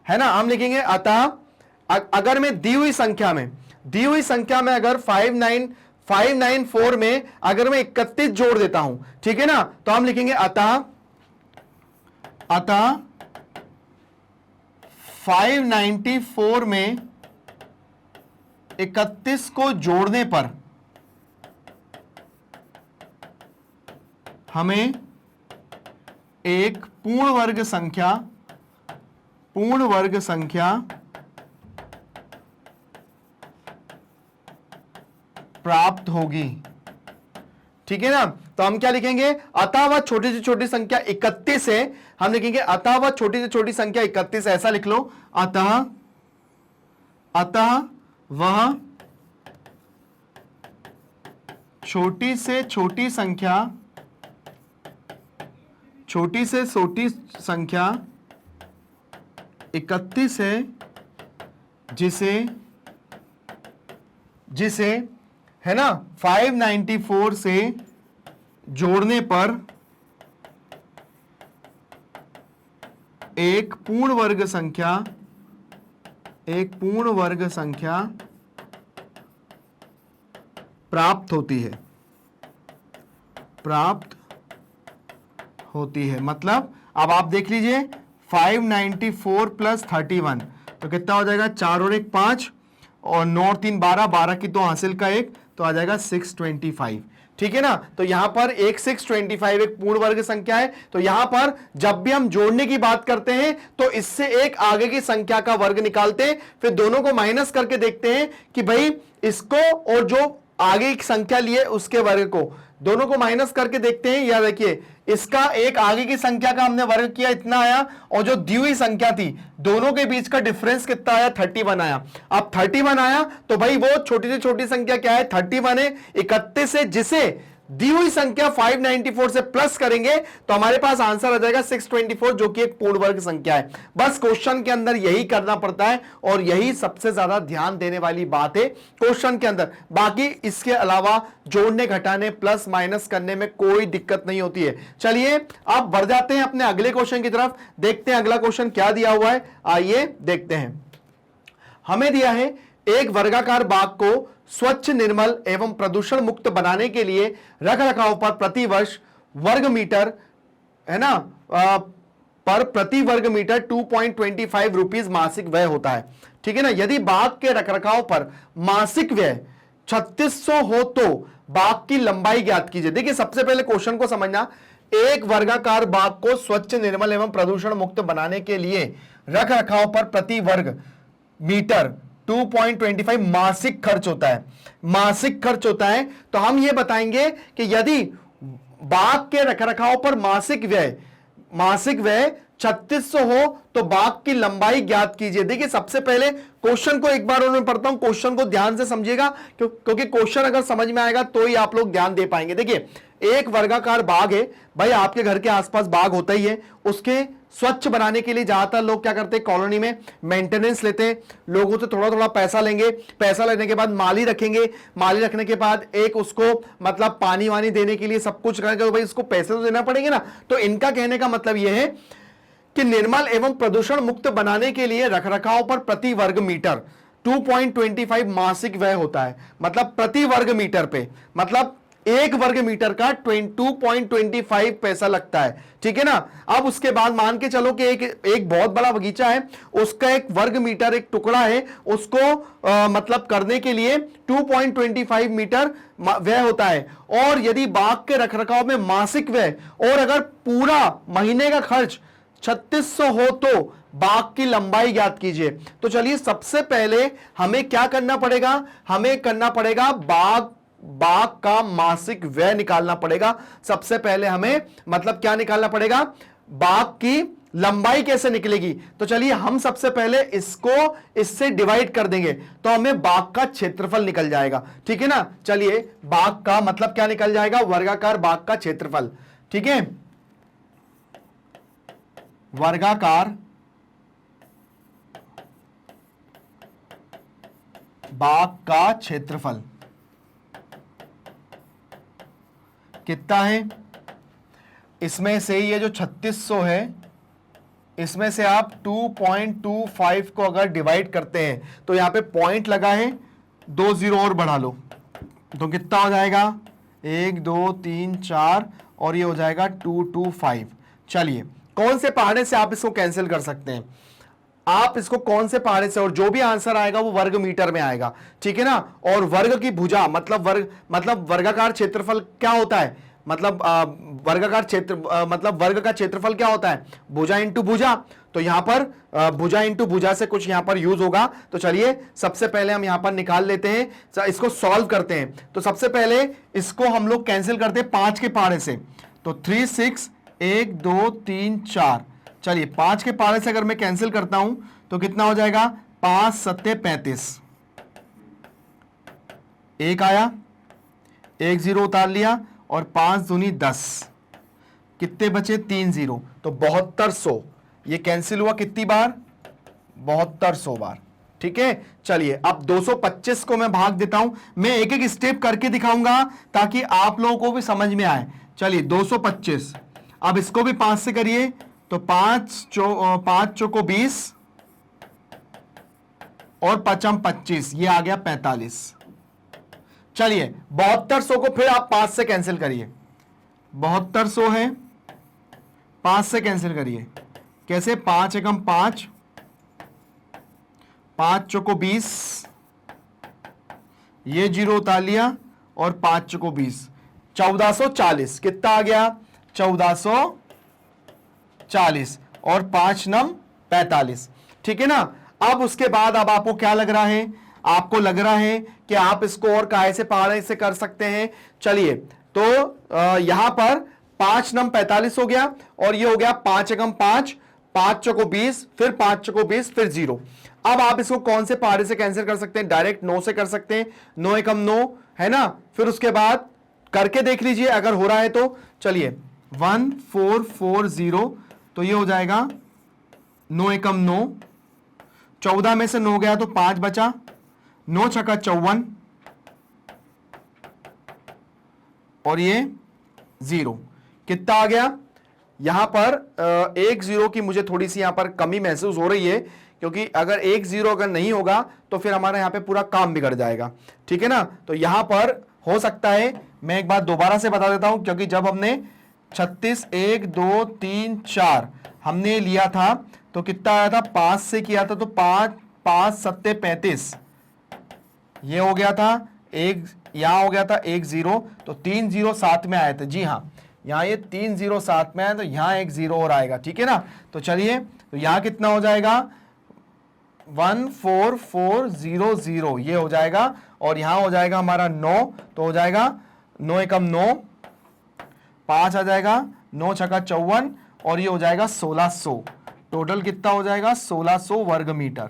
है ना, हम लिखेंगे अतः अगर मैं दी हुई संख्या में अगर 594 में अगर मैं 31 जोड़ देता हूं, ठीक है ना, तो हम लिखेंगे अतः 594 में 31 को जोड़ने पर हमें एक पूर्ण वर्ग संख्या प्राप्त होगी, ठीक है ना। तो हम क्या लिखेंगे, अतः वह छोटी से छोटी संख्या 31 है, हम लिखेंगे अतः वह छोटी से छोटी संख्या 31, ऐसा लिख लो, अतः वह छोटी से छोटी संख्या, छोटी से छोटी संख्या 31 है, जिसे है ना 594 से जोड़ने पर एक पूर्ण वर्ग संख्या प्राप्त होती है। मतलब अब आप देख लीजिए 594 प्लस 31 तो कितना हो जाएगा, 4 और 1 5 और 9 और 3 12, 12 की तो हासिल का 1 तो आ जाएगा 625। ठीक है ना। तो यहां पर एक 625 एक पूर्ण वर्ग संख्या है। तो यहां पर जब भी हम जोड़ने की बात करते हैं तो इससे एक आगे की संख्या का वर्ग निकालते हैं, फिर दोनों को माइनस करके देखते हैं कि भाई इसको और जो आगे की संख्या लिए उसके वर्ग को दोनों को माइनस करके देखते हैं। या देखिए इसका एक आगे की संख्या का हमने वर्ग किया, इतना आया, और जो दी हुई संख्या थी दोनों के बीच का डिफरेंस कितना आया, 31 आया। अब 31 आया तो भाई वो छोटी से छोटी संख्या क्या है, 31 है। 31 से जिसे दी हुई संख्या 594 से प्लस करेंगे तो हमारे पास आंसर आ जाएगा 624, जो कि एक पूर्ण वर्ग संख्या है। बस क्वेश्चन के अंदर यही करना पड़ता है और यही सबसे ज्यादा ध्यान देने वाली बात है क्वेश्चन के अंदर। बाकी इसके अलावा जोड़ने घटाने प्लस माइनस करने में कोई दिक्कत नहीं होती है। चलिए अब बढ़ जाते हैं अपने अगले क्वेश्चन की तरफ, देखते हैं अगला क्वेश्चन क्या दिया हुआ है। आइए देखते हैं। हमें दिया है एक वर्गाकार बाग को स्वच्छ, निर्मल एवं प्रदूषण मुक्त बनाने के लिए रख रखाव पर प्रति वर्ष वर्ग मीटर, है ना, पर प्रति वर्ग मीटर 2.25 रुपीज मासिक व्यय होता है। ठीक है ना। यदि बाग के रखरखाव पर मासिक व्यय 3600 हो तो बाग की लंबाई ज्ञात कीजिए। देखिए सबसे पहले क्वेश्चन को समझना, एक वर्गाकार बाग को स्वच्छ, निर्मल एवं प्रदूषण मुक्त बनाने के लिए रख रखाव पर प्रति वर्ग मीटर 2.25 मासिक खर्च होता है। मासिक खर्च होता है तो हम यह बताएंगे कि यदि बाग के रखरखाव पर मासिक व्यय 3600 हो तो बाग की लंबाई ज्ञात कीजिए। देखिए सबसे पहले क्वेश्चन को एक बार और मैं पढ़ता हूं, क्वेश्चन को ध्यान से समझिएगा क्योंकि क्वेश्चन अगर समझ में आएगा तो ही आप लोग ध्यान दे पाएंगे। देखिए एक वर्गाकार बाग है, भाई आपके घर के आसपास बाग होता ही है, उसके स्वच्छ बनाने के लिए ज्यादातर लोग क्या करते हैं, कॉलोनी में मेंटेनेंस लेते हैं, लोगों से थोड़ा थोड़ा पैसा लेंगे, पैसा लेने के बाद माली रखेंगे, माली रखने के बाद एक उसको मतलब पानी वानी देने के लिए सब कुछ करेंगे, तो भाई इसको पैसे तो देना पड़ेंगे ना। तो इनका कहने का मतलब यह है कि निर्मल एवं प्रदूषण मुक्त बनाने के लिए रखरखाव पर प्रति वर्ग मीटर 2.25 मासिक व्यय होता है। मतलब प्रति वर्ग मीटर पे, मतलब एक वर्ग मीटर का 2.25 पैसा लगता है। ठीक है ना। अब उसके बाद मान के चलो कि एक बहुत बड़ा बगीचा है, उसका एक वर्ग मीटर एक टुकड़ा है, उसको मतलब करने के लिए 2.25 मीटर व्यय होता है। और यदि बाग के रखरखाव में मासिक व्यय और अगर पूरा महीने का खर्च 3600 हो तो बाग की लंबाई ज्ञात कीजिए। तो चलिए सबसे पहले हमें क्या करना पड़ेगा, हमें करना पड़ेगा बाग का मासिक व्यय निकालना पड़ेगा। सबसे पहले हमें मतलब क्या निकालना पड़ेगा, बाग की लंबाई कैसे निकलेगी। तो चलिए हम सबसे पहले इसको इससे डिवाइड कर देंगे तो हमें बाग का क्षेत्रफल निकल जाएगा। ठीक है ना। चलिए बाग का मतलब क्या निकल जाएगा, वर्गाकार बाग का क्षेत्रफल। ठीक है, वर्गाकार बाग का क्षेत्रफल कितना है, इसमें से ये जो 3600 है इसमें से आप 2.25 को अगर डिवाइड करते हैं तो यहां पे पॉइंट लगा है, 2 जीरो और बढ़ा लो तो कितना हो जाएगा, 1 2 3 4 और ये हो जाएगा 225। चलिए कौन से पहाड़े से आप इसको कैंसिल कर सकते हैं, आप इसको कौन से पहाड़े से, और जो भी आंसर आएगा वो वर्ग मीटर में आएगा। ठीक है ना। और वर्ग की भुजा मतलब वर्गाकार क्षेत्रफल क्या होता है, मतलब वर्गाकार क्षेत्र मतलब वर्ग का क्षेत्रफल क्या होता है, भुजा इंटू भुजा। तो यहां पर भुजा इंटू भुजा से कुछ यहां पर यूज होगा। तो चलिए सबसे पहले हम यहां पर निकाल लेते हैं, इसको सॉल्व करते हैं। तो सबसे पहले इसको हम लोग कैंसिल करते हैं 5 के पहाड़े से, तो 3 6 1 2 3 4। चलिए 5 के पहाड़े से अगर मैं कैंसिल करता हूं तो कितना हो जाएगा, 5 7 35, एक आया, एक जीरो उतार लिया और 5 दूनी 10, कितने बचे 3 जीरो, तो 7200। ये कैंसिल हुआ कितनी बार, 7200 बार। ठीक है, चलिए अब 225 को मैं भाग देता हूं, मैं एक एक स्टेप करके दिखाऊंगा ताकि आप लोगों को भी समझ में आए। चलिए 225, अब इसको भी 5 से करिए, तो 5 चौको 20 और 5 25, ये आ गया 45। चलिए 7200 को फिर आप 5 से कैंसिल करिए, 7200 है, 5 से कैंसिल करिए, कैसे, 5 एकम 5, 5 चौको 20, ये जीरो उतार लिया और 5 चौको 20, 1440, कितना आ गया 1440 और 5 नम 45। ठीक है ना। अब उसके बाद अब आपको क्या लग रहा है, आपको लग रहा है कि आप इसको और काहे से पहाड़े से कर सकते हैं। चलिए तो यहां पर 5 नम 45 हो गया और ये हो गया 5 एकम 5, 5 चौको 20, फिर 5 चौको 20, फिर जीरो। अब आप इसको कौन से पहाड़े से कैंसिल कर सकते हैं, डायरेक्ट 9 से कर सकते हैं, 9 एकम 9 है ना। फिर उसके बाद करके देख लीजिए अगर हो रहा है तो। चलिए 1440, तो ये हो जाएगा 9 एकम 9, 14 में से 9 गया तो 5 बचा, 9 छक्का 54 और ये जीरो, कितना आ गया यहां पर एक जीरो की मुझे थोड़ी सी यहां पर कमी महसूस हो रही है, क्योंकि अगर एक जीरो अगर नहीं होगा तो फिर हमारा यहां पे पूरा काम बिगड़ जाएगा। ठीक है ना। तो यहां पर हो सकता है, मैं एक बात दोबारा से बता देता हूं, क्योंकि जब हमने 36 1 2 3 4 हमने लिया था तो कितना आया था, 5 से किया था तो 5 5 7 35, ये हो गया था एक, यहां हो गया था 1 जीरो, तो 3 जीरो साथ में आए थे। जी हाँ, यहां ये 3 जीरो साथ में आए तो यहां 1 जीरो और आएगा। ठीक है ना। तो चलिए, तो यहां कितना हो जाएगा 14400, ये हो जाएगा, और यहां हो जाएगा हमारा 9, तो हो जाएगा 9 एकम 9, 5 आ जाएगा, 9 छक्का 54 और ये हो जाएगा 1600। टोटल कितना हो जाएगा 1600 वर्ग मीटर।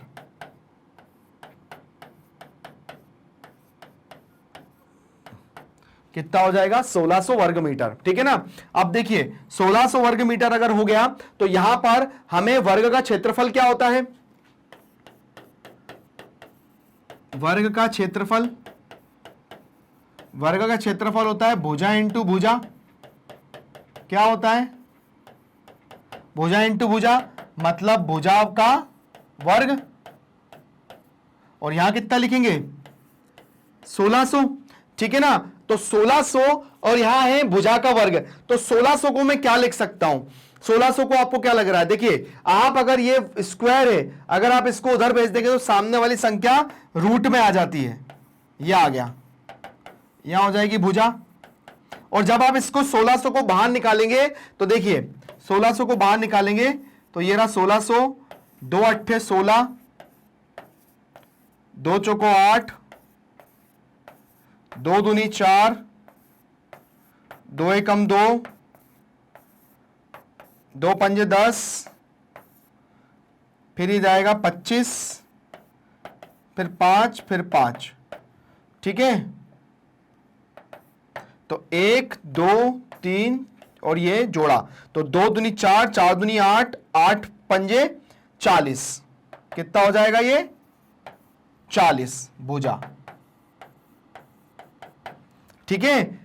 कितना हो जाएगा 1600 वर्ग मीटर। ठीक है ना। अब देखिए 1600 वर्ग मीटर अगर हो गया तो यहां पर हमें वर्ग का क्षेत्रफल क्या होता है, वर्ग का क्षेत्रफल, वर्ग का क्षेत्रफल होता है भुजा इंटू भुजा। क्या होता है, भुजा इंटू भुजा, मतलब भुजा का वर्ग, और यहां कितना लिखेंगे 1600। ठीक है ना। तो 1600 और यहां है भुजा का वर्ग, तो 1600 को मैं क्या लिख सकता हूं, 1600 को आपको क्या लग रहा है, देखिए आप अगर ये स्क्वायर है, अगर आप इसको उधर भेज देंगे तो सामने वाली संख्या रूट में आ जाती है, ये आ गया, यहां हो जाएगी भुजा। और जब आप इसको 1600 को बाहर निकालेंगे तो देखिए 1600 को बाहर निकालेंगे तो ये रहा 1600, 2 अट्ठे 16, 2 चौको 8, 2 दूनी 4, 2 एकम 2, 2 पंजे 10, फिर ये जाएगा 25, फिर 5, फिर 5। ठीक है। तो 1 2 3 और ये जोड़ा तो 2 दूनी 4, 4 दूनी 8, 8 पंजे 40, कितना हो जाएगा ये 40 भुजा। ठीक है।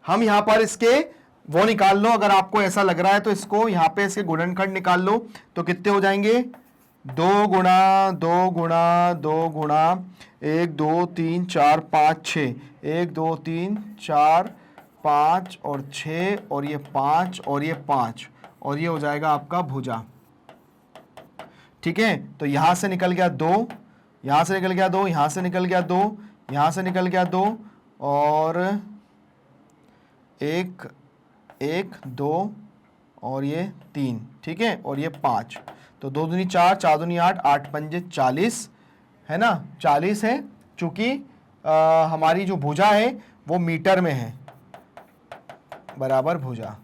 हम यहां पर इसके वो निकाल लो, अगर आपको ऐसा लग रहा है तो इसको यहां पे इसके गुणनखंड निकाल लो, तो कितने हो जाएंगे 2 गुणा 2 गुणा 2 गुणा 1 2 3 4 5 6, 1 2 3 4 5 और 6 और ये 5 और ये 5 और ये हो जाएगा आपका भुजा। ठीक है। तो यहां से निकल गया 2, यहां से निकल गया 2, यहां से निकल गया 2, यहां से निकल गया 2 और 1 1 2 और ये 3। ठीक है। और ये 5, तो 2 दूनी 4, 4 दूनी 8, 8 पंजे 40 है ना, 40 है, चूंकि हमारी जो भुजा है वो मीटर में है, बराबर भुजा,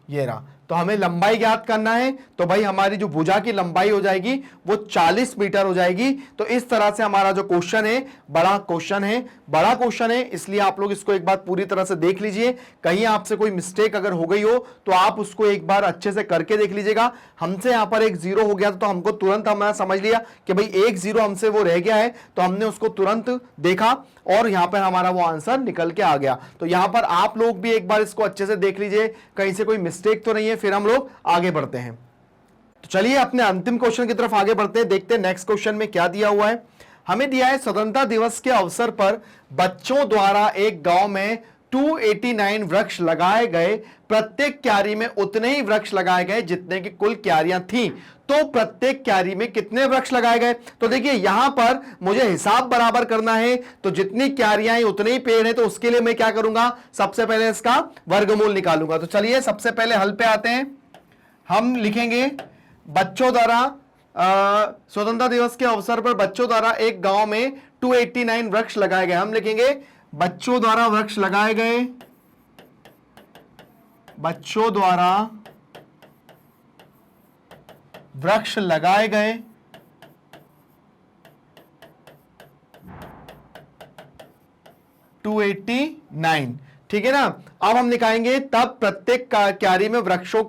ये रहा। तो हमें लंबाई ज्ञात करना है, तो भाई हमारी जो भुजा की लंबाई हो जाएगी वो 40 मीटर हो जाएगी। तो इस तरह से हमारा जो क्वेश्चन है, बड़ा क्वेश्चन है, बड़ा क्वेश्चन है, इसलिए आप लोग इसको एक बार पूरी तरह से देख लीजिए। कहीं आपसे कोई मिस्टेक अगर हो गई हो तो आप उसको एक बार अच्छे से करके देख लीजिएगा। हमसे यहां पर एक जीरो हो गया तो हमको तुरंत हमने समझ लिया कि भाई एक जीरो हमसे वो रह गया है, तो हमने उसको तुरंत देखा और यहां पर हमारा वो आंसर निकल के आ गया। तो यहां पर आप लोग भी एक बार इसको अच्छे से देख लीजिए, कहीं से कोई मिस्टेक तो नहीं है, फिर हम लोग आगे बढ़ते हैं। तो चलिए अपने अंतिम क्वेश्चन की तरफ आगे बढ़ते हैं, देखते हैं नेक्स्ट क्वेश्चन में क्या दिया हुआ है। हमें दिया है स्वतंत्रता दिवस के अवसर पर बच्चों द्वारा एक गांव में 289 वृक्ष लगाए गए, प्रत्येक क्यारी में उतने ही वृक्ष लगाए गए जितने की कुल क्यारियां थी, तो प्रत्येक क्यारी में कितने वृक्ष लगाए गए। तो देखिए यहां पर मुझे हिसाब बराबर करना है, तो जितनी क्यारियां हैं उतने ही पेड़ हैं, तो उसके लिए मैं क्या करूंगा, सबसे पहले इसका वर्गमूल निकालूंगा। तो चलिए सबसे पहले हल पे आते हैं। हम लिखेंगे बच्चों द्वारा स्वतंत्रता दिवस के अवसर पर बच्चों द्वारा एक गांव में 289 वृक्ष लगाए गए। हम लिखेंगे बच्चों द्वारा वृक्ष लगाए गए, बच्चों द्वारा वृक्ष लगाए गए 289, ठीक है ना। अब हम निकालेंगे तब प्रत्येक क्यारी में वृक्षों,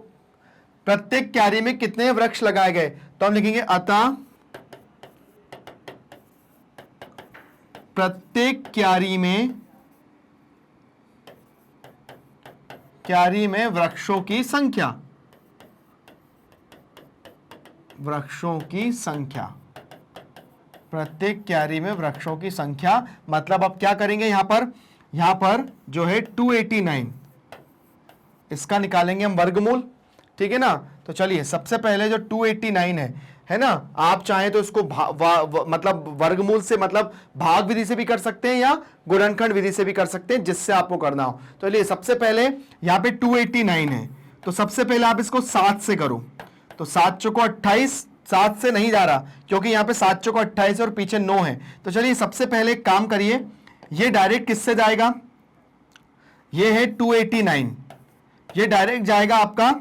प्रत्येक क्यारी में कितने वृक्ष लगाए गए। तो हम लिखेंगे अतः प्रत्येक क्यारी में वृक्षों की संख्या, वृक्षों की संख्या, प्रत्येक क्यारी में वृक्षों की संख्या। मतलब अब क्या करेंगे, यहां पर जो है 289, इसका निकालेंगे हम वर्गमूल, ठीक है ना। तो चलिए सबसे पहले जो 289 है ना, आप चाहें तो इसको मतलब वर्गमूल से मतलब भाग विधि से भी कर सकते हैं या गुणनखंड विधि से भी कर सकते हैं, जिससे आपको करना हो। तो चलिए सबसे पहले यहाँ पे 289 है, तो सबसे पहले आप इसको 7 से करो। तो 7 चौको 28, 7 से नहीं जा रहा क्योंकि यहाँ पे 7 चौको 28 और पीछे 9 है। तो चलिए सबसे पहले एक काम करिए, ये डायरेक्ट किससे जाएगा, ये है 289, ये डायरेक्ट जाएगा आपका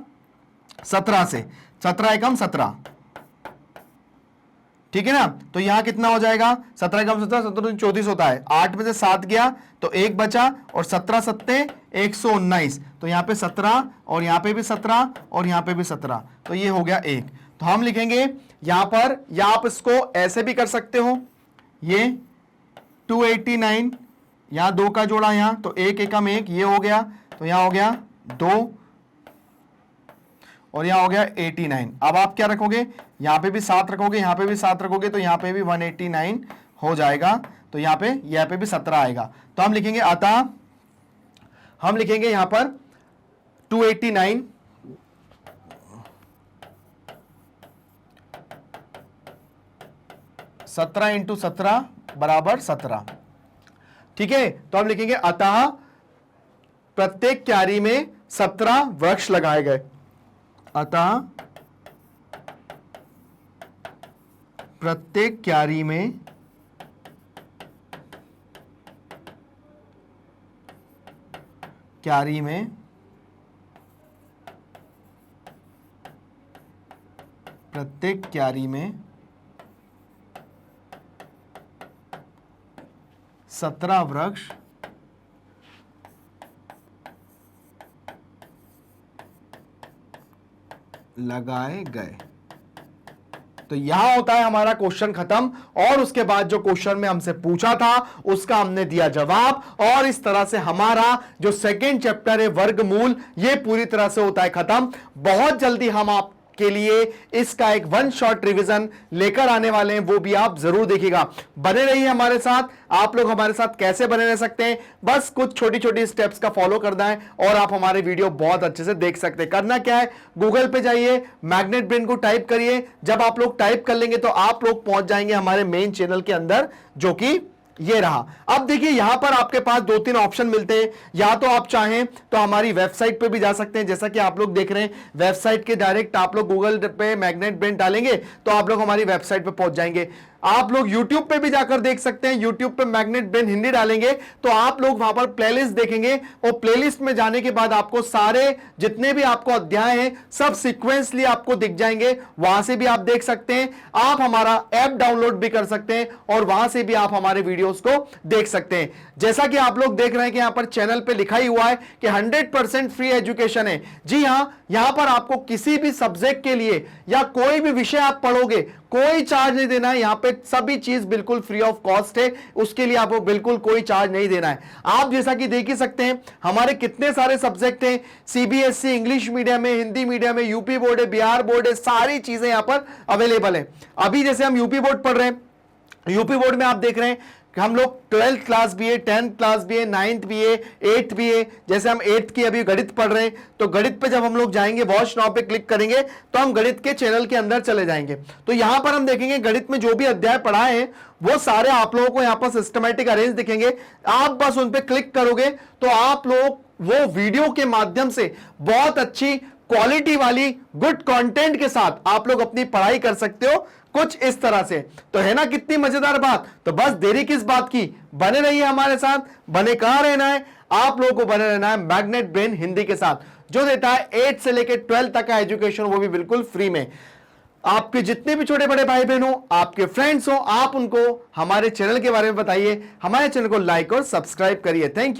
17 से, 17 एकम 17, ठीक है ना। तो यहां कितना हो जाएगा, 17 एकम 17, 17 34 होता है, 8 में से 7 गया तो 1 बचा, और 17 सत्ते 119, तो यहां पे 17 और यहां पे भी 17 और यहां पे भी 17, तो ये हो गया 1। तो हम लिखेंगे यहां पर, या आप इसको ऐसे भी कर सकते हो, ये 289, यहां 2 का जोड़ा यहां, तो 1 एकम 1, ये हो गया, तो यहां हो गया 2 और यहां हो गया 89। अब आप क्या रखोगे, यहां पे भी 7 रखोगे, यहां पे भी 7 रखोगे, तो यहां पे भी 189 हो जाएगा। तो यहां पे भी 17 आएगा। तो हम लिखेंगे अतः, हम लिखेंगे यहां पर 289 17 इंटू 17 बराबर 17, ठीक है। तो हम लिखेंगे अतः प्रत्येक क्यारी में 17 वृक्ष लगाए गए, अतः प्रत्येक क्यारी में 17 वृक्ष लगाए गए। तो यहां होता है हमारा क्वेश्चन खत्म, और उसके बाद जो क्वेश्चन में हमसे पूछा था उसका हमने दिया जवाब, और इस तरह से हमारा जो सेकेंड चैप्टर है वर्गमूल, ये पूरी तरह से होता है खत्म। बहुत जल्दी हम आप के लिए इसका एक 1 शॉट रिवीजन लेकर आने वाले हैं, वो भी आप जरूर देखिएगा। बने रहिए हमारे साथ। आप लोग हमारे साथ कैसे बने रह सकते हैं, बस कुछ छोटी छोटी स्टेप्स का फॉलो करना है और आप हमारे वीडियो बहुत अच्छे से देख सकते हैं। करना क्या है, गूगल पे जाइए, मैग्नेट ब्रेन को टाइप करिए। जब आप लोग टाइप कर लेंगे तो आप लोग पहुंच जाएंगे हमारे मेन चैनल के अंदर, जो कि ये रहा। अब देखिए यहां पर आपके पास 2-3 ऑप्शन मिलते हैं। या तो आप चाहें तो हमारी वेबसाइट पे भी जा सकते हैं, जैसा कि आप लोग देख रहे हैं वेबसाइट के डायरेक्ट आप लोग गूगल पे मैग्नेट ब्रेन डालेंगे तो आप लोग हमारी वेबसाइट पे पहुंच जाएंगे। आप लोग YouTube पे भी जाकर देख सकते हैं, YouTube पे मैग्नेट ब्रेन हिंदी डालेंगे तो आप लोग वहां पर प्लेलिस्ट देखेंगे, और प्लेलिस्ट में जाने के बाद आपको सारे जितने भी आपको अध्याय हैं सब सीक्वेंसली आपको दिख जाएंगे, वहां से भी आप देख सकते हैं। आप हमारा ऐप डाउनलोड भी कर सकते हैं और वहां से भी आप हमारे वीडियो वीडियोस को देख सकते हैं। जैसा कि आप लोग देख रहे हैं कि यहां पर चैनल पे लिखा ही हुआ है कि 100% फ्री एजुकेशन है। जी हां, यहां पर आपको किसी भी सब्जेक्ट के लिए या कोई भी विषय आप पढ़ोगे कोई चार्ज नहीं देना है। यहां पे सभी चीज बिल्कुल फ्री ऑफ कॉस्ट है, उसके लिए आपको बिल्कुल कोई चार्ज नहीं देना है। आप जैसा कि देख ही सकते हैं हमारे कितने सारे सब्जेक्ट हैं, सीबीएसई, इंग्लिश मीडियम है, हिंदी मीडियम है, यूपी बोर्ड है, बिहार बोर्ड है, सारी चीजें यहां पर अवेलेबल है। अभी जैसे हम यूपी बोर्ड पढ़ रहे हैं, यूपी बोर्ड में आप देख रहे हैं कि हम लोग 12th क्लास भी है, 10th क्लास भी है, 9th भी है, 8th भी है। जैसे हम 8th की अभी गणित पढ़ रहे हैं, तो गणित पे जब हम लोग जाएंगे, वॉच नाउ पे क्लिक करेंगे तो हम गणित के चैनल के अंदर चले जाएंगे। तो यहां पर हम देखेंगे गणित में जो भी अध्याय पढ़ाए हैं वो सारे आप लोगों को यहां पर सिस्टमैटिक अरेंज दिखेंगे। आप बस उन पे क्लिक करोगे तो आप लोग वो वीडियो के माध्यम से बहुत अच्छी क्वालिटी वाली गुड कंटेंट के साथ आप लोग अपनी पढ़ाई कर सकते हो, कुछ इस तरह से। तो है ना कितनी मजेदार बात। तो बस देरी किस बात की, बने रहिए हमारे साथ। बने कहां रहना है, आप लोगों को बने रहना है मैग्नेट ब्रेन हिंदी के साथ, जो देता है 8 से लेकर 12 तक का एजुकेशन, वो भी बिल्कुल फ्री में। आपके जितने भी छोटे बड़े भाई बहन हो, आपके फ्रेंड्स हो, आप उनको हमारे चैनल के बारे में बताइए, हमारे चैनल को लाइक और सब्सक्राइब करिए। Thank you.